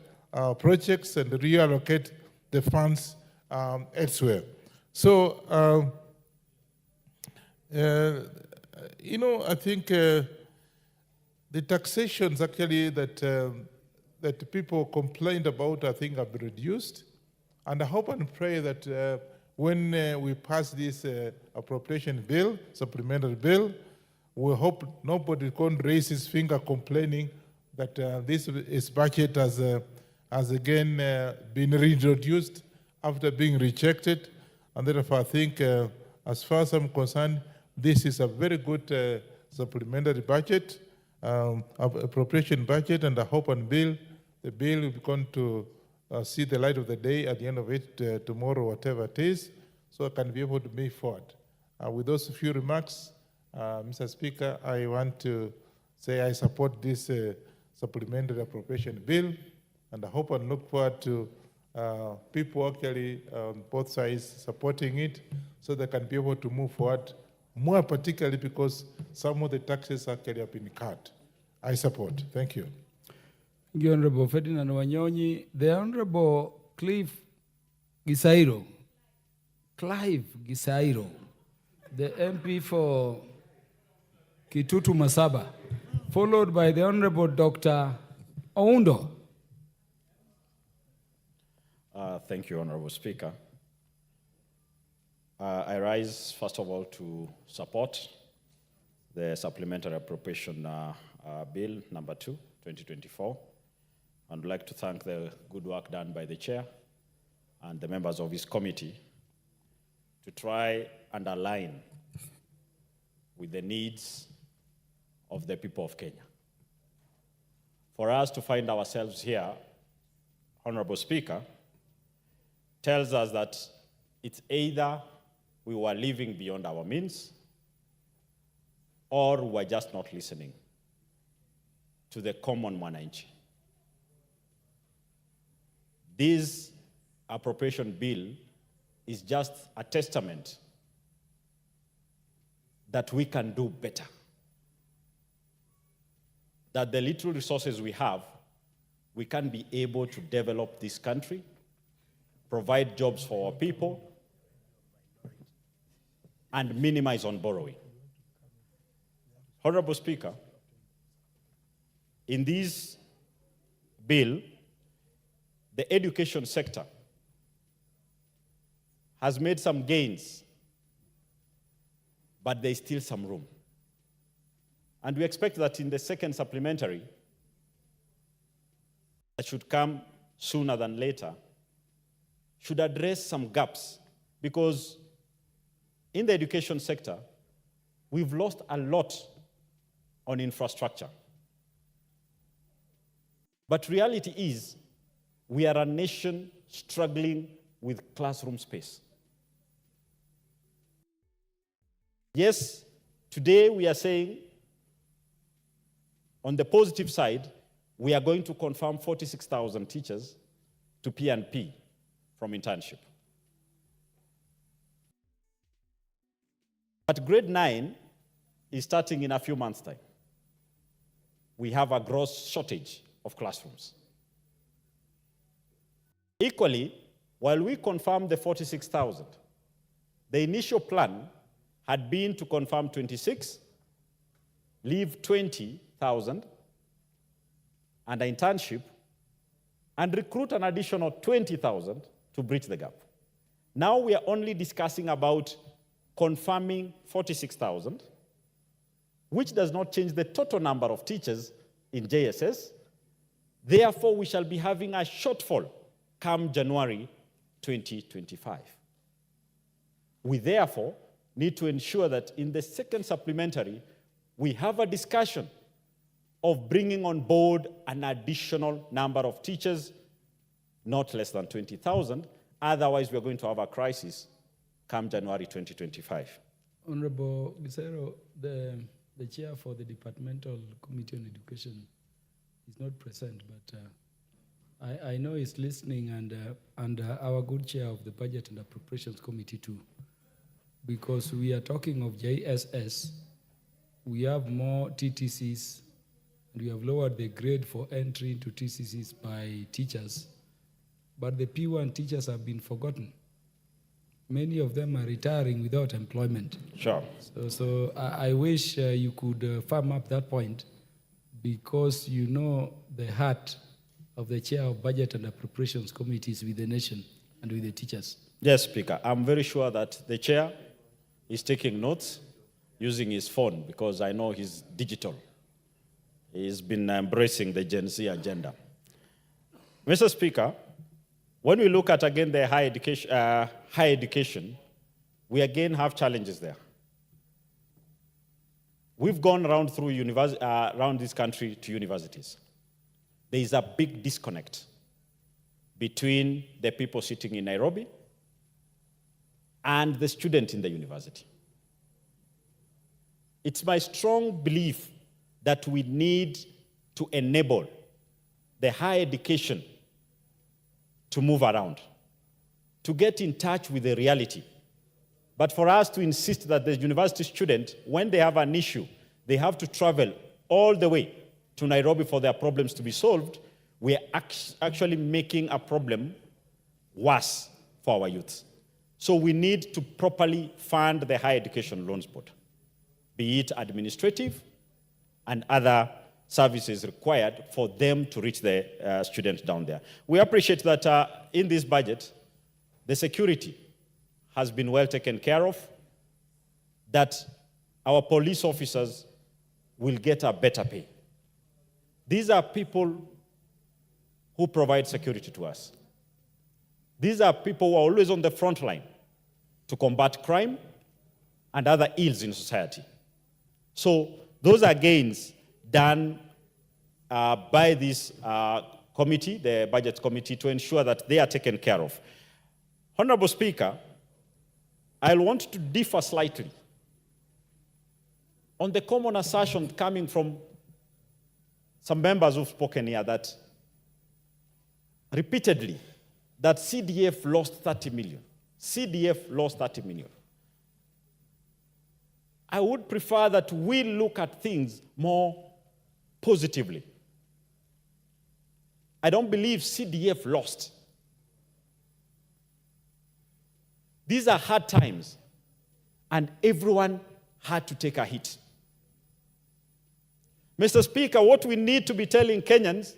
projects and reallocate the funds elsewhere. So, I think the taxations actually that people complained about, I think, have been reduced. And I hope and pray that when we pass this appropriation bill, supplementary bill, we hope nobody can raise his finger complaining that this budget has again been reintroduced after being rejected. And therefore, I think, as far as I'm concerned, this is a very good supplementary budget, appropriation budget, and I hope and the bill will be going to see the light of the day at the end of it tomorrow, whatever it is, so I can be able to move forward. With those few remarks, Mr. Speaker, I want to say I support this supplementary appropriation bill, and I hope and look forward to people actually on both sides supporting it, so they can be able to move forward, more particularly because some of the taxes actually have been cut. I support. Thank you. The Honorable Ferdinand Wanyonyi, the Honorable Clive Gisairo, the MP for Kitutu Masaba, followed by the Honorable Dr. Oundo. Thank you, Honorable Speaker. I rise, first of all, to support the Supplementary Appropriation Bill number 2, 2024. And I'd like to thank the good work done by the Chair and the members of his committee to try and align with the needs of the people of Kenya. For us to find ourselves here, Honorable Speaker, tells us that it's either we were living beyond our means or we were just not listening to the common mwananchi. This appropriation bill is just a testament that we can do better, that the little resources we have, we can be able to develop this country, provide jobs for our people, and minimize on borrowing. Honorable Speaker, in this bill, the education sector has made some gains, but there's still some room. And we expect that in the second supplementary, that should come sooner than later, should address some gaps. Because in the education sector, we've lost a lot on infrastructure. But reality is, we are a nation struggling with classroom space. Yes, today we are saying, on the positive side, we are going to confirm 46,000 teachers to P&P from internship. But grade 9 is starting in a few months' time. We have a gross shortage of classrooms. Equally, while we confirmed the 46,000, the initial plan had been to confirm 26, leave 20,000, and an internship, and recruit an additional 20,000 to bridge the gap. Now we are only discussing about confirming 46,000, which does not change the total number of teachers in JSS. Therefore, we shall be having a shortfall come January 2025. We therefore need to ensure that in the second supplementary, we have a discussion of bringing on board an additional number of teachers, not less than 20,000. Otherwise, we're going to have a crisis come January 2025. Honorable Gisero, the chair for the Departmental Committee on Education is not present, but I know he's listening, and our good chair of the Budget and Appropriations Committee too, because we are talking of JSS. We have more TTCs, and we have lowered the grade for entry into TCCs by teachers, but the P1 teachers have been forgotten. Many of them are retiring without employment. Sure. So I wish you could firm up that point, because you know the heart of the chair of Budget and Appropriations Committees with the nation and with the teachers. Yes, Speaker. I'm very sure that the chair is taking notes using his phone, because I know he's digital. He's been embracing the Gen Z agenda. Mr. Speaker, when we look at, again, the higher education, we again have challenges there. We've gone around through around this country to universities. There is a big disconnect between the people sitting in Nairobi and the student in the university. It's my strong belief that we need to enable the higher education to move around, to get in touch with the reality. But for us to insist that the university student, when they have an issue, they have to travel all the way to Nairobi for their problems to be solved, we are actually making a problem worse for our youth. So we need to properly fund the higher education loans board, be it administrative and other services required for them to reach the students down there. We appreciate that in this budget, the security has been well taken care of, that our police officers will get a better pay. These are people who provide security to us. These are people who are always on the front line to combat crime and other ills in society. So those are gains done by this committee, the Budget Committee, to ensure that they are taken care of. Honorable Speaker, I'll want to differ slightly on the common assertion coming from some members who've spoken here that repeatedly that CDF lost 30 million. CDF lost 30 million. I would prefer that we look at things more positively. I don't believe CDF lost. These are hard times, and everyone had to take a hit. Mr. Speaker, what we need to be telling Kenyans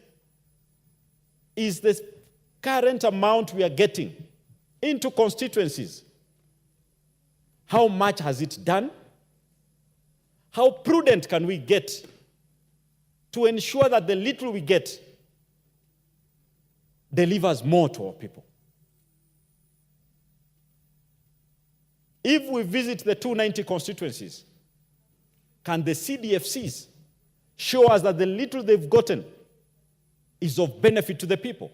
is the current amount we are getting into constituencies. How much has it done? How prudent can we get to ensure that the little we get delivers more to our people? If we visit the 290 constituencies, can the CDFCs show us that the little they've gotten is of benefit to the people?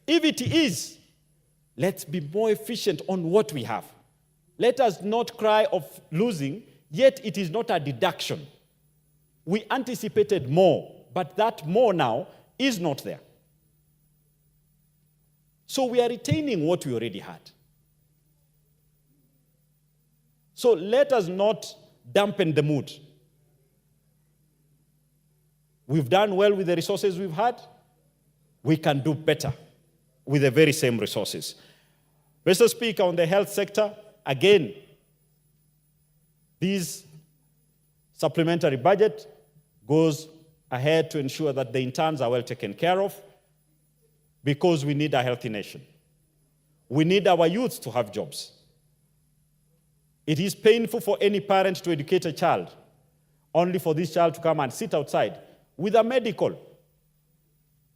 If it is, let's be more efficient on what we have. Let us not cry of losing, yet it is not a deduction. We anticipated more, but that more now is not there. So we are retaining what we already had. So let us not dampen the mood. We've done well with the resources we've had. We can do better with the very same resources. Mr. Speaker, on the health sector, again, this supplementary budget goes ahead to ensure that the interns are well taken care of, because we need a healthy nation. We need our youth to have jobs. It is painful for any parent to educate a child, only for this child to come and sit outside with a medical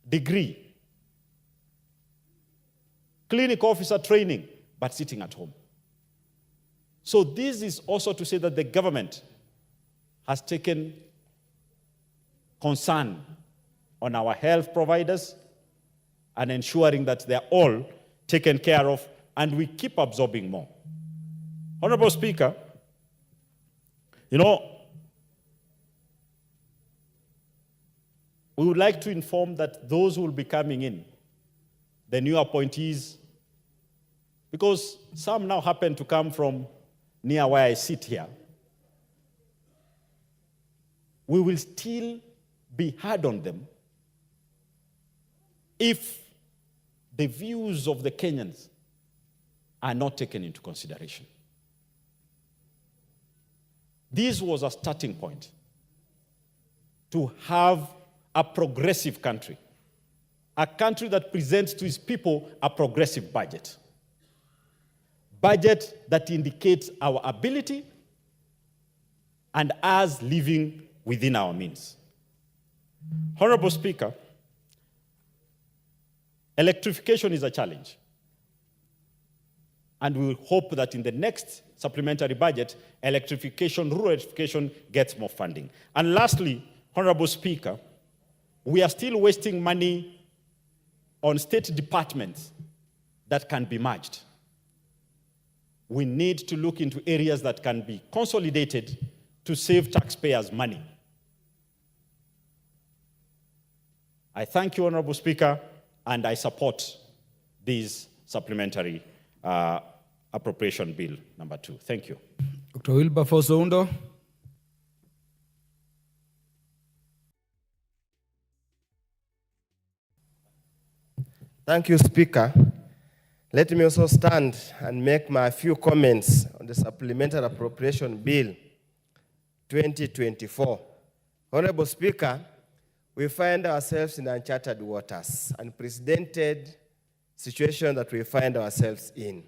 degree, clinic officer training, but sitting at home. So this is also to say that the government has taken concern on our health providers and ensuring that they're all taken care of, and we keep absorbing more. Honorable Speaker, we would like to inform that those who will be coming in, the new appointees, because some now happen to come from near where I sit here, we will still be hard on them if the views of the Kenyans are not taken into consideration. This was a starting point to have a progressive country, a country that presents to its people a progressive budget that indicates our ability and us living within our means. Honorable Speaker, electrification is a challenge. And we hope that in the next supplementary budget, rural electrification gets more funding. And lastly, Honorable Speaker, we are still wasting money on state departments that can be merged. We need to look into areas that can be consolidated to save taxpayers money. I thank you, Honorable Speaker, and I support this supplementary appropriation bill number 2. Thank you. Dr. Wilberforce Oundo. Thank you, Speaker. Let me also stand and make my few comments on the Supplementary Appropriation Bill 2024. Honorable Speaker, we find ourselves in uncharted waters, unprecedented situation that we find ourselves in.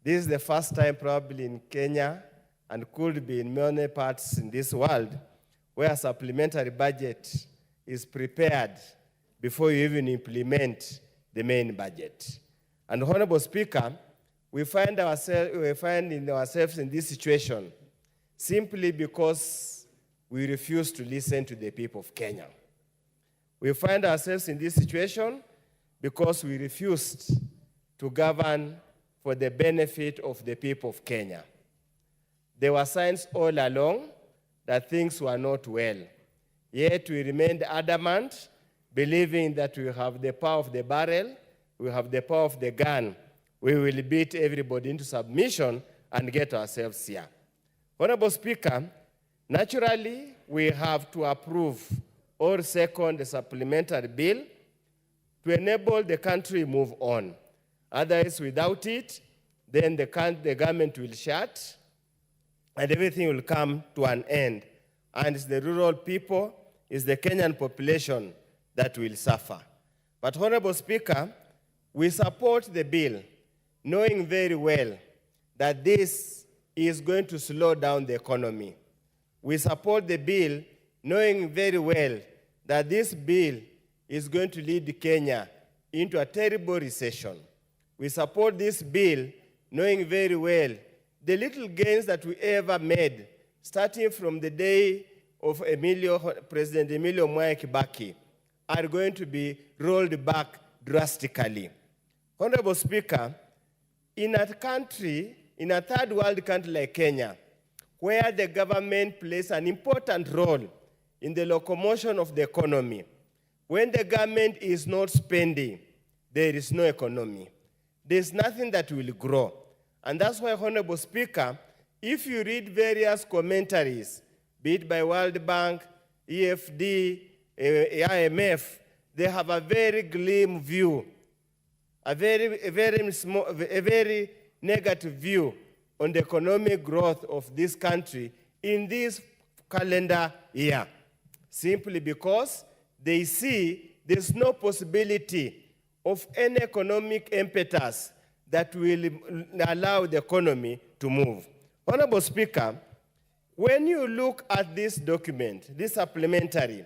This is the first time probably in Kenya, and could be in many parts in this world, where a supplementary budget is prepared before you even implement the main budget. And Honorable Speaker, we find ourselves in this situation simply because we refuse to listen to the people of Kenya. We find ourselves in this situation because we refused to govern for the benefit of the people of Kenya. There were signs all along that things were not well. Yet we remained adamant, believing that we have the power of the barrel, we have the power of the gun. We will beat everybody into submission and get ourselves here. Honorable Speaker, naturally, we have to approve or second the supplementary bill to enable the country move on. Otherwise, without it, then the government will shut and everything will come to an end. And it's the rural people, it's the Kenyan population that will suffer. But Honorable Speaker, we support the bill, knowing very well that this is going to slow down the economy. We support the bill, knowing very well that this bill is going to lead Kenya into a terrible recession. We support this bill, knowing very well the little gains that we ever made, starting from the day of President Emilio Mwai Kibaki, are going to be rolled back drastically. Honorable Speaker, in a country, in a third world country like Kenya, where the government plays an important role in the locomotion of the economy, when the government is not spending, there is no economy. There's nothing that will grow. And that's why, Honorable Speaker, if you read various commentaries, be it by World Bank, EFD, IMF, they have a very glim view, a very negative view on the economic growth of this country in this calendar year, simply because they see there's no possibility of any economic impetus that will allow the economy to move. Honorable Speaker, when you look at this document, this supplementary,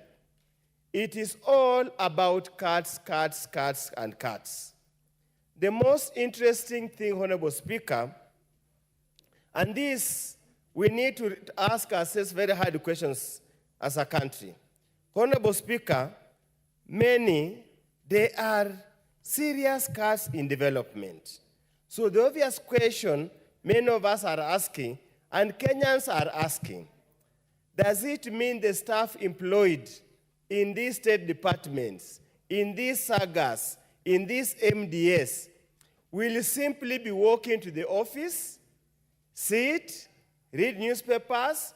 it is all about cuts, cuts, cuts, and cuts. The most interesting thing, Honorable Speaker, and this, we need to ask ourselves very hard questions as a country. Honorable Speaker, there are serious cuts in development. So the obvious question many of us are asking, and Kenyans are asking, does it mean the staff employed in these state departments, in these sagas, in these MDS, will simply be walking to the office, sit, read newspapers,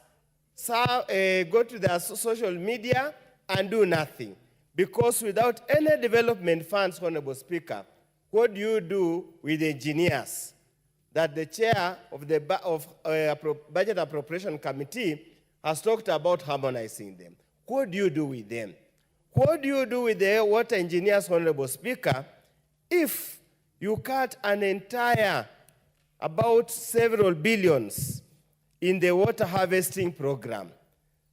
go to their social media, and do nothing? Because without any development funds, Honorable Speaker, what do you do with engineers that the chair of the Budget Appropriation Committee has talked about harmonizing them? What do you do with them? What do you do with the water engineers, Honorable Speaker, if you cut an entire, about several billions in the water harvesting program?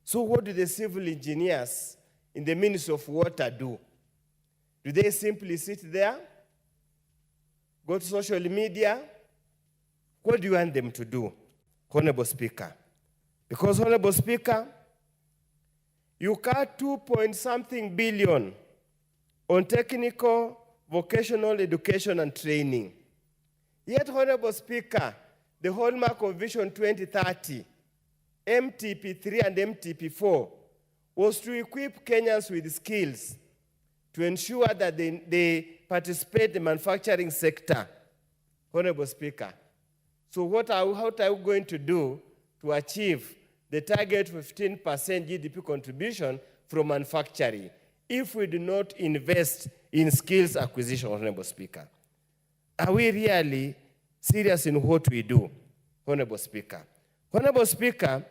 So what do the civil engineers in the Ministry of Water do? Do they simply sit there, go to social media? What do you want them to do, Honorable Speaker? Because, Honorable Speaker, you cut 2-point-something billion on technical, vocational education and training. Yet, Honorable Speaker, the hallmark of Vision 2030, MTP3 and MTP4, was to equip Kenyans with skills to ensure that they participate in the manufacturing sector. Honorable Speaker, so what are we going to do to achieve the target 15% GDP contribution from manufacturing if we do not invest in skills acquisition, Honorable Speaker? Are we really serious in what we do, Honorable Speaker? Honorable Speaker,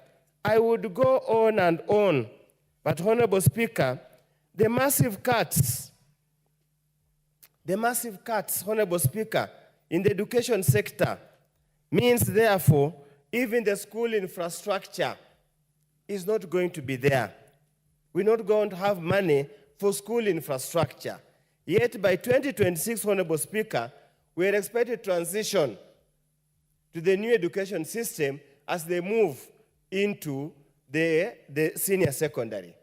I would go on and on, but Honorable Speaker, the massive cuts, Honorable Speaker, in the education sector means, therefore, even the school infrastructure is not going to be there. We're not going to have money for school infrastructure. Yet by 2026, Honorable Speaker, we are expected to transition to the new education system as they move into the senior secondary.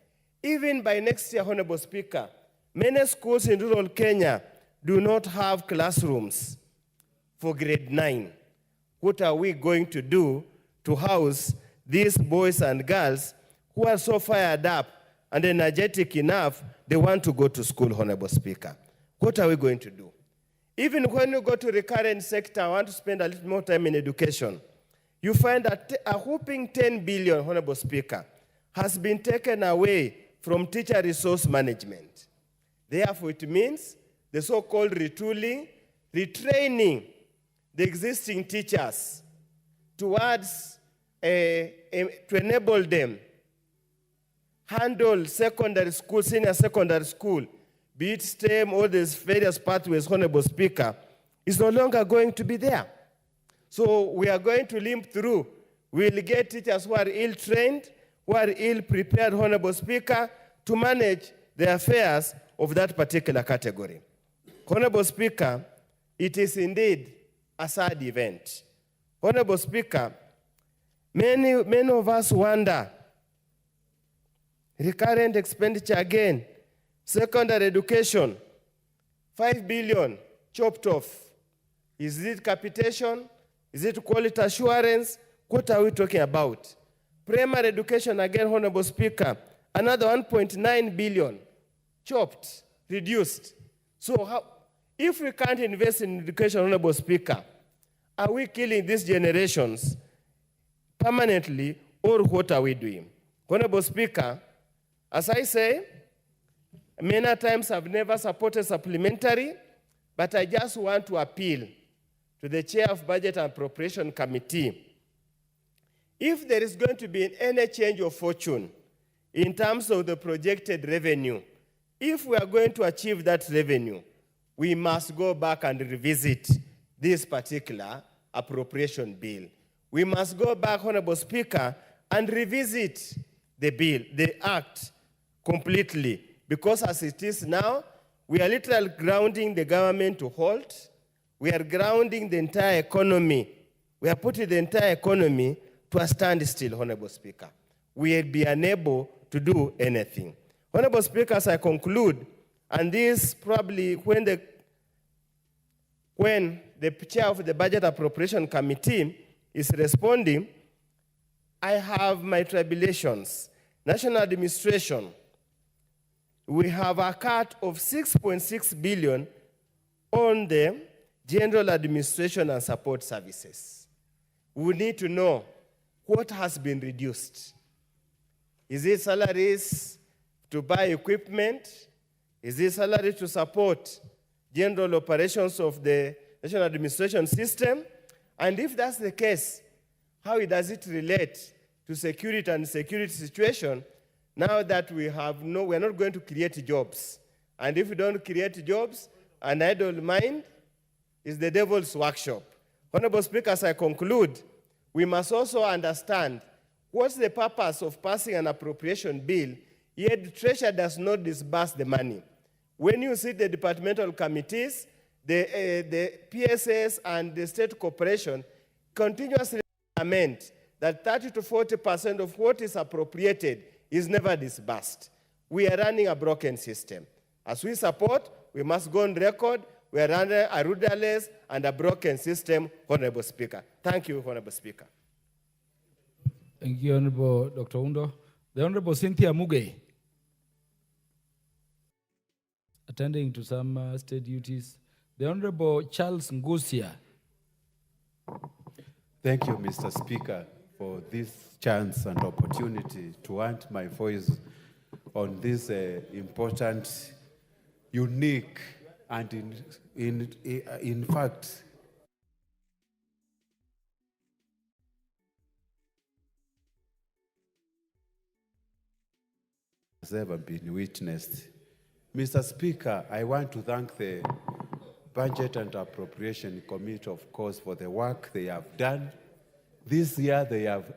Even by next year, Honorable Speaker, many schools in rural Kenya do not have classrooms for grade 9. What are we going to do to house these boys and girls who are so fired up and energetic enough, they want to go to school, Honorable Speaker? What are we going to do? Even when you go to the current sector, I want to spend a little more time in education. You find that a whopping 10 billion, Honorable Speaker, has been taken away from teacher resource management. Therefore, it means the so-called retooling, retraining the existing teachers towards to enable them handle secondary school, senior secondary school, be it STEM or these various pathways, Honorable Speaker, is no longer going to be there. So we are going to limp through. We'll get teachers who are ill-trained, who are ill-prepared, Honorable Speaker, to manage the affairs of that particular category. Honorable Speaker, it is indeed a sad event. Honorable Speaker, many of us wonder, recurrent expenditure again, secondary education, 5 billion chopped off. Is it capitation? Is it quality assurance? What are we talking about? Primary education, again, Honorable Speaker, another 1.9 billion chopped, reduced. So if we can't invest in education, Honorable Speaker, are we killing these generations permanently, or what are we doing? Honorable Speaker, as I say, many times I've never supported supplementary, but I just want to appeal to the Chair of Budget and Appropriation Committee. If there is going to be any change of fortune in terms of the projected revenue, if we are going to achieve that revenue, we must go back and revisit this particular appropriation bill. We must go back, Honorable Speaker, and revisit the bill, the act, completely. Because as it is now, we are literally grounding the government to halt. We are grounding the entire economy. We are putting the entire economy to a standstill, Honorable Speaker. We will be unable to do anything. Honorable Speaker, as I conclude, and this probably when the Chair of the Budget Appropriation Committee is responding, I have my tribulations. National Administration, we have a cut of 6.6 billion on the General Administration and Support Services. We need to know what has been reduced. Is it salaries to buy equipment? Is it salary to support general operations of the National Administration system? And if that's the case, how does it relate to security and security situation now that we're not going to create jobs? And if we don't create jobs, an idle mind is the devil's workshop. Honorable Speaker, as I conclude, we must also understand what's the purpose of passing an appropriation bill, yet the Treasury does not disburse the money. When you see the departmental committees, the PSS and the state corporation continuously lament that 30 to 40% of what is appropriated is never disbursed. We are running a broken system. As we support, we must go on record. We are running a rudderless and a broken system, Honorable Speaker. Thank you, Honorable Speaker. Thank you, Honorable Dr. Undo. The Honorable Cynthia Muge, attending to some state duties. The Honorable Charles Ngusia. Thank you, Mr. Speaker, for this chance and opportunity to want my voice on this important, unique, and in fact, has ever been witnessed. Mr. Speaker, I want to thank the Budget and Appropriation Committee, of course, for the work they have done. This year, they have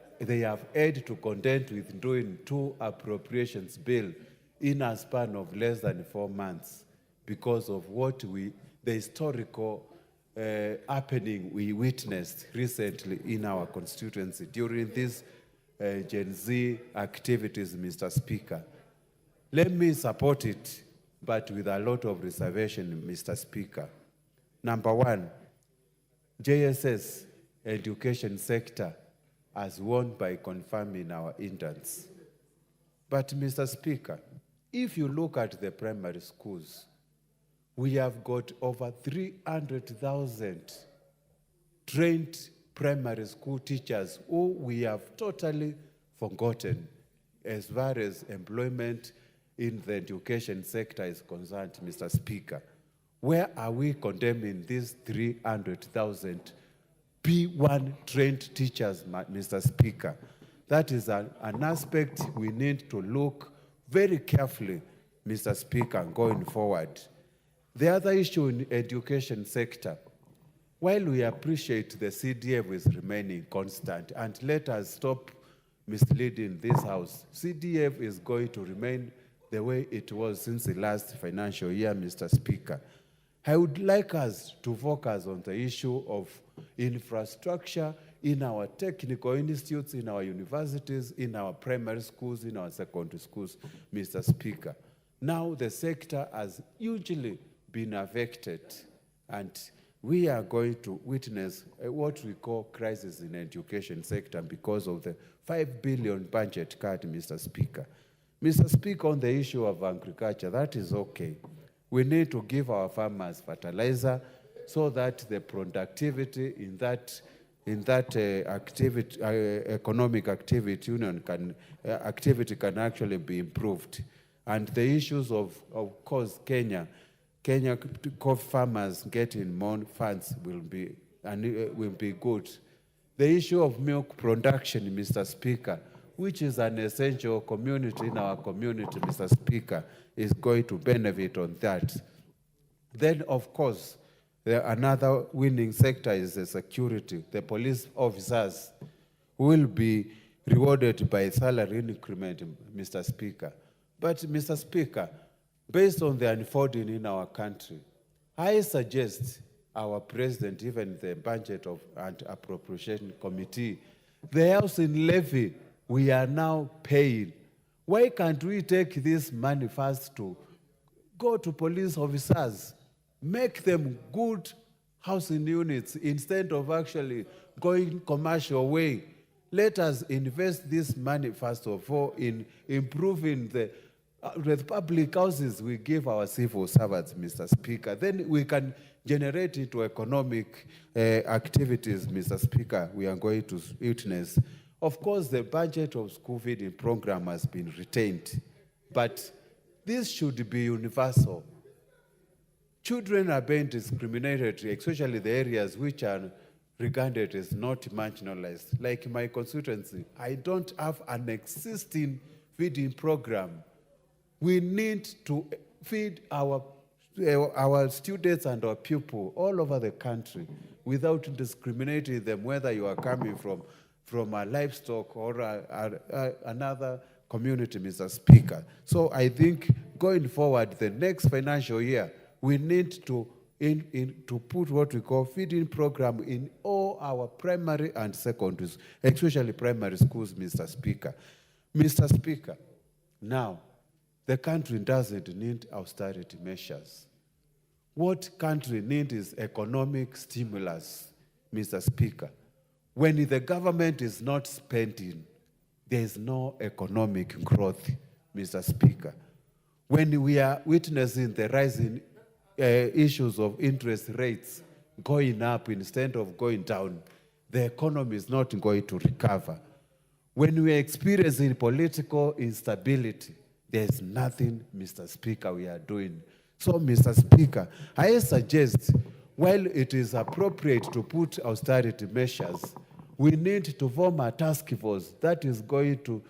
had to contend with doing 2 appropriations bill in a span of less than 4 months because of the historical happening we witnessed recently in our constituency during these Gen Z activities, Mr. Speaker. Let me support it, but with a lot of reservation, Mr. Speaker. Number 1, JSS education sector has won by confirming our interns. But, Mr. Speaker, if you look at the primary schools, we have got over 300,000 trained primary school teachers who we have totally forgotten as far as employment in the education sector is concerned, Mr. Speaker. Where are we condemning these 300,000 P1 trained teachers, Mr. Speaker? That is an aspect we need to look very carefully, Mr. Speaker, going forward. The other issue in education sector, while we appreciate the CDF is remaining constant, and let us stop misleading this House, CDF is going to remain the way it was since the last financial year, Mr. Speaker. I would like us to focus on the issue of infrastructure in our technical institutes, in our universities, in our primary schools, in our secondary schools, Mr. Speaker. Now the sector has hugely been affected, and we are going to witness what we call crisis in the education sector because of the 5 billion budget cut, Mr. Speaker. Mr. Speaker, on the issue of agriculture, that is okay. We need to give our farmers fertilizer so that the productivity in that economic activity union activity can actually be improved. And the issues of course, Kenya coffee farmers getting more funds will be good. The issue of milk production, Mr. Speaker, which is an essential community in our community, Mr. Speaker, is going to benefit on that. Then, of course, another winning sector is the security. The police officers will be rewarded by salary increment, Mr. Speaker. But, Mr. Speaker, based on the unfolding in our country, I suggest our president, even the budget and appropriation committee, the housing levy we are now paying. Why can't we take this money first to go to police officers, make them good housing units instead of actually going commercial way? Let us invest this money first of all in improving the public houses we give our civil servants, Mr. Speaker. Then we can generate into economic activities, Mr. Speaker, we are going to witness. Of course, the budget of school feeding program has been retained, but this should be universal. Children are being discriminated, especially the areas which are regarded as not marginalized. Like my constituency, I don't have an existing feeding program. We need to feed our students and our pupils all over the country without discriminating them, whether you are coming from a livestock or another community, Mr. Speaker. So I think going forward, the next financial year, we need to put what we call feeding program in all our primary and secondaries, especially primary schools, Mr. Speaker. Mr. Speaker, now, the country doesn't need austerity measures. What country needs is economic stimulus, Mr. Speaker. When the government is not spending, there is no economic growth, Mr. Speaker. When we are witnessing the rising issues of interest rates going up instead of going down, the economy is not going to recover. When we are experiencing political instability, there's nothing, Mr. Speaker, we are doing. So, Mr. Speaker, I suggest, while it is appropriate to put austerity measures, we need to form a task force that is going to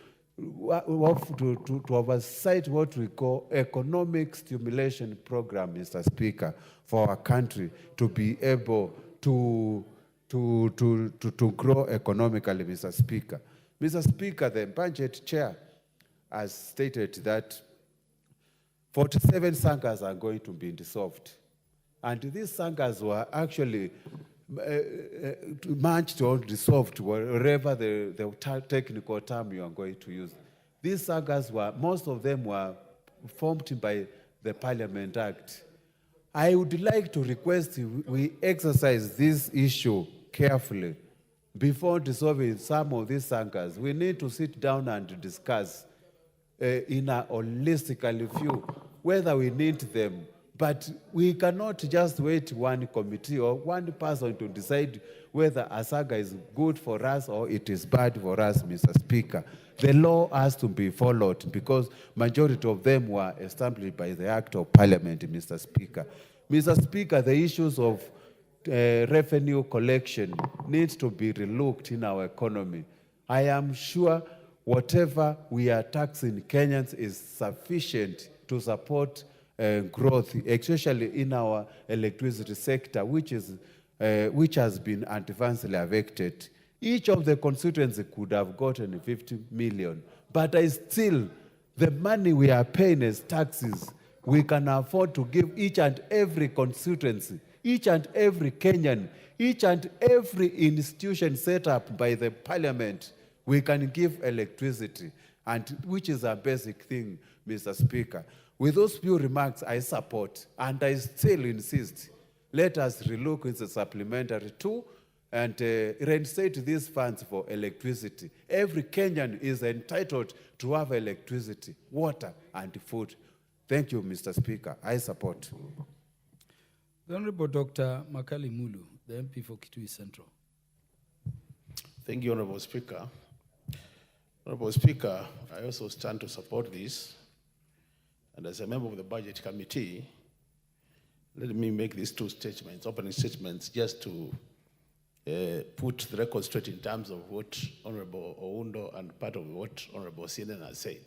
oversight what we call economic stimulation program, Mr. Speaker, for our country to be able to grow economically, Mr. Speaker. Mr. Speaker, the budget chair has stated that 47 sanghas are going to be dissolved. And these sanghas were actually merged or dissolved, wherever the technical term you are going to use. These sanghas most of them were formed by the Parliament Act. I would like to request we exercise this issue carefully. Before dissolving some of these sanghas, we need to sit down and discuss in a holistically view whether we need them. But we cannot just wait one committee or one person to decide whether a saga is good for us or it is bad for us, Mr. Speaker. The law has to be followed because majority of them were established by the Act of Parliament, Mr. Speaker. Mr. Speaker, the issues of revenue collection needs to be relooked in our economy. I am sure whatever we are taxing Kenyans is sufficient to support growth, especially in our electricity sector, which is which has been advancedly affected. Each of the constituencies could have gotten 50 million, but still, the money we are paying as taxes, we can afford to give each and every constituency, each and every Kenyan, each and every institution set up by the parliament, we can give electricity, and which is a basic thing, Mr. Speaker. With those few remarks, I support, and I still insist, let us relook into supplementary 2 and reinstate these funds for electricity. Every Kenyan is entitled to have electricity, water, and food. Thank you, Mr. Speaker. I support. The Honorable Dr. Makali Mulu, the MP for Kitui Central. Thank you, Honorable Speaker. Honorable Speaker, I also stand to support this. And as a member of the Budget Committee, let me make these 2 statements, opening statements, just to put the record straight in terms of what Honorable Oundo and part of what Honorable CNN has said.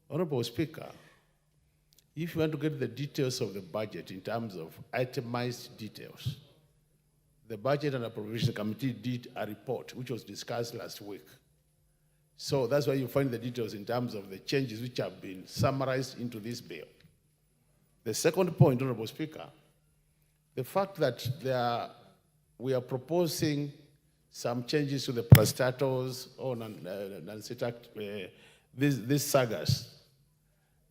Honorable Speaker, if you want to get the details of the budget in terms of itemized details, the Budget and Appropriation Committee did a report which was discussed last week. So that's why you find the details in terms of the changes which have been summarized into this bill. The second point, Honorable Speaker, the fact that we are proposing some changes to the parastatals or these sagas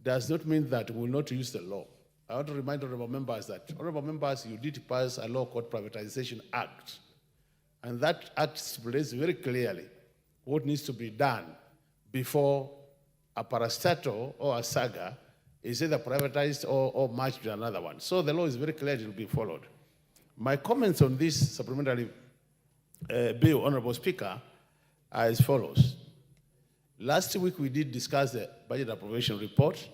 does not mean that we will not use the law. I want to remind honorable members that, honorable members, you did pass a law called Privatization Act. And that act stipulates very clearly what needs to be done before a parastatal or a saga is either privatized or merged with another one. So the law is very clear, it will be followed. My comments on this supplementary bill, Honorable Speaker, are as follows. Last week we did discuss the budget appropriation report.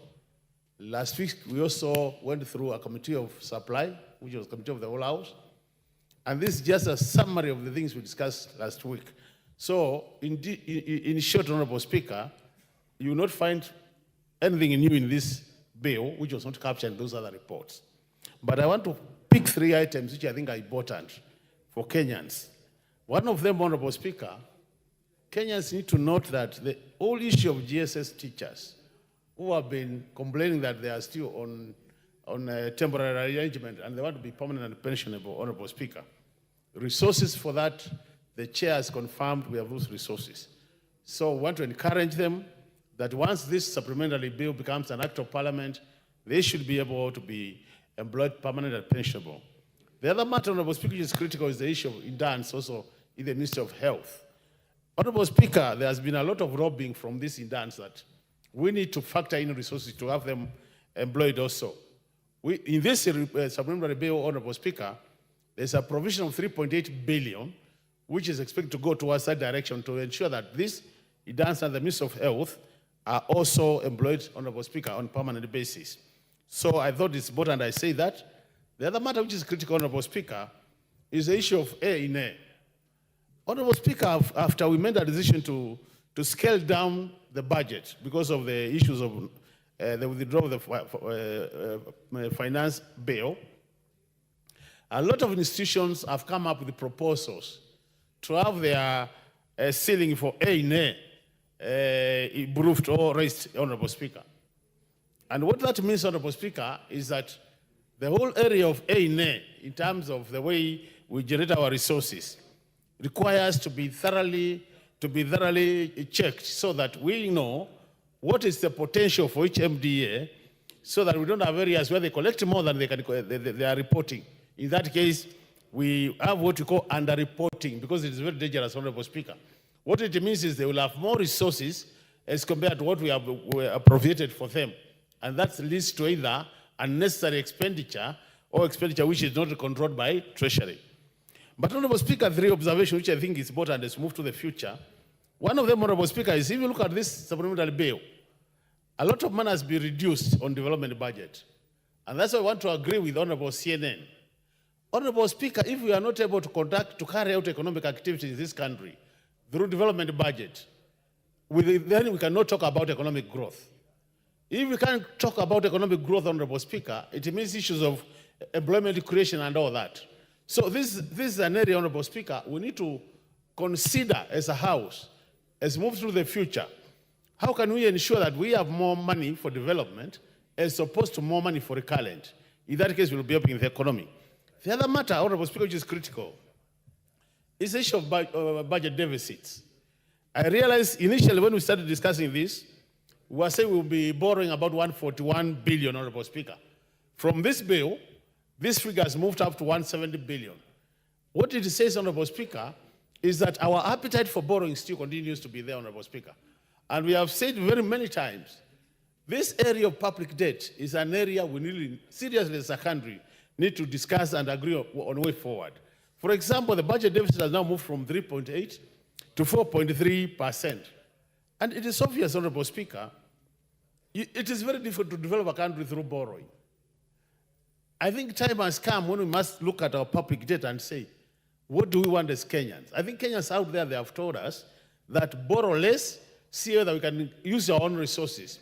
Last week we also went through a committee of supply, which was a committee of the whole house. And this is just a summary of the things we discussed last week. So in short, Honorable Speaker, you will not find anything new in this bill, which was not captured in those other reports. But I want to pick 3 items which I think are important for Kenyans. One of them, Honorable Speaker, Kenyans need to note that the whole issue of GSS teachers who have been complaining that they are still on a temporary arrangement and they want to be permanent and pensionable, Honorable Speaker. Resources for that, the chair has confirmed we have those resources. So we want to encourage them that once this supplementary bill becomes an act of parliament, they should be able to be employed permanent and pensionable. The other matter, Honorable Speaker, which is critical is the issue of indans also in the Ministry of Health. Honorable Speaker, there has been a lot of lobbying from these indans that we need to factor in resources to have them employed also. In this supplementary bill, Honorable Speaker, there's a provision of 3.8 billion, which is expected to go towards that direction to ensure that these indans and the Ministry of Health are also employed, Honorable Speaker, on a permanent basis. So I thought it's important I say that. The other matter which is critical, Honorable Speaker, is the issue of A in A. Honorable Speaker, after we made a decision to scale down the budget because of the issues of the withdrawal of the finance bill, a lot of institutions have come up with proposals to have their ceiling for A in A improved or raised, Honorable Speaker. And what that means, Honorable Speaker, is that the whole area of A in A, in terms of the way we generate our resources, requires to be thoroughly checked so that we know what is the potential for each MDA so that we don't have areas where they collect more than they are reporting. In that case, we have what we call underreporting because it is very dangerous, Honorable Speaker. What it means is they will have more resources as compared to what we have appropriated for them. And that leads to either unnecessary expenditure or expenditure which is not controlled by Treasury. But Honorable Speaker, 3 observations which I think is important as we move to the future. One of them, Honorable Speaker, is if you look at this supplementary bill, a lot of money has been reduced on development budget. And that's why I want to agree with Honorable CNN. Honorable Speaker, if we are not able to carry out economic activities in this country through development budget, then we cannot talk about economic growth. If we can't talk about economic growth, Honorable Speaker, it means issues of employment creation and all that. So this is an area, Honorable Speaker, we need to consider as a House, as we move through the future, how can we ensure that we have more money for development as opposed to more money for recurrent? In that case, we'll be helping the economy. The other matter, Honorable Speaker, which is critical, is the issue of budget deficits. I realized initially when we started discussing this, we were saying we'll be borrowing about 141 billion, Honorable Speaker. From this bill, this figure has moved up to 170 billion. What it says, Honorable Speaker, is that our appetite for borrowing still continues to be there, Honorable Speaker. And we have said very many times, this area of public debt is an area we really, seriously as a country, need to discuss and agree on way forward. For example, the budget deficit has now moved from 3.8 to 4.3%. And it is obvious, Honorable Speaker, it is very difficult to develop a country through borrowing. I think time has come when we must look at our public debt and say, what do we want as Kenyans? I think Kenyans out there, they have told us that borrow less, see whether we can use our own resources.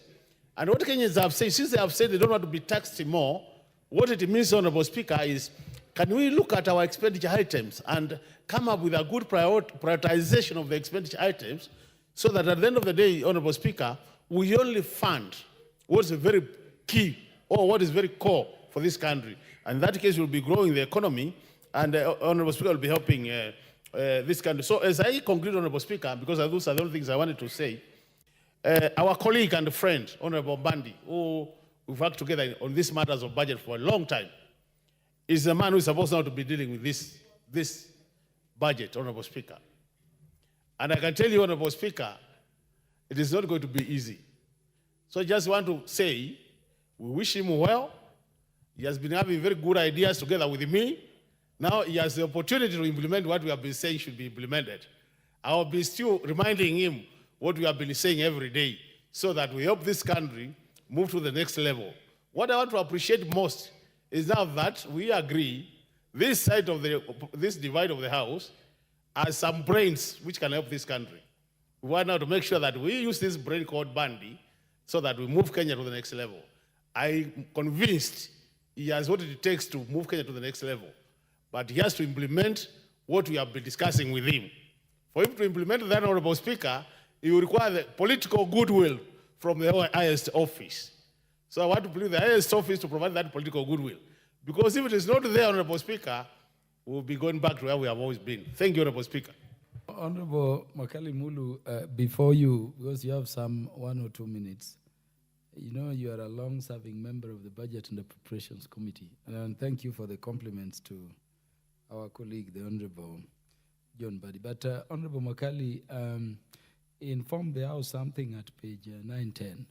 And what Kenyans have said, since they have said they don't want to be taxed more, what it means, Honorable Speaker, is can we look at our expenditure items and come up with a good prioritization of the expenditure items so that at the end of the day, Honorable Speaker, we only fund what's very key or what is very core for this country. And in that case, we'll be growing the economy and Honorable Speaker will be helping this country. So as I conclude, Honorable Speaker, because those are the only things I wanted to say, our colleague and friend, Honorable Bandi, who we've worked together on these matters of budget for a long time, is the man who is supposed now to be dealing with this budget, Honorable Speaker. And I can tell you, Honorable Speaker, it is not going to be easy. So I just want to say, we wish him well. He has been having very good ideas together with me. Now he has the opportunity to implement what we have been saying should be implemented. I will be still reminding him what we have been saying every day so that we help this country move to the next level. What I want to appreciate most is now that we agree this side of this divide of the House has some brains which can help this country. We want now to make sure that we use this brain called Bandi so that we move Kenya to the next level. I'm convinced he has what it takes to move Kenya to the next level. But he has to implement what we have been discussing with him. For him to implement that, Honorable Speaker, he will require the political goodwill from the highest office. So I want to plead the highest office to provide that political goodwill. Because if it is not there, Honorable Speaker, we'll be going back to where we have always been. Thank you, Honorable Speaker. Honorable Makali Mulu, before you, because you have some 1 or 2 minutes, you know you are a long-serving member of the Budget and Appropriations Committee. And thank you for the compliments to our colleague, the Honorable John Badi. But Honorable Makali, informed the House something at page 910.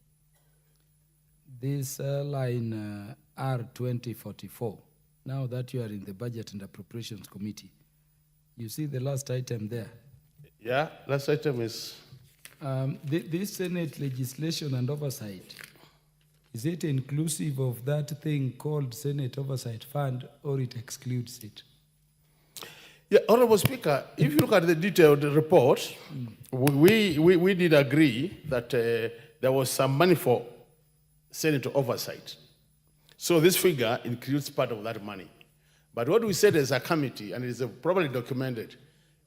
This line R2044, now that you are in the Budget and Appropriations Committee, you see the last item there? Yeah, last item is? This Senate legislation and oversight, is it inclusive of that thing called Senate Oversight Fund or it excludes it? Yeah, Honorable Speaker, if you look at the detailed report, we did agree that there was some money for Senate oversight. So this figure includes part of that money. But what we said as a committee, and it is probably documented,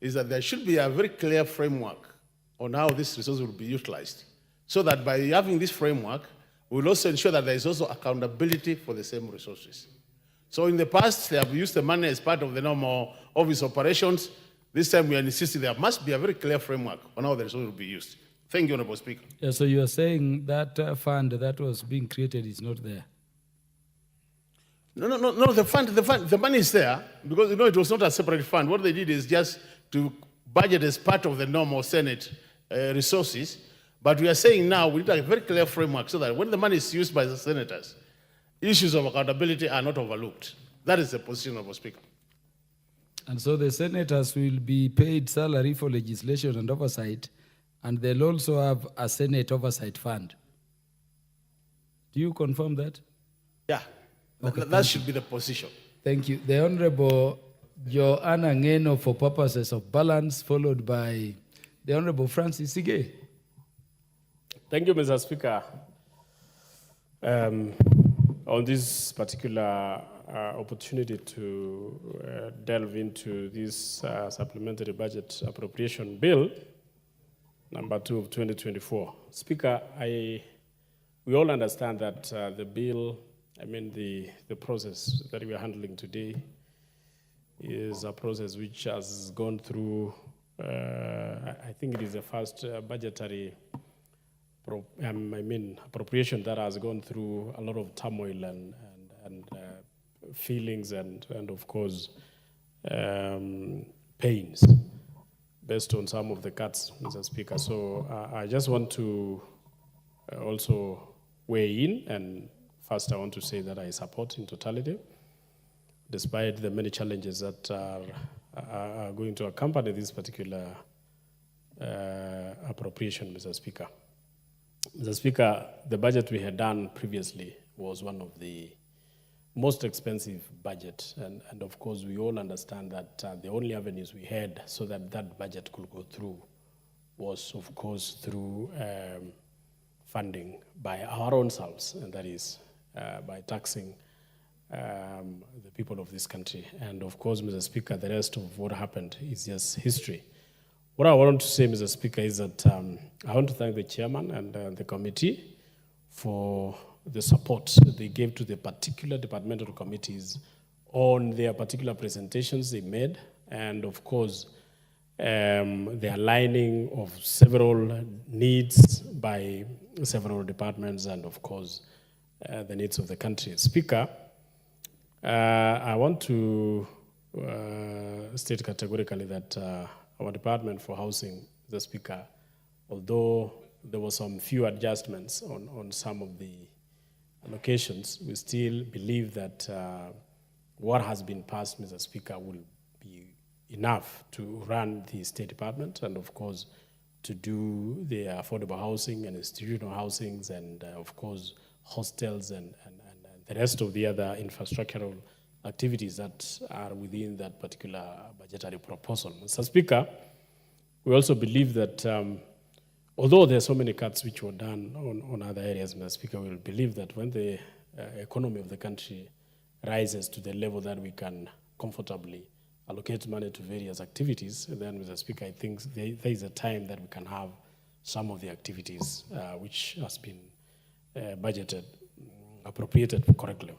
is that there should be a very clear framework on how this resource will be utilized. So that by having this framework, we'll also ensure that there is also accountability for the same resources. So in the past, they have used the money as part of the normal office operations. This time we are insisting there must be a very clear framework on how the resources will be used. Thank you, Honorable Speaker. Yeah, so you are saying that fund that was being created is not there? No, the money is there because, you know, it was not a separate fund. What they did is just to budget as part of the normal Senate resources. But we are saying now we need a very clear framework so that when the money is used by the senators, issues of accountability are not overlooked. That is the position of the Speaker. And so the senators will be paid salary for legislation and oversight, and they'll also have a Senate oversight fund. Do you confirm that? Yeah, okay, that should be the position. Thank you. The Honorable Joanna Ngeno for purposes of balance, followed by the Honorable Francis Sige. Thank you, Mr. Speaker. On this particular opportunity to delve into this supplementary budget appropriation bill, number 2 of 2024. Speaker, we all understand that the bill, the process that we are handling today is a process which has gone through, I think it is the first budgetary appropriation that has gone through a lot of turmoil and feelings and of course pains based on some of the cuts, Mr. Speaker. So I just want to also weigh in, and first I want to say that I support in totality, despite the many challenges that are going to accompany this particular appropriation, Mr. Speaker. Mr. Speaker, the budget we had done previously was one of the most expensive budget, and of course we all understand that the only avenues we had so that that budget could go through was of course through funding by our own selves, and that is by taxing the people of this country. And of course, Mr. Speaker, the rest of what happened is just history. What I want to say, Mr. Speaker, is that I want to thank the chairman and the committee for the support they gave to the particular departmental committees on their particular presentations they made, and of course, the aligning of several needs by several departments and of course, the needs of the country. Speaker, I want to state categorically that our Department for Housing, the Speaker, although there were some few adjustments on some of the allocations, we still believe that what has been passed, Mr. Speaker, will be enough to run the State Department and, of course, to do the affordable housing and institutional housings and, of course, hostels and the rest of the other infrastructural activities that are within that particular budgetary proposal. Mr. Speaker, we also believe that although there are so many cuts which were done on other areas, Mr. Speaker, we believe that when the economy of the country rises to the level that we can comfortably allocate money to various activities, then, Mr. Speaker, I think there is a time that we can have some of the activities which has been budgeted, appropriated correctly.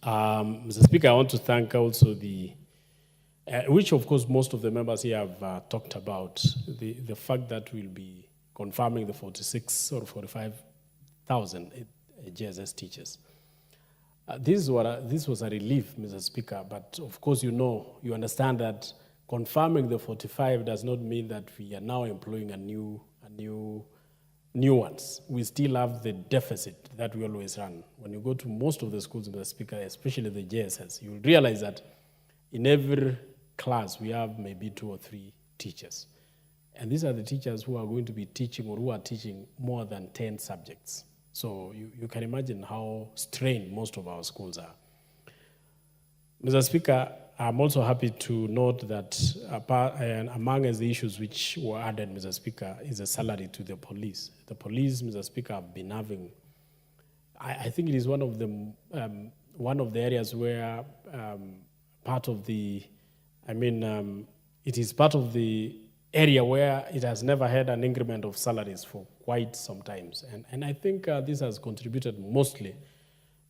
Mr. Speaker, I want to thank also the which of course most of the members here have talked about, the fact that we'll be confirming the 46 or 45,000 JSS teachers. This was a relief, Mr. Speaker, but of course you understand that confirming the 45 does not mean that we are now employing a new ones. We still have the deficit that we always run. When you go to most of the schools, Mr. Speaker, especially the JSS, you will realize that in every class, we have maybe 2 or 3 teachers. And these are the teachers who are going to be teaching or who are teaching more than 10 subjects. So you can imagine how strained most of our schools are. Mr. Speaker, I'm also happy to note that among the issues which were added, Mr. Speaker, is a salary to the police. The police, Mr. Speaker, have been having, I think it is one of the areas where it is part of the area where it has never had an increment of salaries for quite some time. And I think this has contributed mostly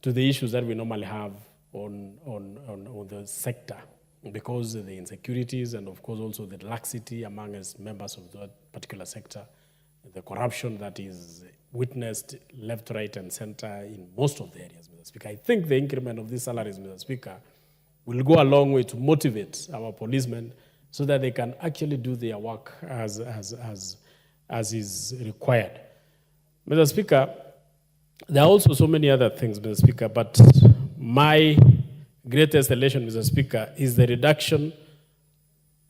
to the issues that we normally have on the sector, because of the insecurities and of course also the laxity among us members of that particular sector, the corruption that is witnessed left, right, and center in most of the areas, Mr. Speaker. I think the increment of these salaries, Mr. Speaker, will go a long way to motivate our policemen so that they can actually do their work as is required. Mr. Speaker, there are also so many other things, Mr. Speaker, but my greatest elation, Mr. Speaker, is the reduction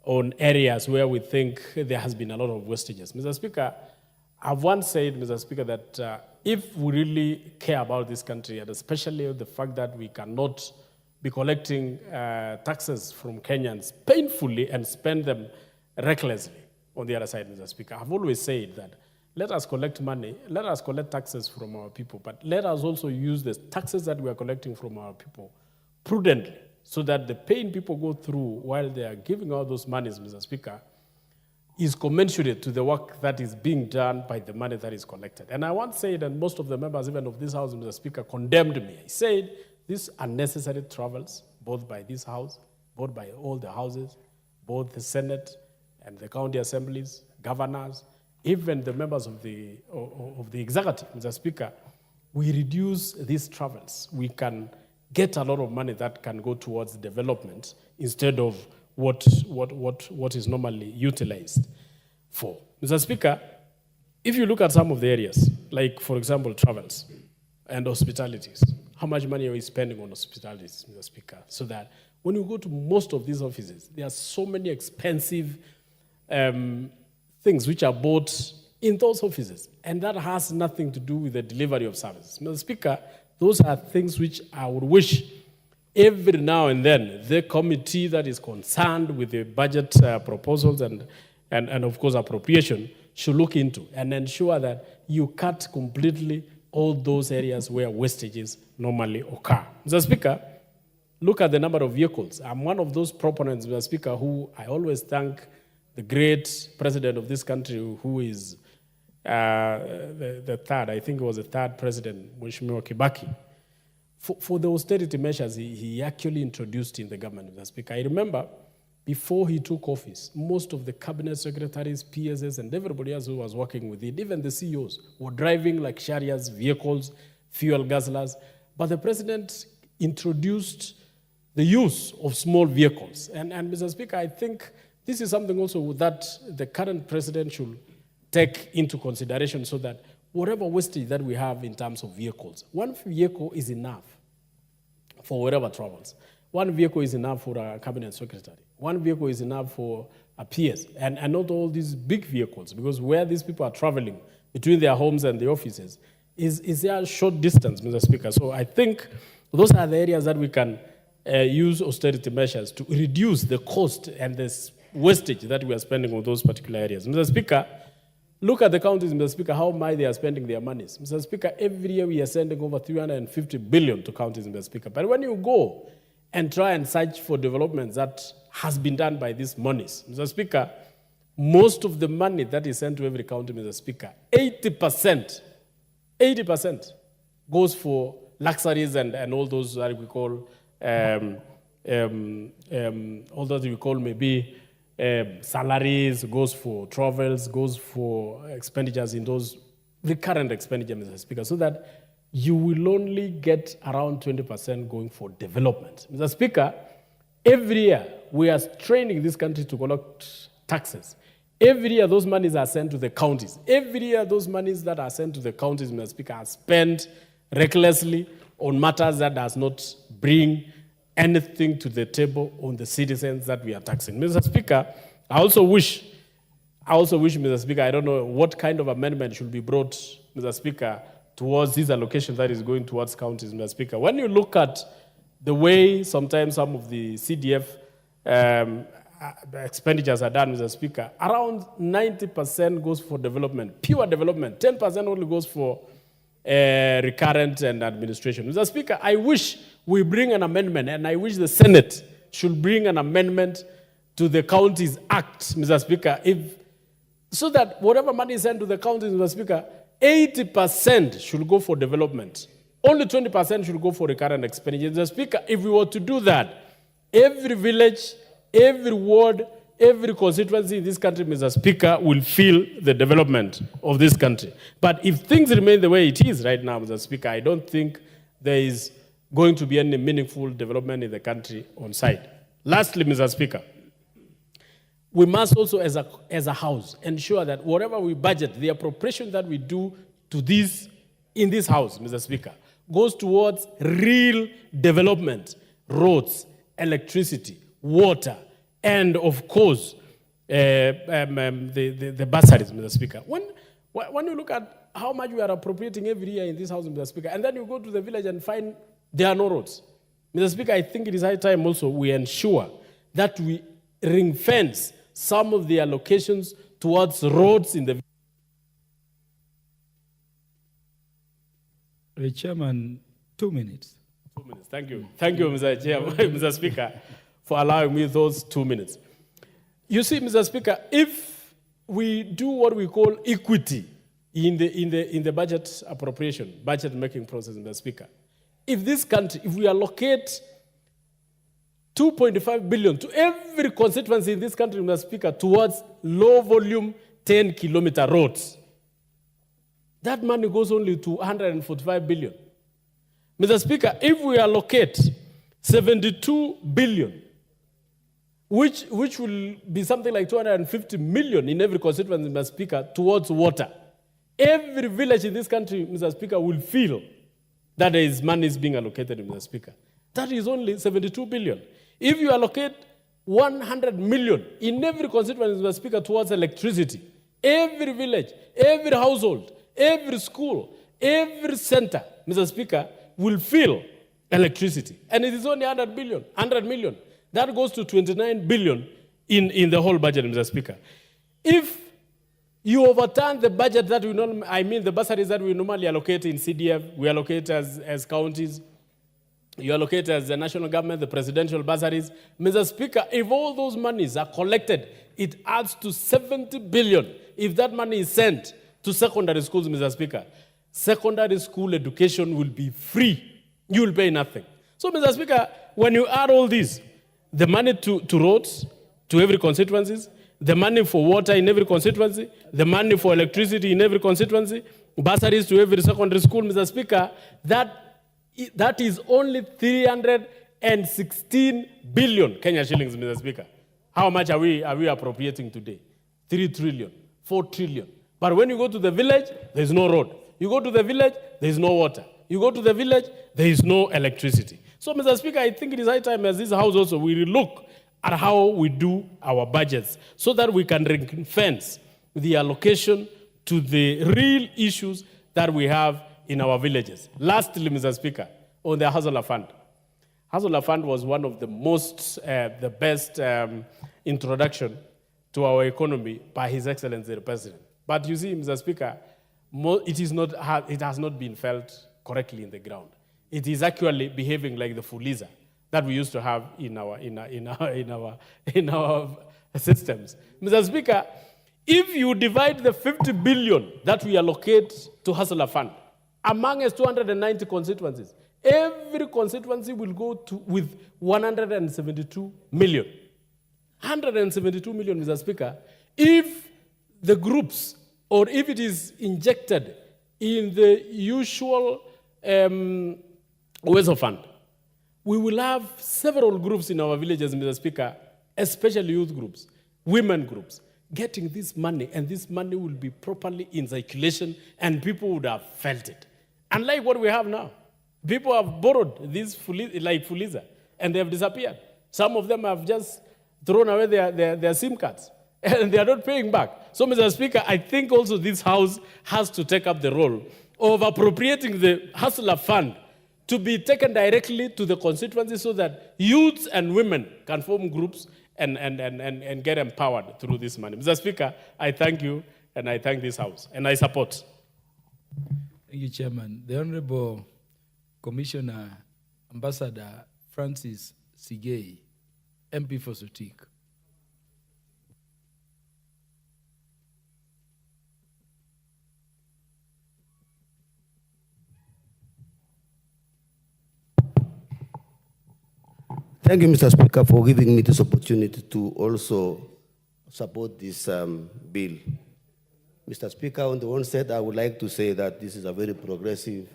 on areas where we think there has been a lot of wastages. Mr. Speaker, I've once said, Mr. Speaker, that if we really care about this country, and especially the fact that we cannot be collecting taxes from Kenyans painfully and spend them recklessly on the other side, Mr. Speaker, I've always said that let us collect money, let us collect taxes from our people, but let us also use the taxes that we are collecting from our people prudently so that the pain people go through while they are giving out those monies, Mr. Speaker, is commensurate to the work that is being done by the money that is collected. And I once said, and most of the members even of this House, Mr. Speaker, condemned me. He said, these unnecessary travels, both by this House, both by all the houses, both the Senate and the county assemblies, governors, even the members of the executive, Mr. Speaker, we reduce these travels. We can get a lot of money that can go towards development instead of what is normally utilized for. Mr. Speaker, if you look at some of the areas, like, for example, travels and hospitalities, how much money are we spending on hospitalities, Mr. Speaker? So that when you go to most of these offices, there are so many expensive things which are bought in those offices, and that has nothing to do with the delivery of services. Mr. Speaker, those are things which I would wish every now and then the committee that is concerned with the budget proposals and of course appropriation should look into and ensure that you cut completely all those areas where wastages normally occur. Mr. Speaker, look at the number of vehicles. I'm one of those proponents, Mr. Speaker, who I always thank the great president of this country, who is the third, I think it was the third president, Mheshimiwa Kibaki, for the austerity measures he actually introduced in the government, Mr. Speaker. I remember before he took office, most of the cabinet secretaries, PSS, and everybody else who was working with it, even the CEOs, were driving luxurious vehicles, fuel guzzlers. But the president introduced the use of small vehicles. And Mr. Speaker, I think this is something also that the current president should take into consideration so that whatever wastage that we have in terms of vehicles, one vehicle is enough for whatever travels. One vehicle is enough for a cabinet secretary. One vehicle is enough for a PS, and not all these big vehicles, because where these people are traveling between their homes and the offices is a short distance, Mr. Speaker. So I think those are the areas that we can use austerity measures to reduce the cost and the wastage that we are spending on those particular areas. Mr. Speaker, look at the counties, Mr. Speaker, how much they are spending their monies. Mr. Speaker, every year we are sending over 350 billion to counties, Mr. Speaker. But when you go and try and search for developments that has been done by these monies, Mr. Speaker, most of the money that is sent to every county, Mr. Speaker, 80% goes for luxuries and all those that we call, all that we call maybe salaries, goes for travels, goes for expenditures in those recurrent expenditures, Mr. Speaker, so that you will only get around 20% going for development. Mr. Speaker, every year we are training this country to collect taxes. Every year those monies are sent to the counties. Every year those monies that are sent to the counties, Mr. Speaker, are spent recklessly on matters that does not bring anything to the table on the citizens that we are taxing. Mr. Speaker, I also wish, Mr. Speaker, I don't know what kind of amendment should be brought, Mr. Speaker, towards this allocation that is going towards counties, Mr. Speaker. When you look at the way sometimes some of the CDF expenditures are done, Mr. Speaker, around 90% goes for development, pure development. 10% only goes for recurrent and administration. Mr. Speaker, I wish we bring an amendment, and I wish the Senate should bring an amendment to the Counties Act, Mr. Speaker, so that whatever money is sent to the counties, Mr. Speaker, 80% should go for development. Only 20% should go for recurrent expenditure. Mr. Speaker, if we were to do that, every village, every ward, every constituency in this country, Mr. Speaker, will feel the development of this country. But if things remain the way it is right now, Mr. Speaker, I don't think there is going to be any meaningful development in the country on site. Lastly, Mr. Speaker, we must also, as a house, ensure that whatever we budget, the appropriation that we do to this, in this house, Mr. Speaker, goes towards real development, roads, electricity, water, and of course, the bursaries, Mr. Speaker. When you look at how much we are appropriating every year in this house, Mr. Speaker, and then you go to the village and find there are no roads. Mr. Speaker, I think it is high time also we ensure that we ring fence some of the allocations towards roads in the Chairman, 2 minutes. 2 minutes. Thank you. Thank you, Mr. Chair, Mr. Speaker, for allowing me those 2 minutes. You see, Mr. Speaker, if we do what we call equity in the budget appropriation, budget making process, Mr. Speaker, if this country, if we allocate 2.5 billion to every constituency in this country, Mr. Speaker, towards low volume 10-kilometer roads, that money goes only to 145 billion. Mr. Speaker, if we allocate 72 billion, which will be something like 250 million in every constituency, Mr. Speaker, towards water, every village in this country, Mr. Speaker, will feel that there is money being allocated, Mr. Speaker. That is only 72 billion. If you allocate 100 million in every constituency, Mr. Speaker, towards electricity, every village, every household, every school, every center, Mr. Speaker, will feel electricity. And it is only 100 million. That goes to 29 billion in the whole budget, Mr. Speaker. If you overturn the budget that we normally, I mean the bursaries that we normally allocate in CDF, we allocate as counties, you allocate as the national government, the presidential bursaries. Mr. Speaker, if all those monies are collected, it adds to 70 billion. If that money is sent to secondary schools, Mr. Speaker, secondary school education will be free. You will pay nothing. So, Mr. Speaker, when you add all these, the money to roads, to every constituency, the money for water in every constituency, the money for electricity in every constituency, bursaries to every secondary school, Mr. Speaker, that is only 316 billion Kenya shillings, Mr. Speaker. How much are we appropriating today? 3 trillion, 4 trillion. But when you go to the village, there is no road. You go to the village, there is no water. You go to the village, there is no electricity. So, Mr. Speaker, I think it is high time as this House also we look at how we do our budgets so that we can ring-fence the allocation to the real issues that we have in our villages. Lastly, Mr. Speaker, on the Hustler Fund. Hustler Fund was one of the best introduction to our economy by His Excellency the President. But you see, Mr. Speaker, it has not been felt correctly in the ground. It is actually behaving like the Fuliza that we used to have in our systems. Mr. Speaker, if you divide the 50 billion that we allocate to Hustler Fund among us 290 constituencies, every constituency will go with 172 million. 172 million, Mr. Speaker. If the groups, or if it is injected in the usual ways of fund, we will have several groups in our villages, Mr. Speaker, especially youth groups, women groups, getting this money, and this money will be properly in circulation, and people would have felt it. Unlike what we have now. People have borrowed these like Fuliza, and they have disappeared. Some of them have just thrown away their SIM cards, and they are not paying back. So, Mr. Speaker, I think also this House has to take up the role of appropriating the Hustler Fund to be taken directly to the constituency so that youths and women can form groups and get empowered through this money. Mr. Speaker, I thank you, and I thank this House, and I support. Thank you, Chairman. The Honorable Commissioner Ambassador Francis Sigei, MP for Sotik. Thank you, Mr. Speaker, for giving me this opportunity to also support this bill. Mr. Speaker, on the onset, I would like to say that this is a very progressive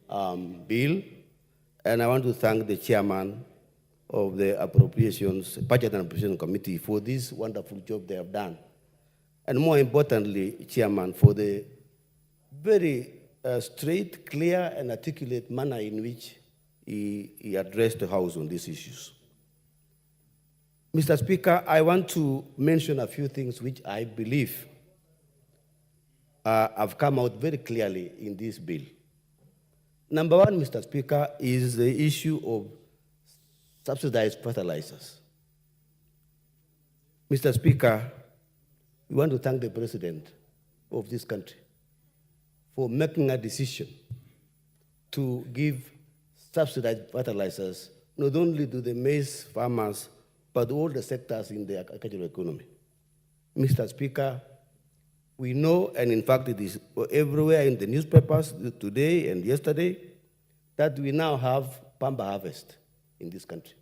bill, and I want to thank the chairman of the Appropriations, Budget and Appropriations Committee for this wonderful job they have done. And more importantly, Chairman, for the very straight, clear, and articulate manner in which he addressed the House on these issues. Mr. Speaker, I want to mention a few things which I believe have come out very clearly in this bill. Number one, Mr. Speaker, is the issue of subsidized fertilizers. Mr. Speaker, we want to thank the President of this country for making a decision to give subsidized fertilizers, not only to the maize farmers, but all the sectors in the agricultural economy. Mr. Speaker, we know, and in fact it is everywhere in the newspapers today and yesterday, that we now have pamba harvest in this country.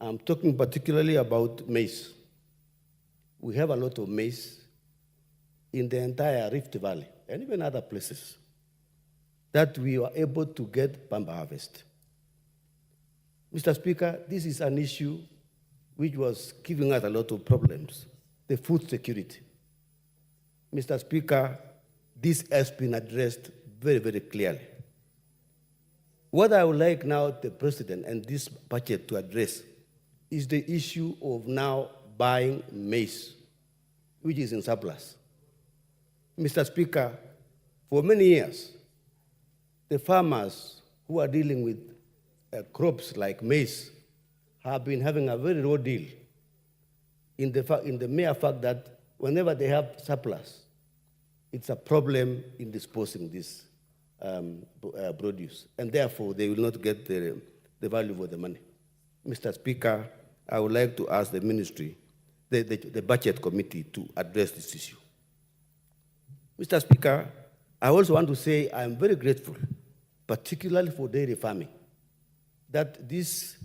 I'm talking particularly about maize. We have a lot of maize in the entire Rift Valley and even other places that we are able to get pamba harvest. Mr. Speaker, this is an issue which was giving us a lot of problems, the food security. Mr. Speaker, this has been addressed very, very clearly. What I would like now the President and this budget to address is the issue of now buying maize, which is in surplus. Mr. Speaker, for many years, the farmers who are dealing with crops like maize have been having a very raw deal in the mere fact that whenever they have surplus, it's a problem in disposing this produce, and therefore they will not get the value for the money. Mr. Speaker, I would like to ask the ministry, the budget committee, to address this issue. Mr. Speaker, I also want to say I am very grateful, particularly for dairy farming, that this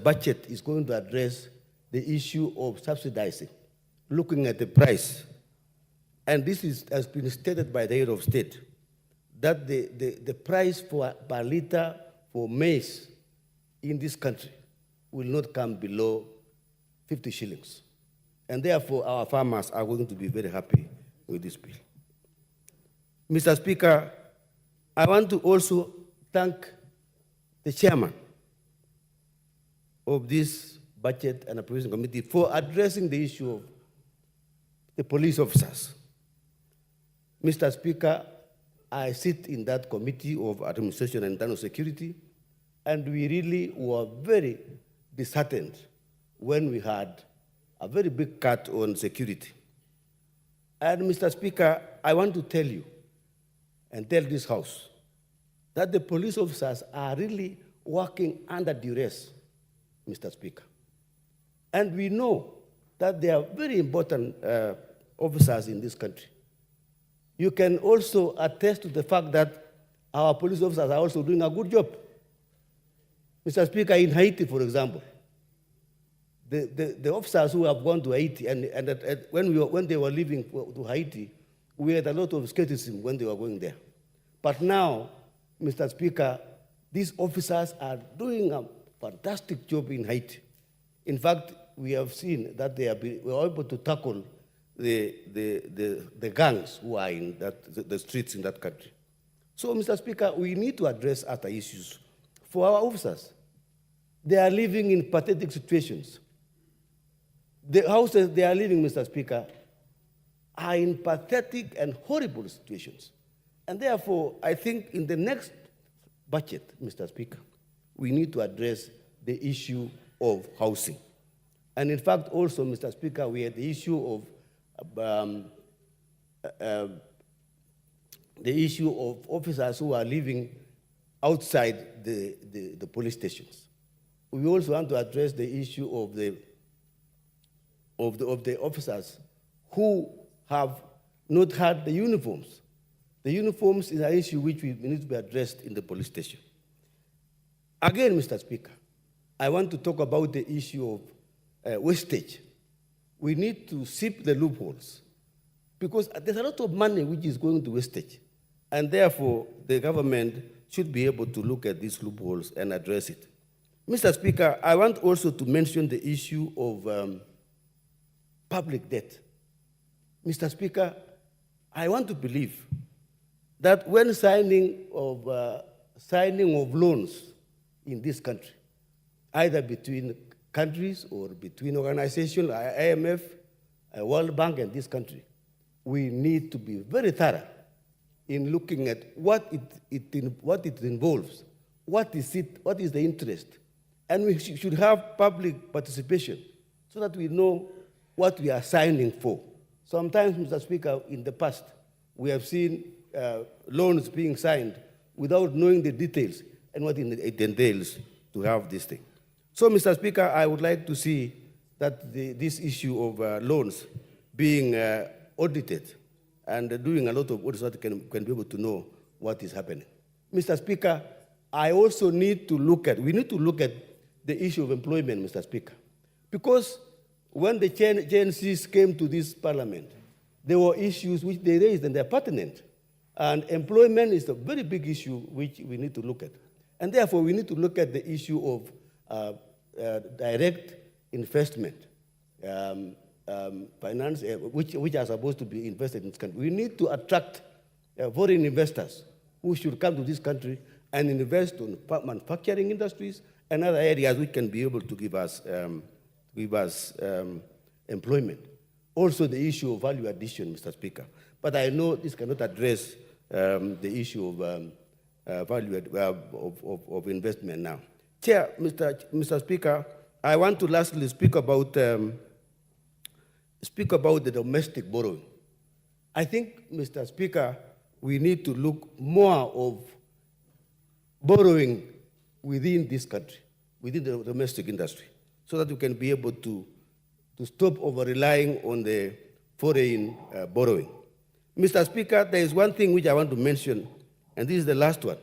budget is going to address the issue of subsidizing, looking at the price. And this has been stated by the head of state, that the price per liter for maize in this country will not come below 50 shillings. And therefore, our farmers are going to be very happy with this bill. Mr. Speaker, I want to also thank the chairman of this Budget and Appropriation Committee for addressing the issue of the police officers. Mr. Speaker, I sit in that Committee of Administration and Internal Security, and we really were very disheartened when we had a very big cut on security. And Mr. Speaker, I want to tell you and tell this House that the police officers are really working under duress, Mr. Speaker. And we know that they are very important officers in this country. You can also attest to the fact that our police officers are also doing a good job. Mr. Speaker, in Haiti, for example, the officers who have gone to Haiti, and when they were leaving to Haiti, we had a lot of skepticism when they were going there. But now, Mr. Speaker, these officers are doing a fantastic job in Haiti. In fact, we have seen that we are able to tackle the gangs who are in the streets in that country. So, Mr. Speaker, we need to address other issues for our officers. They are living in pathetic situations. The houses they are living, Mr. Speaker, are in pathetic and horrible situations. And therefore, I think in the next budget, Mr. Speaker, we need to address the issue of housing. And in fact, also, Mr. Speaker, we had the issue of officers who are living outside the police stations. We also want to address the issue of the officers who have not had the uniforms. The uniforms is an issue which we need to be addressed in the police station. Again, Mr. Speaker, I want to talk about the issue of wastage. We need to sweep the loopholes because there's a lot of money which is going to wastage, and therefore the government should be able to look at these loopholes and address it. Mr. Speaker, I want also to mention the issue of public debt. Mr. Speaker, I want to believe that when signing of loans in this country, either between countries or between organizations like IMF, World Bank, and this country, we need to be very thorough in looking at what it involves, what is the interest, and we should have public participation so that we know what we are signing for. Sometimes, Mr. Speaker, in the past, we have seen loans being signed without knowing the details, and what it entails to have this thing. So, Mr. Speaker, I would like to see that this issue of loans being audited and doing a lot of audits so that can be able to know what is happening. Mr. Speaker, I also need to look at the issue of employment, Mr. Speaker, because when the GNCs came to this parliament, there were issues which they raised and they're pertinent. And employment is a very big issue which we need to look at. And therefore, we need to look at the issue of direct investment, finance, which are supposed to be invested in this country. We need to attract foreign investors who should come to this country and invest in manufacturing industries and other areas which can be able to give us employment. Also, the issue of value addition, Mr. Speaker. But I know this cannot address the issue of value of investment now. Chair, Mr. Speaker, I want to lastly speak about the domestic borrowing. I think, Mr. Speaker, we need to look more of borrowing within this country, within the domestic industry, so that we can be able to stop over-relying on the foreign borrowing. Mr. Speaker, there is one thing which I want to mention, and this is the last one,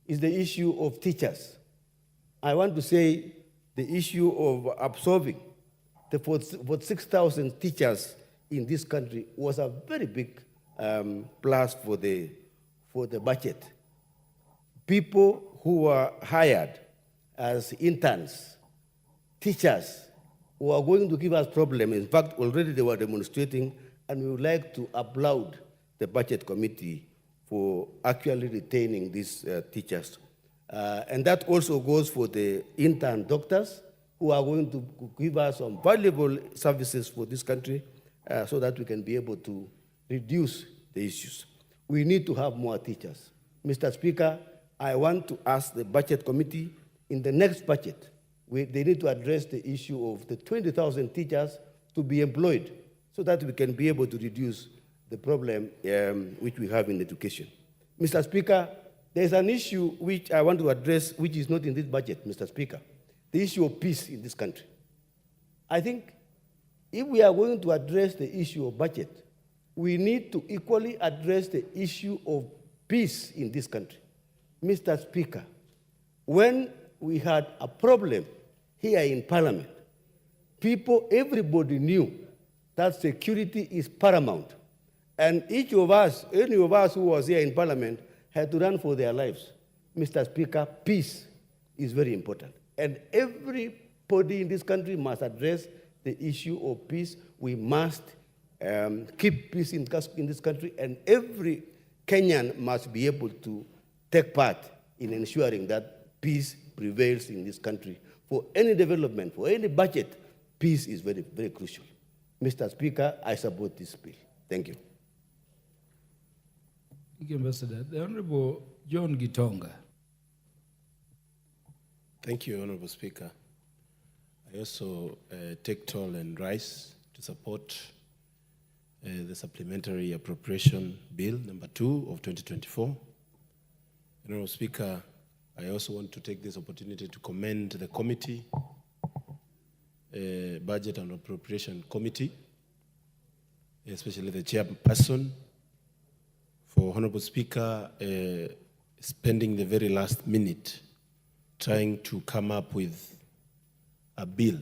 is the issue of teachers. I want to say the issue of absorbing the 6,000 teachers in this country was a very big plus for the budget. People who were hired as interns, teachers, who are going to give us problems. In fact, already they were demonstrating, and we would like to applaud the budget committee for actually retaining these teachers. And that also goes for the intern doctors who are going to give us some valuable services for this country so that we can be able to reduce the issues. We need to have more teachers. Mr. Speaker, I want to ask the budget committee in the next budget, they need to address the issue of the 20,000 teachers to be employed so that we can be able to reduce the problem which we have in education. Mr. Speaker, there's an issue which I want to address which is not in this budget, Mr. Speaker, the issue of peace in this country. I think if we are going to address the issue of budget, we need to equally address the issue of peace in this country. Mr. Speaker, when we had a problem here in Parliament, everybody knew that security is paramount. And each of us, any of us who was here in Parliament, had to run for their lives. Mr. Speaker, peace is very important. And everybody in this country must address the issue of peace. We must keep peace in this country, and every Kenyan must be able to take part in ensuring that peace prevails in this country. For any development, for any budget, peace is very, very crucial. Mr. Speaker, I support this bill. Thank you. Thank you, Ambassador. The Honorable John Gitonga. Thank you, Honorable Speaker. I also take toll and rise to support the Supplementary Appropriation Bill number 2 of 2024. Honorable Speaker, I also want to take this opportunity to commend the committee, Budget and Appropriation Committee, especially the chairperson, for Honorable Speaker spending the very last minute trying to come up with a bill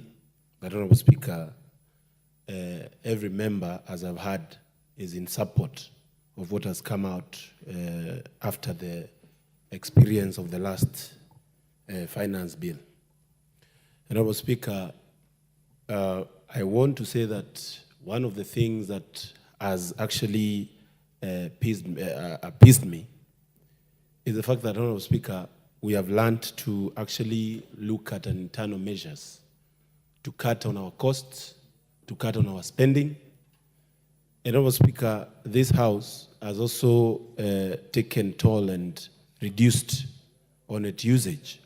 that, Honorable Speaker, every member, as I've heard, is in support of what has come out after the experience of the last finance bill. Honorable Speaker, I want to say that one of the things that has actually appeased me is the fact that, Honorable Speaker, we have learned to actually look at internal measures to cut on our costs, to cut on our spending. And, Honorable Speaker, this House has also taken toll and reduced on its usage,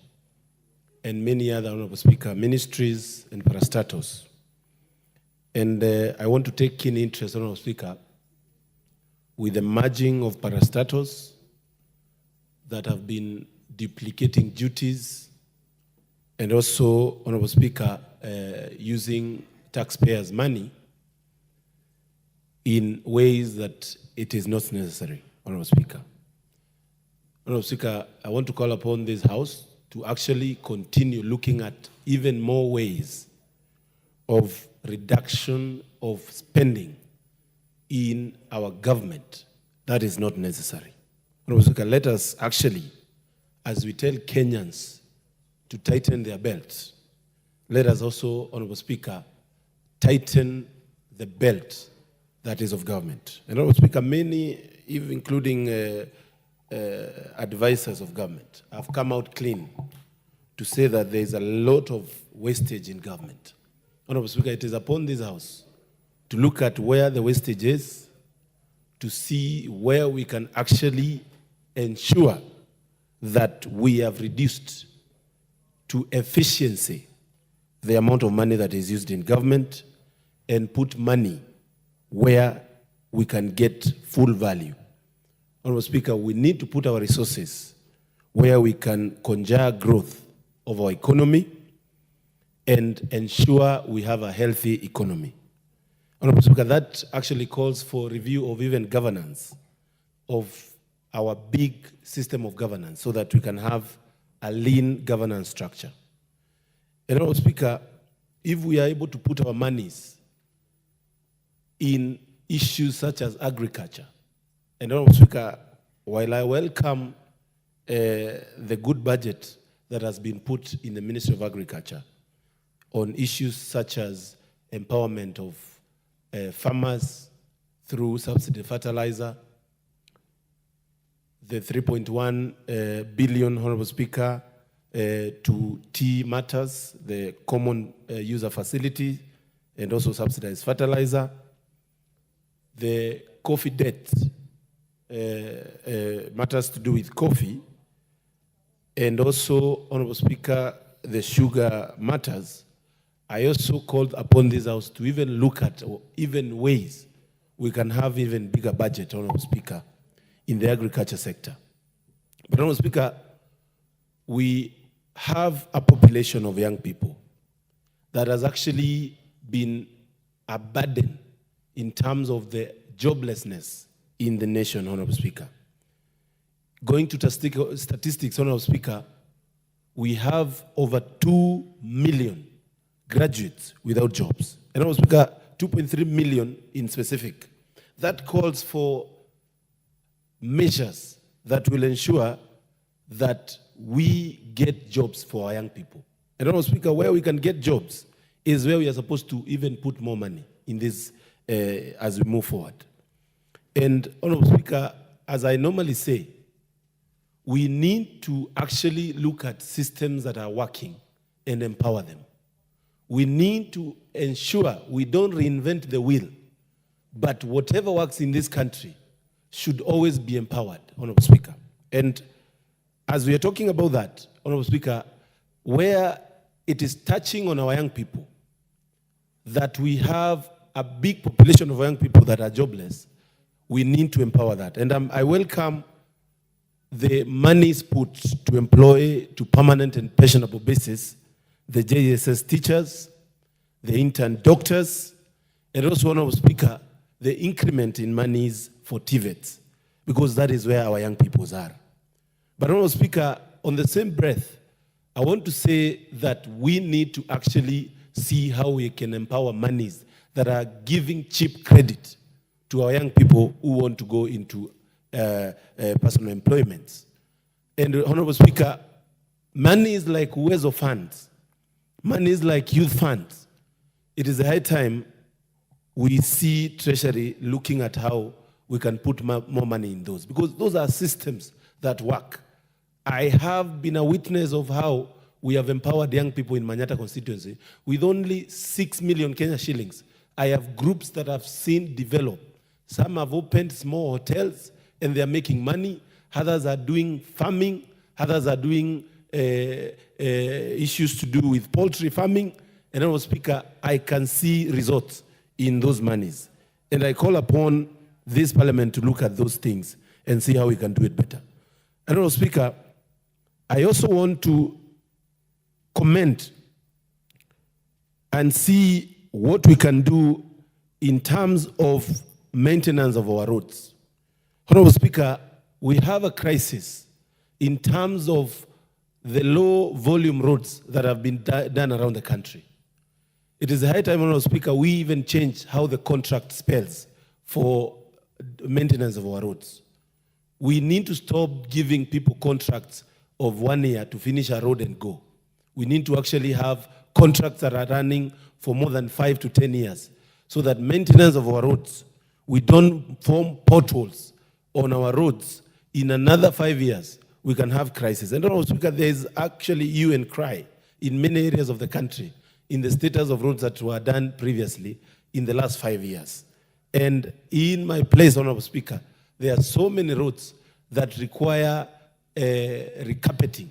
and many other, Honorable Speaker, ministries and parastatals. And I want to take keen interest, Honorable Speaker, with the merging of parastatals that have been duplicating duties, and also, Honorable Speaker, using taxpayers' money in ways that it is not necessary, Honorable Speaker. Honorable Speaker, I want to call upon this House to actually continue looking at even more ways of reduction of spending in our government that is not necessary. Honorable Speaker, let us actually, as we tell Kenyans to tighten their belts, let us also, Honorable Speaker, tighten the belt that is of government. And Honorable Speaker, many, even including advisors of government, have come out clean to say that there is a lot of wastage in government. Honorable Speaker, it is upon this House to look at where the wastage is, to see where we can actually ensure that we have reduced to efficiency the amount of money that is used in government and put money where we can get full value. Honorable Speaker, we need to put our resources where we can conjure growth of our economy and ensure we have a healthy economy. Honorable Speaker, that actually calls for review of even governance of our big system of governance so that we can have a lean governance structure. And Honorable Speaker, if we are able to put our monies in issues such as agriculture, and Honorable Speaker, while I welcome the good budget that has been put in the Ministry of Agriculture on issues such as empowerment of farmers through subsidy fertilizer, the 3.1 billion, Honorable Speaker, to tea matters, the common user facility, and also subsidized fertilizer, the coffee debt, matters to do with coffee, and also, Honorable Speaker, the sugar matters. I also called upon this House to even look at even ways we can have even bigger budget, Honorable Speaker, in the agriculture sector. But Honorable Speaker, we have a population of young people that has actually been a burden in terms of the joblessness in the nation, Honorable Speaker. Going to statistics, Honorable Speaker, we have over 2 million graduates without jobs. And Honorable Speaker, 2.3 million in specific. That calls for measures that will ensure that we get jobs for our young people. And Honorable Speaker, where we can get jobs is where we are supposed to even put more money in this as we move forward. And Honorable Speaker, as I normally say, we need to actually look at systems that are working and empower them. We need to ensure we don't reinvent the wheel, but whatever works in this country should always be empowered, Honorable Speaker. And as we are talking about that, Honorable Speaker, where it is touching on our young people, that we have a big population of young people that are jobless, we need to empower that. And I welcome the monies put to employ to permanent and pensionable basis the JSS teachers, the intern doctors, and also, Honorable Speaker, the increment in monies for TVETs, because that is where our young people are. But Honorable Speaker, on the same breath, I want to say that we need to actually see how we can empower monies that are giving cheap credit to our young people who want to go into personal employments. And Honorable Speaker, money is like Uwezo funds. Money is like youth funds. It is a high time we see Treasury looking at how we can put more money in those, because those are systems that work. I have been a witness of how we have empowered young people in Manyata constituency with only 6 million Kenya shillings. I have groups that I've seen develop. Some have opened small hotels and they're making money. Others are doing farming. Others are doing issues to do with poultry farming. And Honorable Speaker, I can see results in those monies. And I call upon this parliament to look at those things and see how we can do it better. And Honorable Speaker, I also want to comment and see what we can do in terms of maintenance of our roads. Honorable Speaker, we have a crisis in terms of the low volume roads that have been done around the country. It is a high time, Honorable Speaker, we even change how the contract spells for maintenance of our roads. We need to stop giving people contracts of 1 year to finish a road and go. We need to actually have contracts that are running for more than 5 to 10 years so that maintenance of our roads, we don't form potholes on our roads. In another 5 years, we can have crisis. And Honorable Speaker, there is actually hue and cry in many areas of the country in the status of roads that were done previously in the last 5 years. And in my place, Honorable Speaker, there are so many roads that require recarpeting.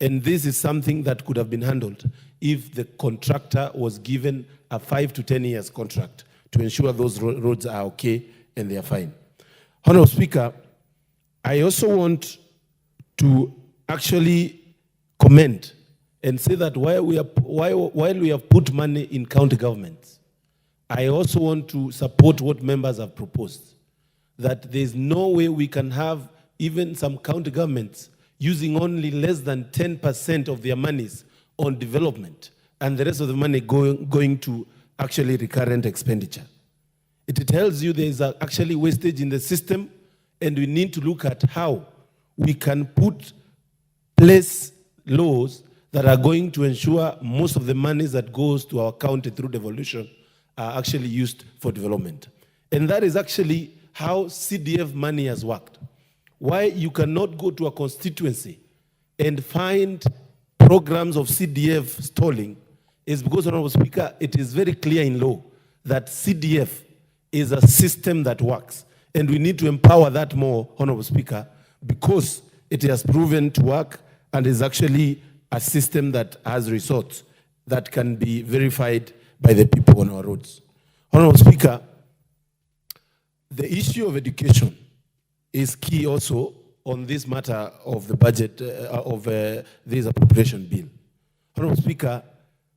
And this is something that could have been handled if the contractor was given a 5 to 10 years contract to ensure those roads are okay and they are fine. Honorable Speaker, I also want to actually comment and say that while we have put money in county governments, I also want to support what members have proposed, that there's no way we can have even some county governments using only less than 10% of their monies on development and the rest of the money going to actually recurrent expenditure. It tells you there is actually wastage in the system, and we need to look at how we can place laws that are going to ensure most of the monies that goes to our county through devolution are actually used for development. And that is actually how CDF money has worked. Why you cannot go to a constituency and find programs of CDF stalling is because, Honorable Speaker, it is very clear in law that CDF is a system that works. And we need to empower that more, Honorable Speaker, because it has proven to work and is actually a system that has results that can be verified by the people on our roads. Honorable Speaker, the issue of education is key also on this matter of the budget of this appropriation bill. Honorable Speaker,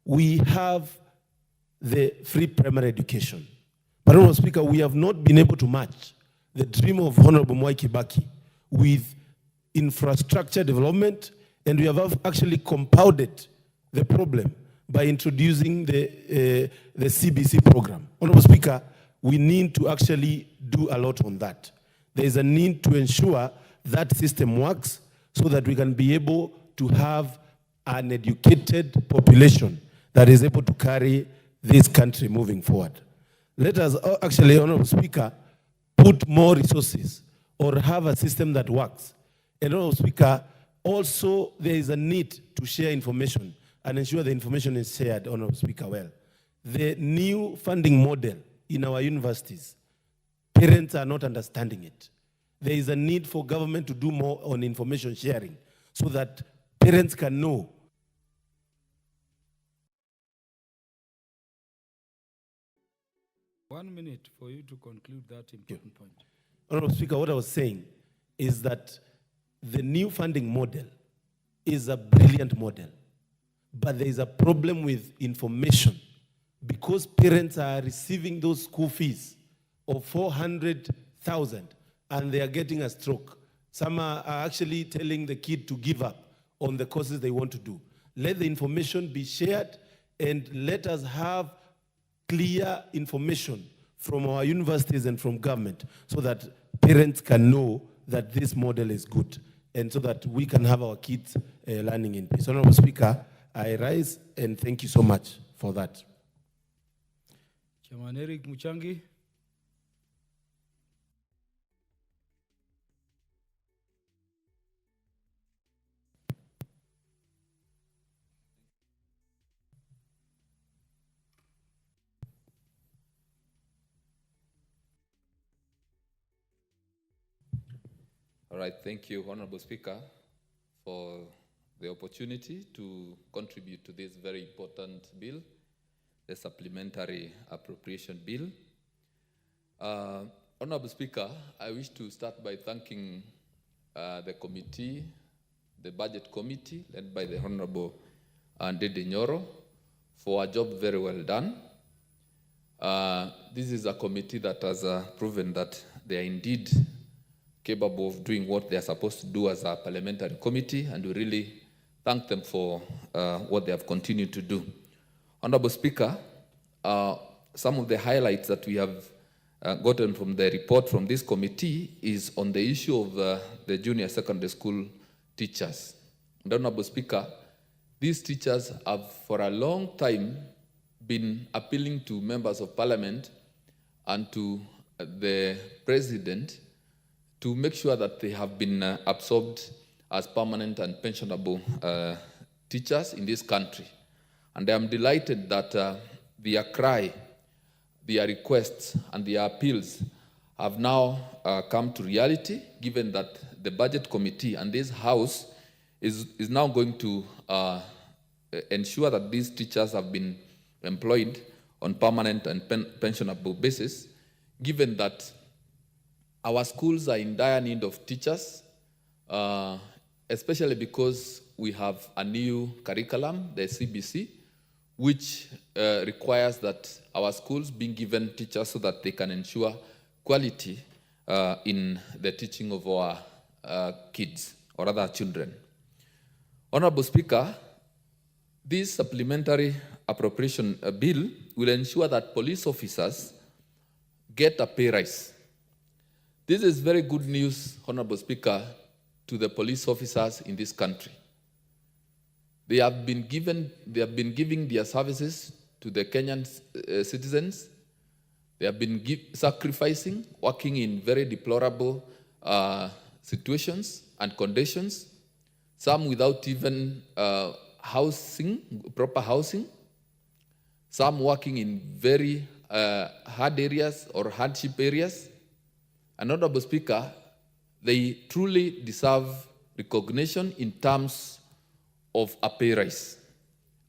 we have the free primary education. But Honorable Speaker, we have not been able to match the dream of Honorable Mwai Kibaki with infrastructure development, and we have actually compounded the problem by introducing the CBC program. Honorable Speaker, we need to actually do a lot on that. There is a need to ensure that system works so that we can be able to have an educated population that is able to carry this country moving forward. Let us actually, Honorable Speaker, put more resources or have a system that works. And Honorable Speaker, also there is a need to share information and ensure the information is shared, Honorable Speaker, well. The new funding model in our universities, parents are not understanding it. There is a need for government to do more on information sharing so that parents can know. One minute for you to conclude that important point. Honorable Speaker, what I was saying is that the new funding model is a brilliant model, but there is a problem with information because parents are receiving those school fees of 400,000 and they are getting a stroke. Some are actually telling the kid to give up on the courses they want to do. Let the information be shared and let us have clear information from our universities and from government so that parents can know that this model is good and so that we can have our kids learning in peace. Honorable Speaker, I rise and thank you so much for that. Chairman Eric Muchangi. All right, thank you, Honorable Speaker, for the opportunity to contribute to this very important bill, the Supplementary Appropriation Bill. Honorable Speaker, I wish to start by thanking the committee, the Budget Committee, led by the Honorable Ndede Nyoro, for a job very well done. This is a committee that has proven that they are indeed capable of doing what they are supposed to do as a parliamentary committee, and we really thank them for what they have continued to do. Honorable Speaker, some of the highlights that we have gotten from the report from this committee is on the issue of the junior secondary school teachers. And Honorable Speaker, these teachers have for a long time been appealing to members of parliament and to the president to make sure that they have been absorbed as permanent and pensionable teachers in this country. And I am delighted that their cry, their requests, and their appeals have now come to reality, given that the Budget Committee and this House is now going to ensure that these teachers have been employed on permanent and pensionable basis, given that our schools are in dire need of teachers, especially because we have a new curriculum, the CBC, which requires that our schools being given teachers so that they can ensure quality in the teaching of our kids or other children. Honorable Speaker, this supplementary appropriation bill will ensure that police officers get a pay rise. This is very good news, Honorable Speaker, to the police officers in this country. They have been giving their services to the Kenyan citizens. They have been sacrificing, working in very deplorable situations and conditions, some without even proper housing, some working in very hard areas or hardship areas. And Honorable Speaker, they truly deserve recognition in terms of a pay rise.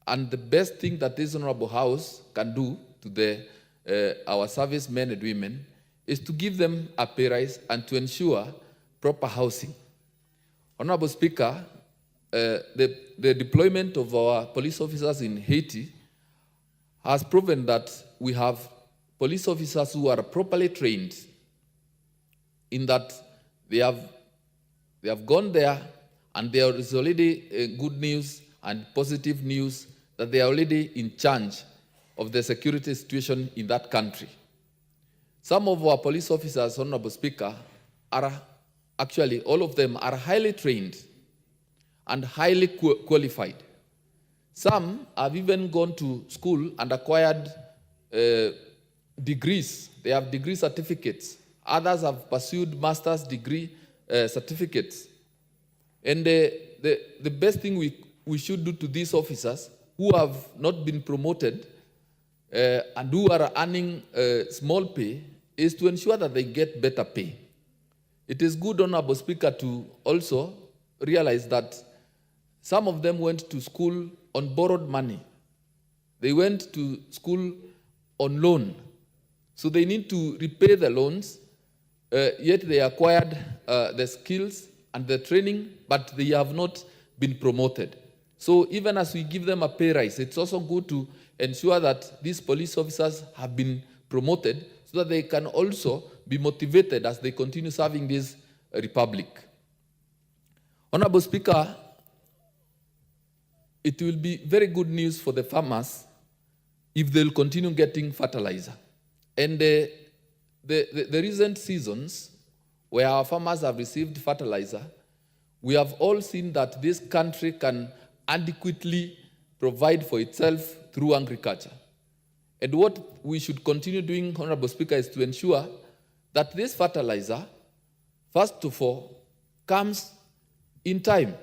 And the best thing that this Honorable House can do to our servicemen and women is to give them a pay rise and to ensure proper housing. Honorable Speaker, the deployment of our police officers in Haiti has proven that we have police officers who are properly trained, in that they have gone there and there is already good news and positive news that they are already in charge of the security situation in that country. Some of our police officers, Honorable Speaker, are actually, all of them are highly trained and highly qualified. Some have even gone to school and acquired degrees. They have degree certificates. Others have pursued master's degree certificates. And the best thing we should do to these officers who have not been promoted and who are earning small pay is to ensure that they get better pay. It is good, Honorable Speaker, to also realize that some of them went to school on borrowed money. They went to school on loan. So they need to repay the loans, yet they acquired the skills and the training, but they have not been promoted. So even as we give them a pay rise, it's also good to ensure that these police officers have been promoted so that they can also be motivated as they continue serving this republic. Honorable Speaker, it will be very good news for the farmers if they'll continue getting fertilizer. And the recent seasons where our farmers have received fertilizer, we have all seen that this country can adequately provide for itself through agriculture. And what we should continue doing, Honorable Speaker, is to ensure that this fertilizer, first of all, comes in time,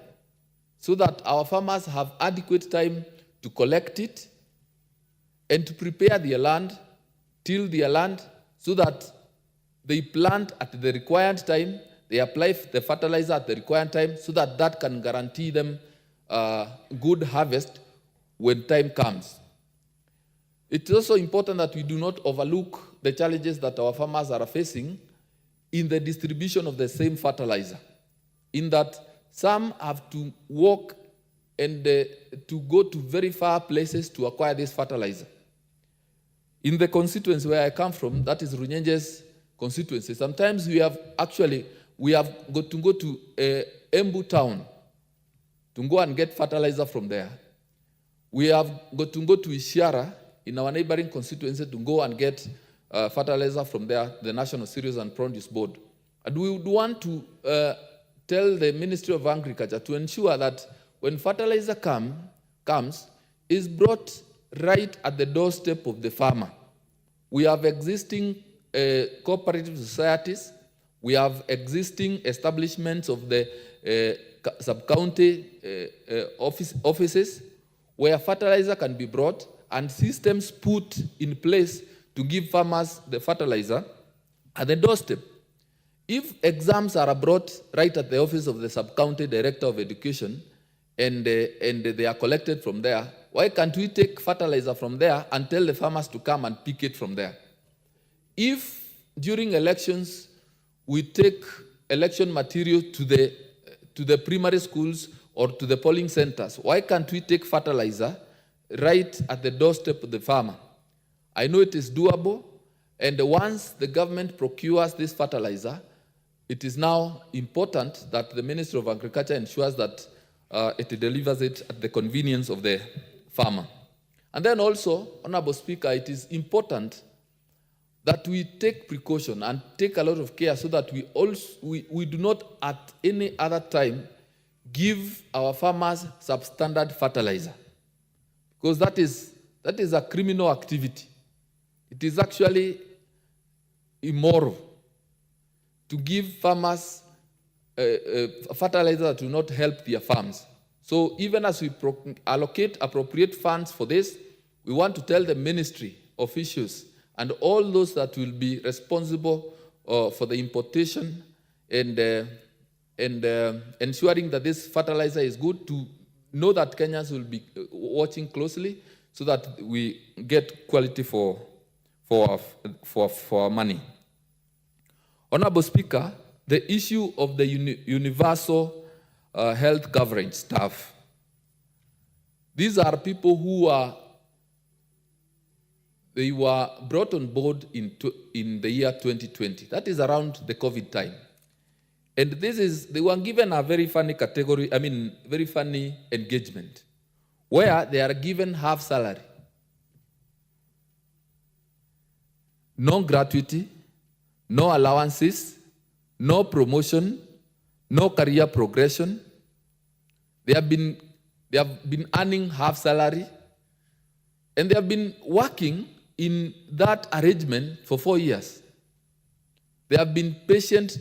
so that our farmers have adequate time to collect it and to prepare their land, till their land, so that they plant at the required time, they apply the fertilizer at the required time, so that that can guarantee them good harvest when time comes. It's also important that we do not overlook the challenges that our farmers are facing in the distribution of the same fertilizer, in that Some have to walk and to go to very far places to acquire this fertilizer. In the constituency where I come from, that is Runyenje's constituency, sometimes we have got to go to Embu town to go and get fertilizer from there. We have got to go to Ishiara in our neighboring constituency to go and get fertilizer from there, the National Cereals and Produce Board. And we would want to tell the Ministry of Agriculture to ensure that when fertilizer comes, is brought right at the doorstep of the farmer. We have existing cooperative societies. We have existing establishments of the sub-county offices where fertilizer can be brought and systems put in place to give farmers the fertilizer at the doorstep. If exams are brought right at the office of the sub-county director of education and they are collected from there, why can't we take fertilizer from there and tell the farmers to come and pick it from there? If during elections we take election material to the primary schools or to the polling centers, why can't we take fertilizer right at the doorstep of the farmer? I know it is doable, and once the government procures this fertilizer, it is now important that the Ministry of Agriculture ensures that it delivers it at the convenience of the farmer. And then also, Honorable Speaker, it is important that we take precaution and take a lot of care so that we do not at any other time give our farmers substandard fertilizer, because that is a criminal activity. It is actually immoral to give farmers fertilizer that will not help their farms. So even as we allocate appropriate funds for this, we want to tell the ministry officials and all those that will be responsible for the importation and ensuring that this fertilizer is good, to know that Kenyans will be watching closely so that we get quality for our money. Honorable Speaker, the issue of the universal health coverage staff. These are people who they were brought on board in the year 2020. That is around the COVID time. And they were given a very funny category, very funny engagement, where they are given half salary. No gratuity, no allowances, no promotion, no career progression. They have been earning half salary, and they have been working in that arrangement for 4 years. They have been patient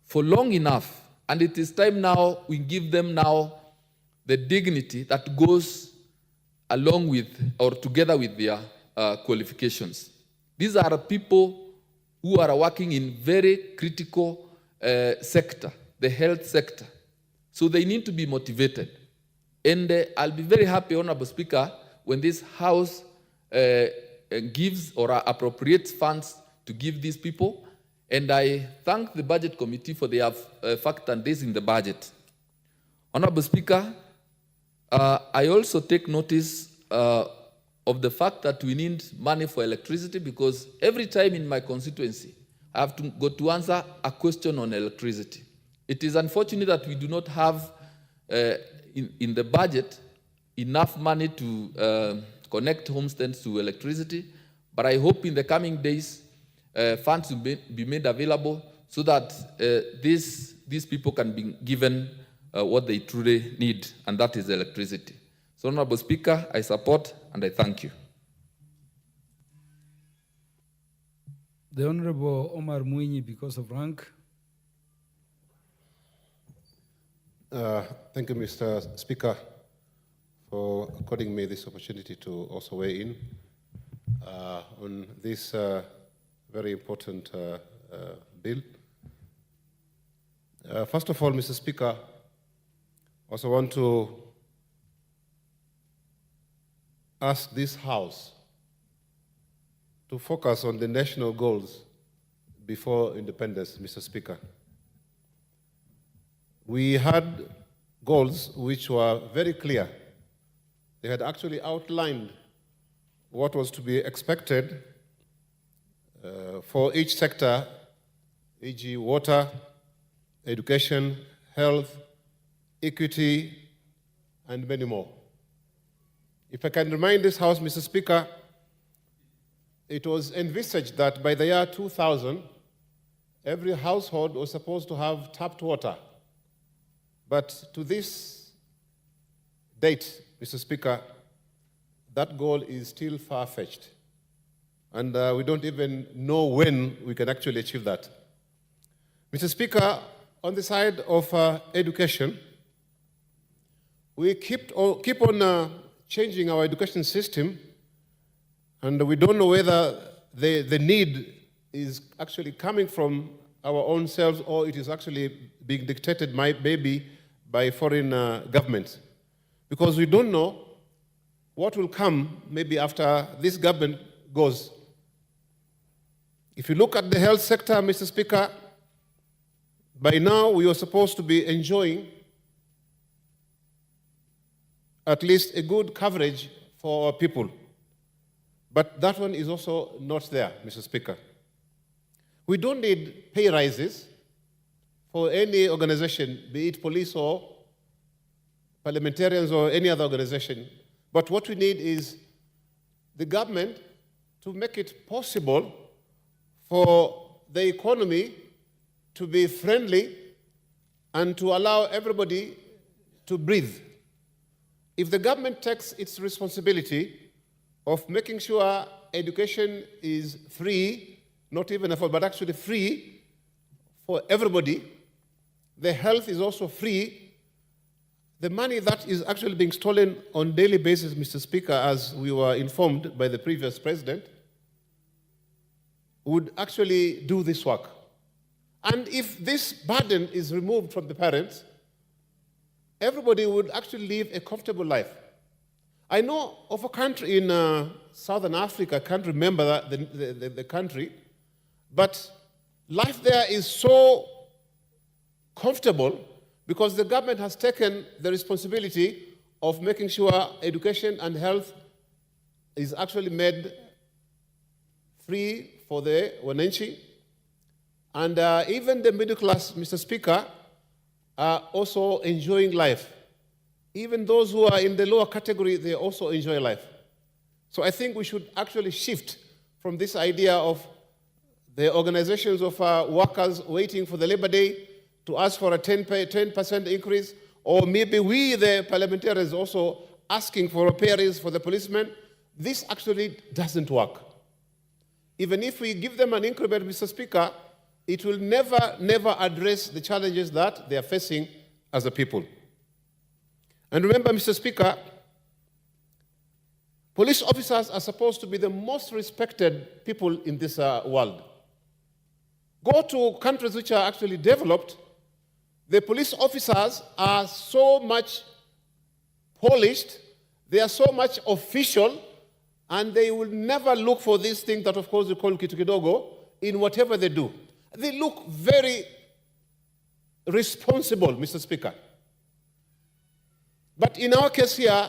for long enough, and it is time now we give them now the dignity that goes along with or together with their qualifications. These are people who are working in very critical sector, the health sector. So they need to be motivated. And I'll be very happy, Honorable Speaker, when this House gives or appropriates funds to give these people. And I thank the Budget Committee for they have factored this in the budget. Honorable Speaker, I also take notice of the fact that we need money for electricity, because every time in my constituency, I have to go to answer a question on electricity. It is unfortunate that we do not have in the budget enough money to connect homesteads to electricity, but I hope in the coming days funds will be made available so that these people can be given what they truly need, and that is electricity. So, Honorable Speaker, I support and I thank you. The Honorable Omar Mwinyi, because of rank. Thank you, Mr. Speaker, for according me this opportunity to also weigh in on this very important bill. First of all, Mr. Speaker, I also want to ask this House to focus on the national goals before independence, Mr. Speaker. we had goals which were very clear. They had actually outlined what was to be expected for each sector, e.g. water, education, health, equity, and many more. If I can remind this House, Mr. Speaker, it was envisaged that by the year 2000, every household was supposed to have tapped water. But to this date, Mr. Speaker, that goal is still far-fetched. And we don't even know when we can actually achieve that. Mr. Speaker, on the side of education, we keep on changing our education system, and we don't know whether the need is actually coming from our own selves or it is actually being dictated maybe by foreign governments. Because we don't know what will come maybe after this government goes. If you look at the health sector, Mr. Speaker, by now we are supposed to be enjoying at least a good coverage for our people. But that one is also not there, Mr. Speaker. We don't need pay rises for any organization, be it police or parliamentarians or any other organization. But what we need is the government to make it possible for the economy to be friendly and to allow everybody to breathe. If the government takes its responsibility of making sure education is free, not even affordable, but actually free for everybody, the health is also free, the money that is actually being stolen on a daily basis, Mr. Speaker, as we were informed by the previous president, would actually do this work. And if this burden is removed from the parents, everybody would actually live a comfortable life. I know of a country in Southern Africa, I can't remember the country, but life there is so comfortable because the government has taken the responsibility of making sure education and health is actually made free for the wananchi. And even the middle class, Mr. Speaker, are also enjoying life. Even those who are in the lower category, they also enjoy life. So I think we should actually shift from this idea of the organizations of workers waiting for the Labor Day to ask for a 10% increase, or maybe we, the parliamentarians, also asking for a pay raise for the policemen. This actually doesn't work. Even if we give them an increment, Mr. Speaker, it will never address the challenges that they are facing as a people. And remember, Mr. Speaker, police officers are supposed to be the most respected people in this world. Go to countries which are actually developed, the police officers are so much polished, they are so much official, and they will never look for this thing that, of course, we call kitu kidogo in whatever they do. They look very responsible, Mr. Speaker. But in our case here,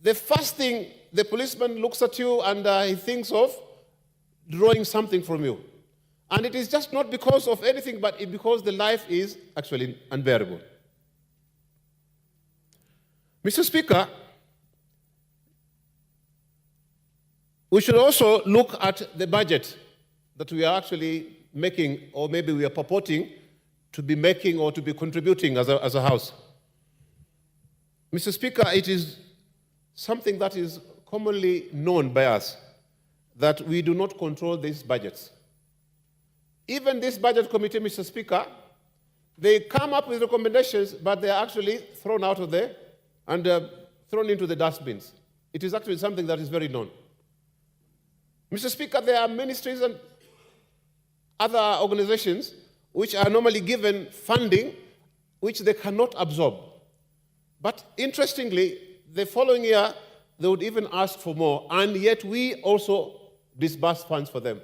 the first thing the policeman looks at you and he thinks of drawing something from you. And it is just not because of anything, but because the life is actually unbearable. Mr. Speaker, we should also look at the budget that we are actually making, or maybe we are purporting to be making or to be contributing as a House. Mr. Speaker, it is something that is commonly known by us that we do not control these budgets. Even this budget committee, Mr. Speaker, they come up with recommendations, but they are actually thrown out of there and thrown into the dustbins. It is actually something that is very known. Mr. Speaker, there are ministries and other organizations which are normally given funding which they cannot absorb. But interestingly, the following year, they would even ask for more, and yet we also disburse funds for them.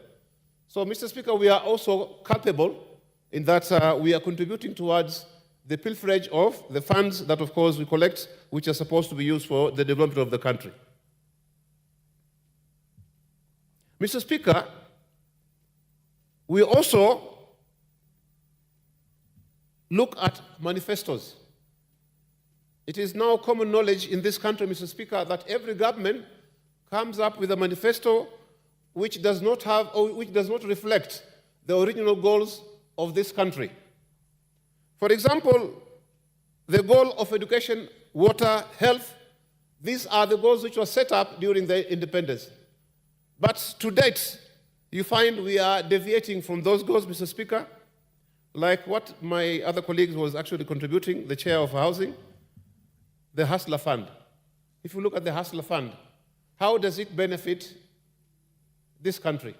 So, Mr. Speaker, we are also culpable in that we are contributing towards the pilferage of the funds that, of course, we collect, which are supposed to be used for the development of the country. Mr. Speaker, we also look at manifestos. It is now common knowledge in this country, Mr. Speaker, that every government comes up with a manifesto which does not have, or which does not reflect the original goals of this country. For example, the goal of education, water, health, these are the goals which were set up during the independence. But to date, you find we are deviating from those goals, Mr. Speaker, like what my other colleagues was actually contributing, the chair of housing, the Hustler Fund. If you look at the Hustler Fund, how does it benefit this country?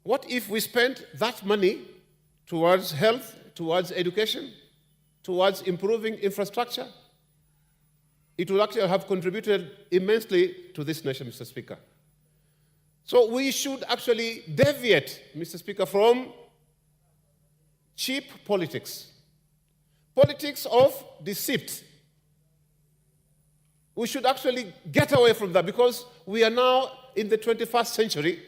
What if we spent that money towards health, towards education, towards improving infrastructure? It would actually have contributed immensely to this nation, Mr. Speaker. So we should actually deviate, Mr. Speaker, from cheap politics, politics of deceit. We should actually get away from that because we are now in the 21st century.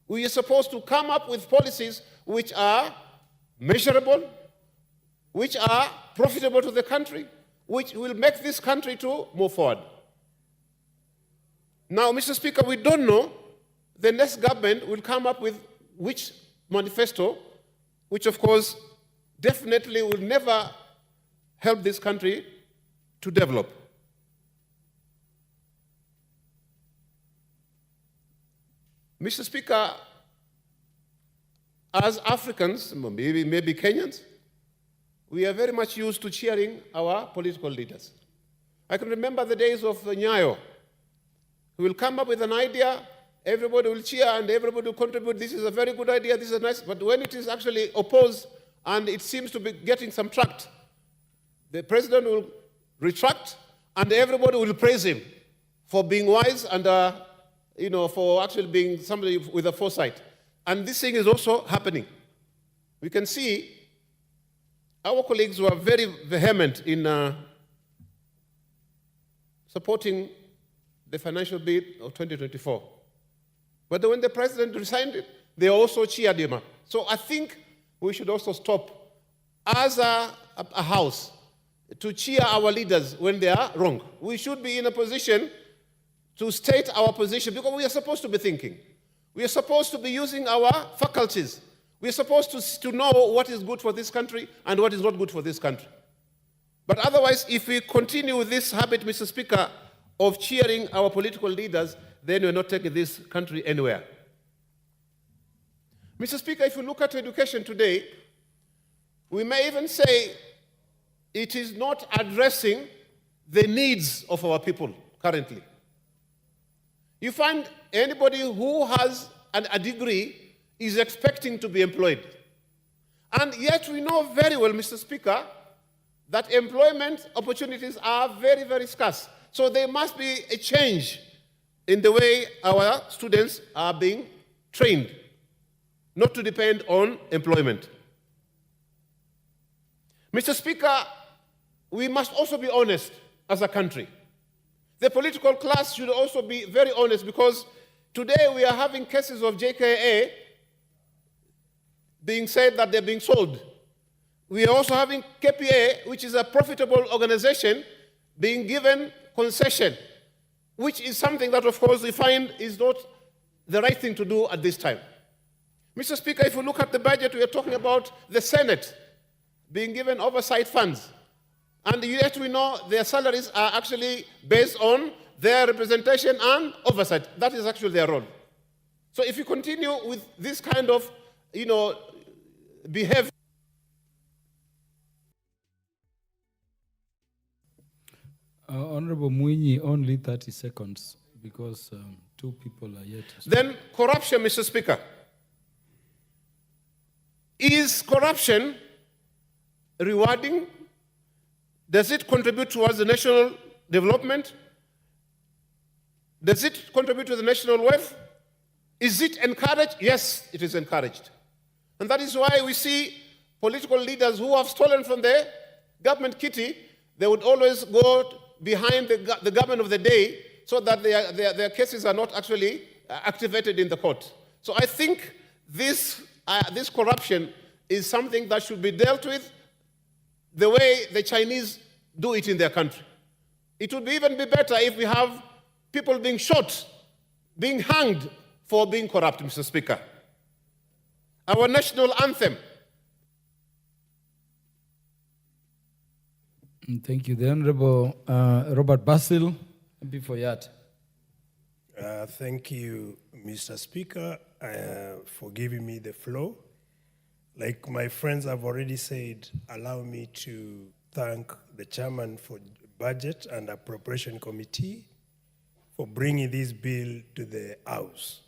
We are supposed to come up with policies which are measurable, which are profitable to the country, which will make this country to move forward. Now, Mr. Speaker, we don't know the next government will come up with which manifesto, which of course definitely will never help this country to develop. Mr. Speaker, as Africans, maybe Kenyans, we are very much used to cheering our political leaders. I can remember the days of Nyayo. He will come up with an idea, everybody will cheer and everybody will contribute, this is a very good idea, this is nice, but when it is actually opposed and it seems to be getting some tract, the president will retract and everybody will praise him for being wise and for actually being somebody with a foresight. And this thing is also happening. We can see our colleagues were very vehement in supporting the financial bill of 2024. But when the president resigned it, they also cheered him up. So I think we should also stop as a house to cheer our leaders when they are wrong. We should be in a position to state our position because we are supposed to be thinking. We are supposed to be using our faculties. We are supposed to know what is good for this country and what is not good for this country. But otherwise, if we continue with this habit, Mr. Speaker, of cheering our political leaders, then we're not taking this country anywhere. Mr. Speaker, if you look at education today, we may even say it is not addressing the needs of our people currently. You find anybody who has a degree is expecting to be employed. And yet we know very well, Mr. Speaker, that employment opportunities are very, very scarce. So there must be a change in the way our students are being trained, not to depend on employment. Mr. Speaker, we must also be honest as a country. The political class should also be very honest because today we are having cases of JKA being said that they're being sold. We are also having KPA, which is a profitable organization, being given concession, which is something that, of course, we find is not the right thing to do at this time. Mr. Speaker, if you look at the budget, we are talking about the Senate being given oversight funds. And yet we know their salaries are actually based on their representation and oversight. That is actually their role. So if you continue with this kind of, behavior. Honorable Mwinyi, only 30 seconds because two people are yet to speak. Then corruption, Mr. Speaker. Is corruption rewarding? Does it contribute towards the national development? Does it contribute to the national wealth? Is it encouraged? Yes, it is encouraged. And that is why we see political leaders who have stolen from the government kitty, they would always go behind the government of the day so that their cases are not actually activated in the court. So I think this corruption is something that should be dealt with the way the Chinese do it in their country. It would even be better if we have people being shot, being hanged for being corrupt, Mr. Speaker. Our national anthem. Thank you. The Honorable Robert Basil, MP for Yat. Thank you, Mr. Speaker, for giving me the floor. Like my friends have already said, allow me to thank the chairman for Budget and Appropriation Committee for bringing this bill to the House.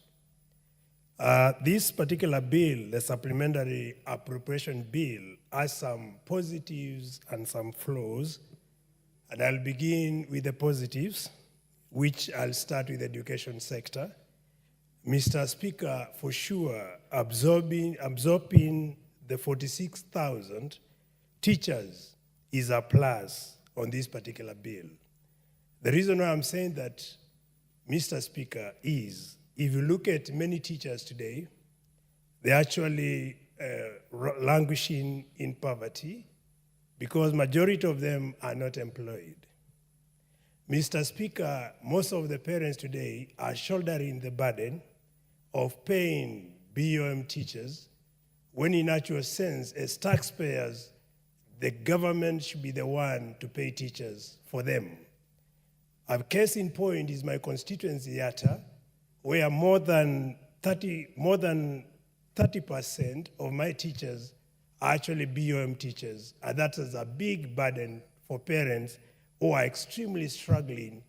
This particular bill, the Supplementary Appropriation Bill, has some positives and some flaws, and I'll begin with the positives, which I'll start with the education sector. Mr. Speaker, for sure, absorbing the 46,000 teachers is a plus on this particular bill. The reason why I'm saying that, Mr. Speaker, is if you look at many teachers today, they're actually languishing in poverty because majority of them are not employed. Mr. Speaker, most of the parents today are shouldering the burden of paying BOM teachers when in actual sense, as taxpayers, the government should be the one to pay teachers for them. A case in point is my constituency, Yatta, where more than 30% of my teachers are actually BOM teachers, and that is a big burden for parents who are extremely struggling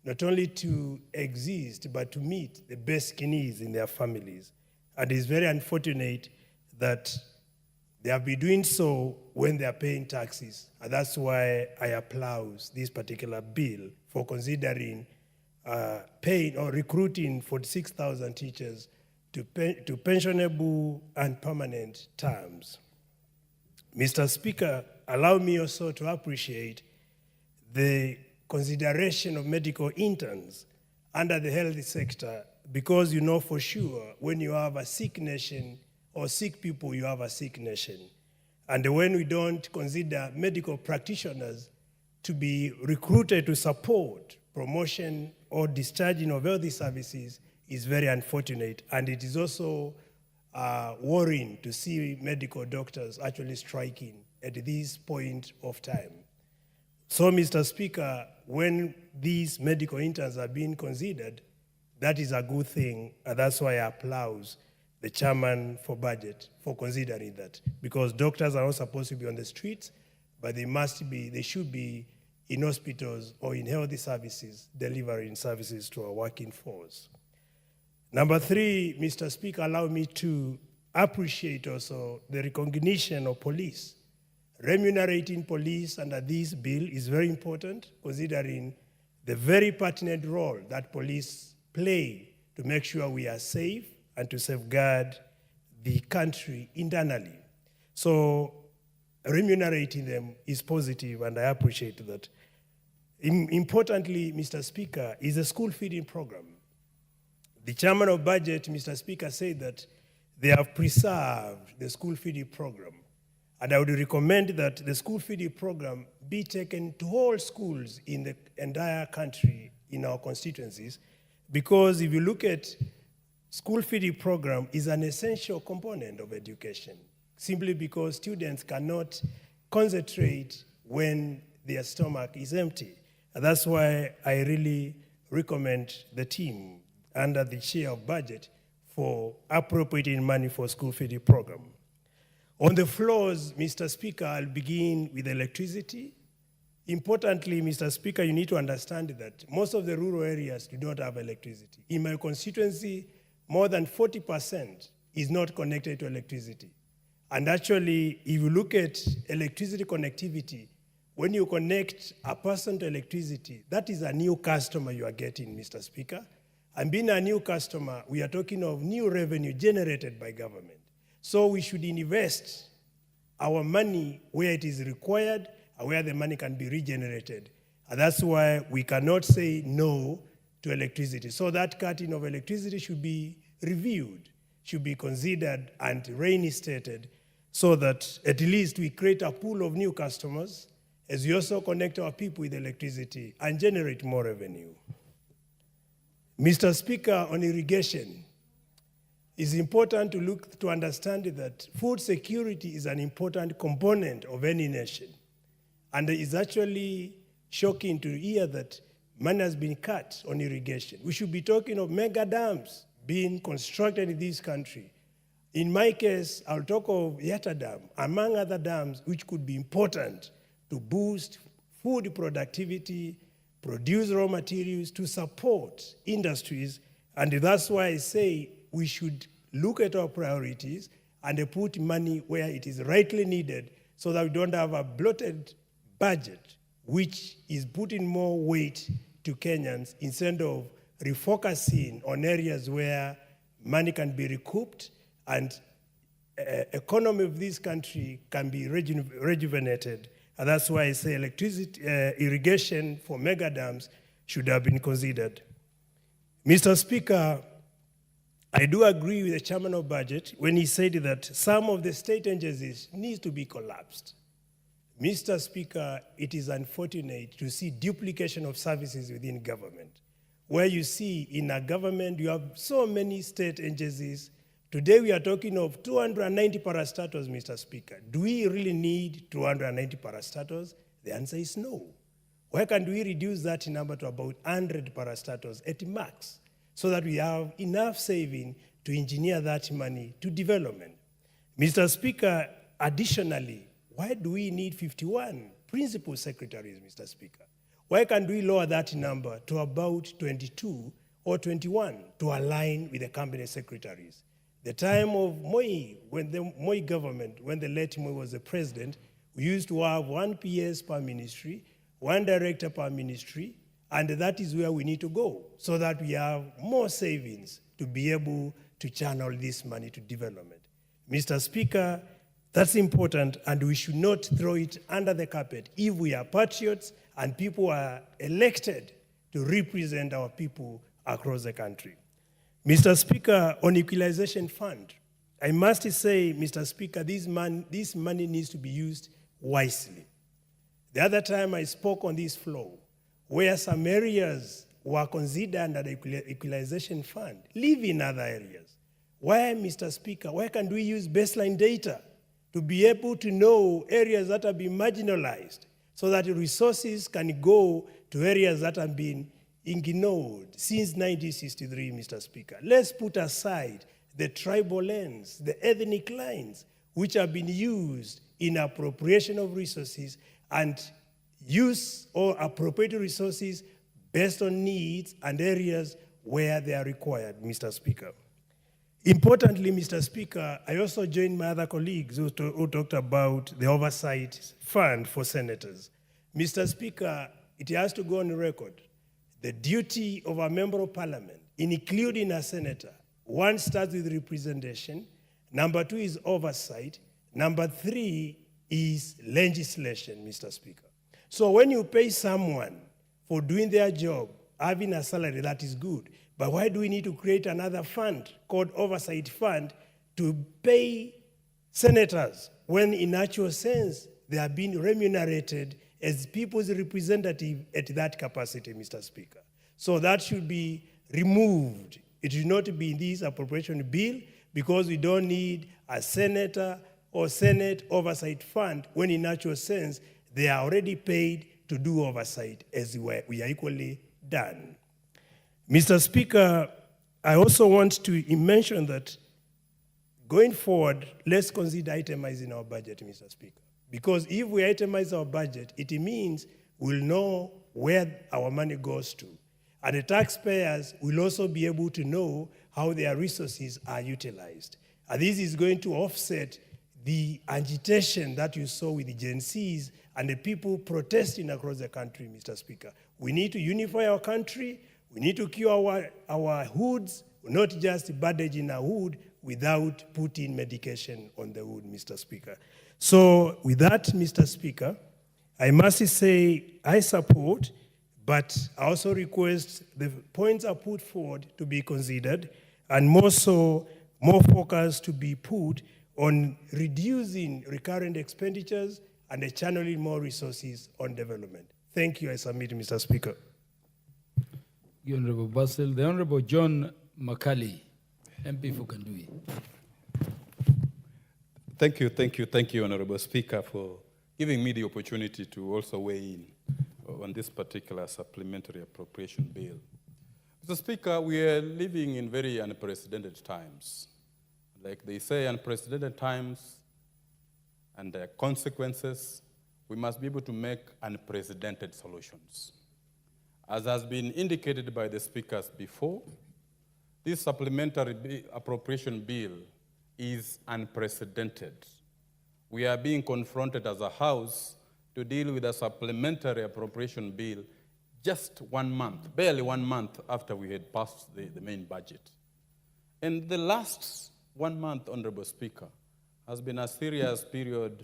not only to exist, but to meet the basic needs in their families. And it's very unfortunate that they have been doing so when they are paying taxes. And that's why I applaud this particular bill for considering paying or recruiting 46,000 teachers to pensionable and permanent terms. Mr. Speaker, allow me also to appreciate the consideration of medical interns under the health sector, because you know for sure when you have a sick nation or sick people, you have a sick nation. And when we don't consider medical practitioners to be recruited to support promotion or discharging of health services is very unfortunate. And it is also worrying to see medical doctors actually striking at this point of time. So, Mr. Speaker, when these medical interns are being considered, that is a good thing, and that's why I applaud the chairman for budget for considering that, because doctors are not supposed to be on the streets, but they should be in hospitals or in health services, delivering services to our working force. Number three, Mr. Speaker, allow me to appreciate also the recognition of police. Remunerating police under this bill is very important, considering the very pertinent role that police play to make sure we are safe and to safeguard the country internally. So remunerating them is positive, and I appreciate that. Importantly, Mr. Speaker, is a school feeding program. The chairman of budget, Mr. Speaker, said that they have preserved the school feeding program. And I would recommend that the school feeding program be taken to all schools in the entire country in our constituencies, because if you look at school feeding program is an essential component of education, simply because students cannot concentrate when their stomach is empty. And that's why I really recommend the team under the chair of budget for appropriating money for school feeding program. On the floors, Mr. Speaker, I'll begin with electricity. Importantly, Mr. Speaker, you need to understand that most of the rural areas do not have electricity. In my constituency, more than 40% is not connected to electricity. And actually, if you look at electricity connectivity, when you connect a person to electricity, that is a new customer you are getting, Mr. Speaker. And being a new customer, we are talking of new revenue generated by government. So we should invest our money where it is required and where the money can be regenerated. And that's why we cannot say no to electricity. So that cutting of electricity should be reviewed, should be considered and reinstated so that at least we create a pool of new customers as we also connect our people with electricity and generate more revenue. Mr. Speaker, on irrigation, it's important to understand that food security is an important component of any nation. And it's actually shocking to hear that money has been cut on irrigation. We should be talking of mega dams being constructed in this country. In my case, I'll talk of Yatta Dam, among other dams which could be important to boost food productivity, produce raw materials, to support industries. And that's why I say we should look at our priorities and put money where it is rightly needed so that we don't have a bloated budget which is putting more weight to Kenyans instead of refocusing on areas where money can be recouped and economy of this country can be rejuvenated. And that's why I say electricity, irrigation for mega dams should have been considered. Mr. Speaker, I do agree with the chairman of budget when he said that some of the state agencies need to be collapsed. Mr. Speaker, it is unfortunate to see duplication of services within government, where you see in a government you have so many state agencies. Today we are talking of 290 parastatals, Mr. Speaker. Do we really need 290 parastatals? The answer is no. Why can't we reduce that number to about 100 parastatals at max so that we have enough saving to engineer that money to development? Mr. Speaker, additionally, why do we need 51 principal secretaries, Mr. Speaker? Why can't we lower that number to about 22 or 21 to align with the cabinet secretaries? The time of Moi, when the Moi government, when the late Moi was the president, we used to have one PS per ministry, one director per ministry, and that is where we need to go so that we have more savings to be able to channel this money to development. Mr. Speaker, that's important, and we should not throw it under the carpet if we are patriots and people are elected to represent our people across the country. Mr. Speaker, on equalization fund, I must say, Mr. Speaker, this money needs to be used wisely. The other time I spoke on this floor, where some areas were considered under the equalization fund, live in other areas. Why, Mr. Speaker, why can't we use baseline data to be able to know areas that have been marginalized so that resources can go to areas that have been ignored since 1963, Mr. Speaker? Let's put aside the tribal lands, the ethnic lines, which have been used in appropriation of resources, and use or appropriate resources based on needs and areas where they are required, Mr. Speaker. Importantly, Mr. Speaker, I also joined my other colleagues who talked about the oversight fund for senators. Mr. Speaker, it has to go on record. The duty of a member of parliament, including a senator, one starts with representation, number two is oversight, number three is legislation, Mr. Speaker. So when you pay someone for doing their job, having a salary, that is good. But why do we need to create another fund called Oversight Fund to pay senators when in actual sense they are being remunerated as people's representative at that capacity, Mr. Speaker? So that should be removed. It should not be in this appropriation bill because we don't need a senator or Senate Oversight Fund when in actual sense they are already paid to do oversight as we are equally done. Mr. Speaker, I also want to mention that going forward, let's consider itemizing our budget, Mr. Speaker. Because if we itemize our budget, it means we'll know where our money goes to. And the taxpayers will also be able to know how their resources are utilized. And this is going to offset the agitation that you saw with the Gen Zs and the people protesting across the country, Mr. Speaker. We need to unify our country. We need to cure our hoods. not just bandaging a wound without putting medication on the wound, Mr. Speaker. So with that, Mr. Speaker, I must say I support, but I also request the points are put forward to be considered, and more focus to be put on reducing recurrent expenditures and channeling more resources on development. Thank you. I submit, Mr. Speaker. The Honorable Basil. The Honorable John Makali, MP for Kandui. Thank you, Honorable Speaker, for giving me the opportunity to also weigh in on this particular supplementary appropriation bill. Mr. Speaker, we are living in very unprecedented times. Like they say, unprecedented times and their consequences, we must be able to make unprecedented solutions. As has been indicated by the speakers before, this supplementary appropriation bill is unprecedented. We are being confronted as a House to deal with a supplementary appropriation bill just 1 month, barely 1 month after we had passed the main budget. And the last 1 month, Honorable Speaker, has been a serious period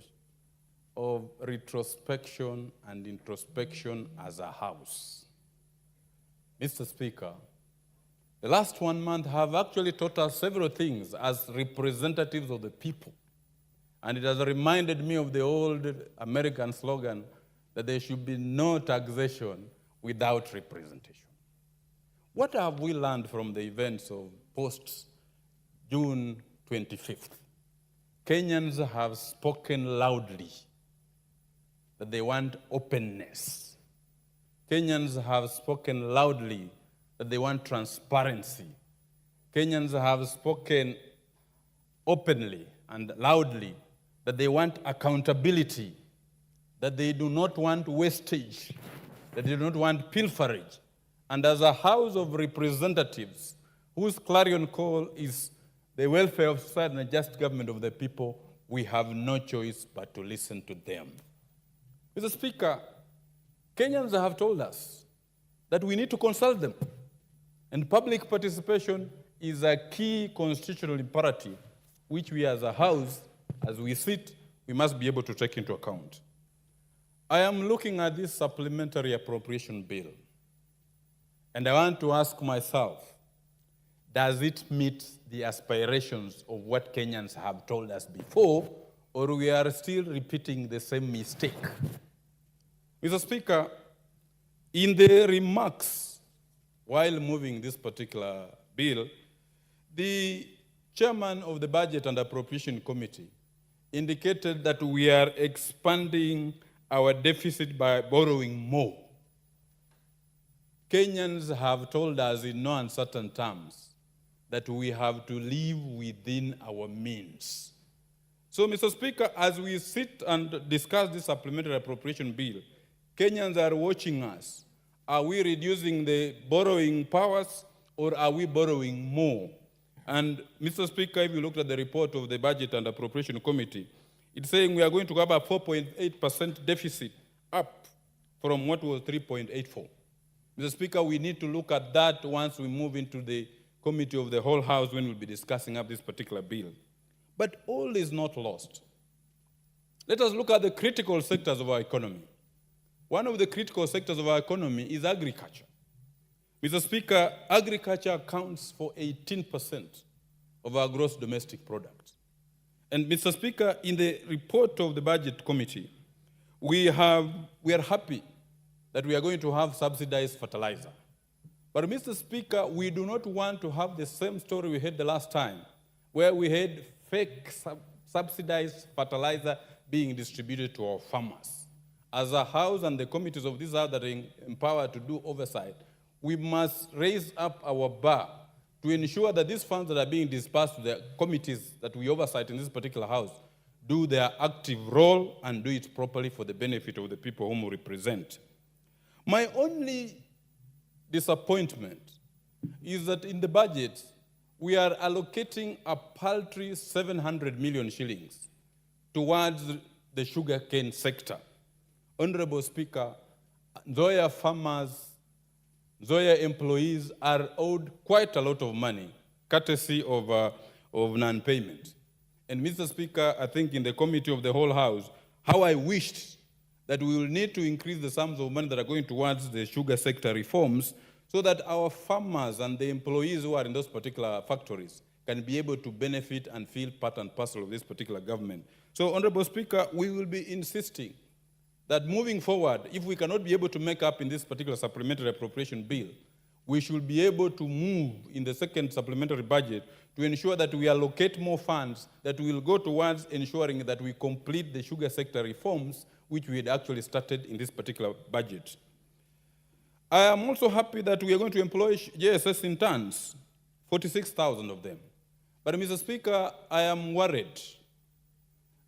of retrospection and introspection as a House. Mr. Speaker, the last 1 month have actually taught us several things as representatives of the people. And it has reminded me of the old American slogan that there should be no taxation without representation. What have we learned from the events of post-June 25th? Kenyans have spoken loudly that they want openness. Kenyans have spoken loudly that they want transparency. Kenyans have spoken openly and loudly that they want accountability, that they do not want wastage, that they do not want pilferage. And as a House of Representatives, whose clarion call is the welfare of society and the just government of the people, we have no choice but to listen to them. Mr. Speaker, Kenyans have told us that we need to consult them. And public participation is a key constitutional imperative, which we as a House, as we sit, we must be able to take into account. I am looking at this supplementary appropriation bill, and I want to ask myself, does it meet the aspirations of what Kenyans have told us before, or we are still repeating the same mistake? Mr. Speaker, in the remarks while moving this particular bill, the chairman of the Budget and Appropriation Committee indicated that we are expanding our deficit by borrowing more. Kenyans have told us in no uncertain terms that we have to live within our means. So, Mr. Speaker, as we sit and discuss this supplementary appropriation bill, Kenyans are watching us. Are we reducing the borrowing powers, or are we borrowing more? And, Mr. Speaker, if you looked at the report of the Budget and Appropriation Committee, it's saying we are going to have a 4.8% deficit, up from what was 3.84. Mr. Speaker, we need to look at that once we move into the committee of the whole House when we'll be discussing up this particular bill. But all is not lost. Let us look at the critical sectors of our economy. One of the critical sectors of our economy is agriculture. Mr. Speaker, agriculture accounts for 18% of our gross domestic product. And Mr. Speaker, in the report of the Budget Committee, we are happy that we are going to have subsidized fertilizer. But Mr. Speaker, we do not want to have the same story we had the last time, where we had fake subsidized fertilizer being distributed to our farmers. As a House and the committees of this House that are empowered to do oversight, we must raise up our bar to ensure that these funds that are being dispersed to the committees that we oversight in this particular House do their active role and do it properly for the benefit of the people whom we represent. My only disappointment is that in the budget, we are allocating a paltry 700 million shillings towards the sugarcane sector. Honorable Speaker, Nzoia farmers, Nzoia employees are owed quite a lot of money courtesy of non-payment. And Mr. Speaker, I think in the committee of the whole House, how I wished that we will need to increase the sums of money that are going towards the sugar sector reforms so that our farmers and the employees who are in those particular factories can be able to benefit and feel part and parcel of this particular government. So, Honorable Speaker, we will be insisting that moving forward, if we cannot be able to make up in this particular supplementary appropriation bill, we should be able to move in the second supplementary budget to ensure that we allocate more funds that will go towards ensuring that we complete the sugar sector reforms which we had actually started in this particular budget. I am also happy that we are going to employ JSS interns, 46,000 of them. But Mr. Speaker, I am worried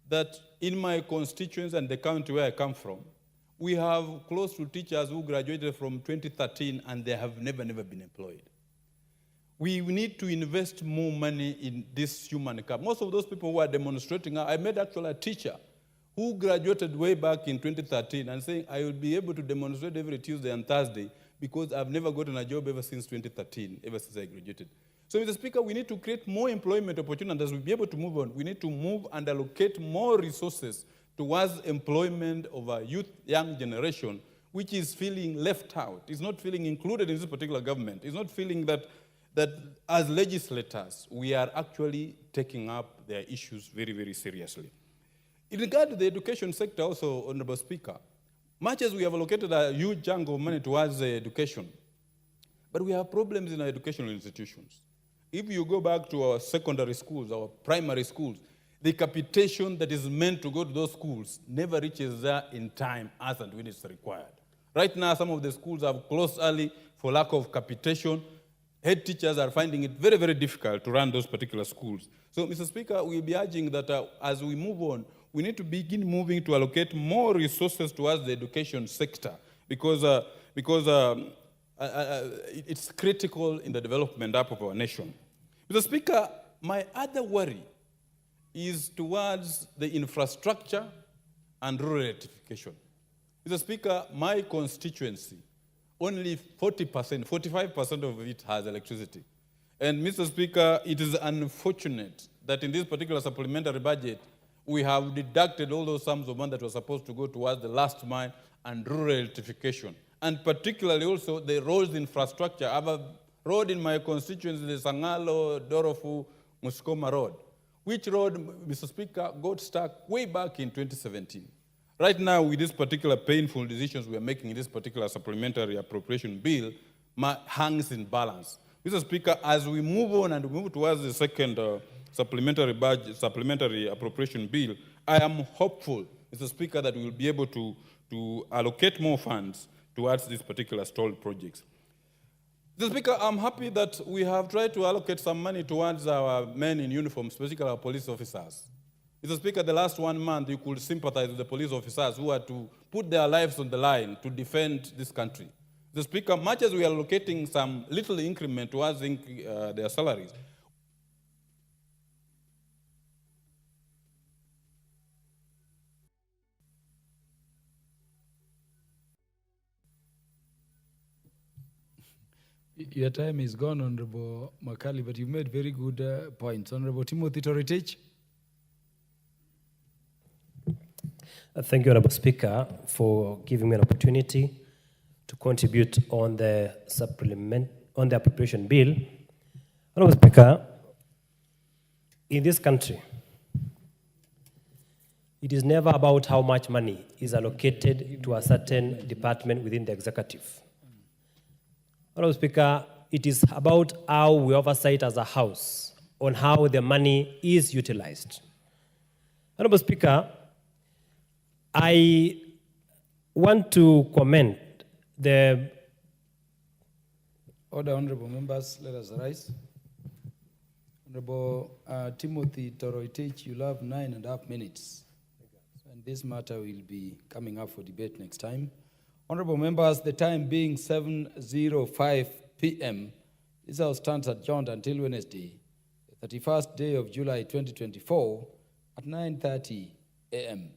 that in my constituents and the county where I come from, we have close to teachers who graduated from 2013 and they have never been employed. We need to invest more money in this human capital. Most of those people who are demonstrating, I met actually a teacher who graduated way back in 2013 and saying, I will be able to demonstrate every Tuesday and Thursday because I've never gotten a job ever since 2013, ever since I graduated. So, Mr. Speaker, we need to create more employment opportunities as we be able to move on. We need to move and allocate more resources towards employment of a young generation, which is feeling left out, is not feeling included in this particular government, is not feeling that as legislators, we are actually taking up their issues very seriously. In regard to the education sector also, Honorable Speaker, much as we have allocated a huge chunk of money towards education, but we have problems in our educational institutions. If you go back to our secondary schools, our primary schools, the capitation that is meant to go to those schools never reaches there in time as and when it's required. Right now, some of the schools have closed early for lack of capitation. Head teachers are finding it very difficult to run those particular schools. So, Mr. Speaker, we'll be urging that as we move on, we need to begin moving to allocate more resources towards the education sector because it's critical in the development up of our nation. Mr. Speaker, my other worry is towards the infrastructure and rural electrification. Mr. Speaker, my constituency, only 40%, 45% of it has electricity. And Mr. Speaker, it is unfortunate that in this particular supplementary budget, we have deducted all those sums of money that were supposed to go towards the last mile and rural electrification. And particularly also the roads infrastructure. I have a road in my constituency, the Sangalo, Dorofu, Muskoma Road, which road, Mr. Speaker, got stuck way back in 2017. Right now, with these particular painful decisions we are making in this particular supplementary appropriation bill, hangs in balance. Mr. Speaker, as we move on and move towards the second supplementary appropriation bill, I am hopeful, Mr. Speaker, that we will be able to allocate more funds towards these particular stalled projects. Mr. Speaker, I'm happy that we have tried to allocate some money towards our men in uniform, especially our police officers. Mr. Speaker, the last 1 month, you could sympathize with the police officers who had to put their lives on the line to defend this country. Mr. Speaker, much as we are allocating some little increment towards their salaries, Your time is gone, Honorable Makali, but you made very good points. Honorable Timothy Toritich. Thank you, Honorable Speaker, for giving me an opportunity to contribute on the appropriation bill. Honorable Speaker, in this country, it is never about how much money is allocated to a certain department within the executive. Honorable Speaker, it is about how we oversight as a House on how the money is utilized. Honorable Speaker, I want to commend the... Order, honorable members, let us rise. Honorable Timothy Toroitich, you'll have 9.5 minutes. And this matter will be coming up for debate next time. Honorable members, the time being 7:05 p.m., this House stands adjourned until Wednesday, the 31st day of July 2024 at 9:30 a.m.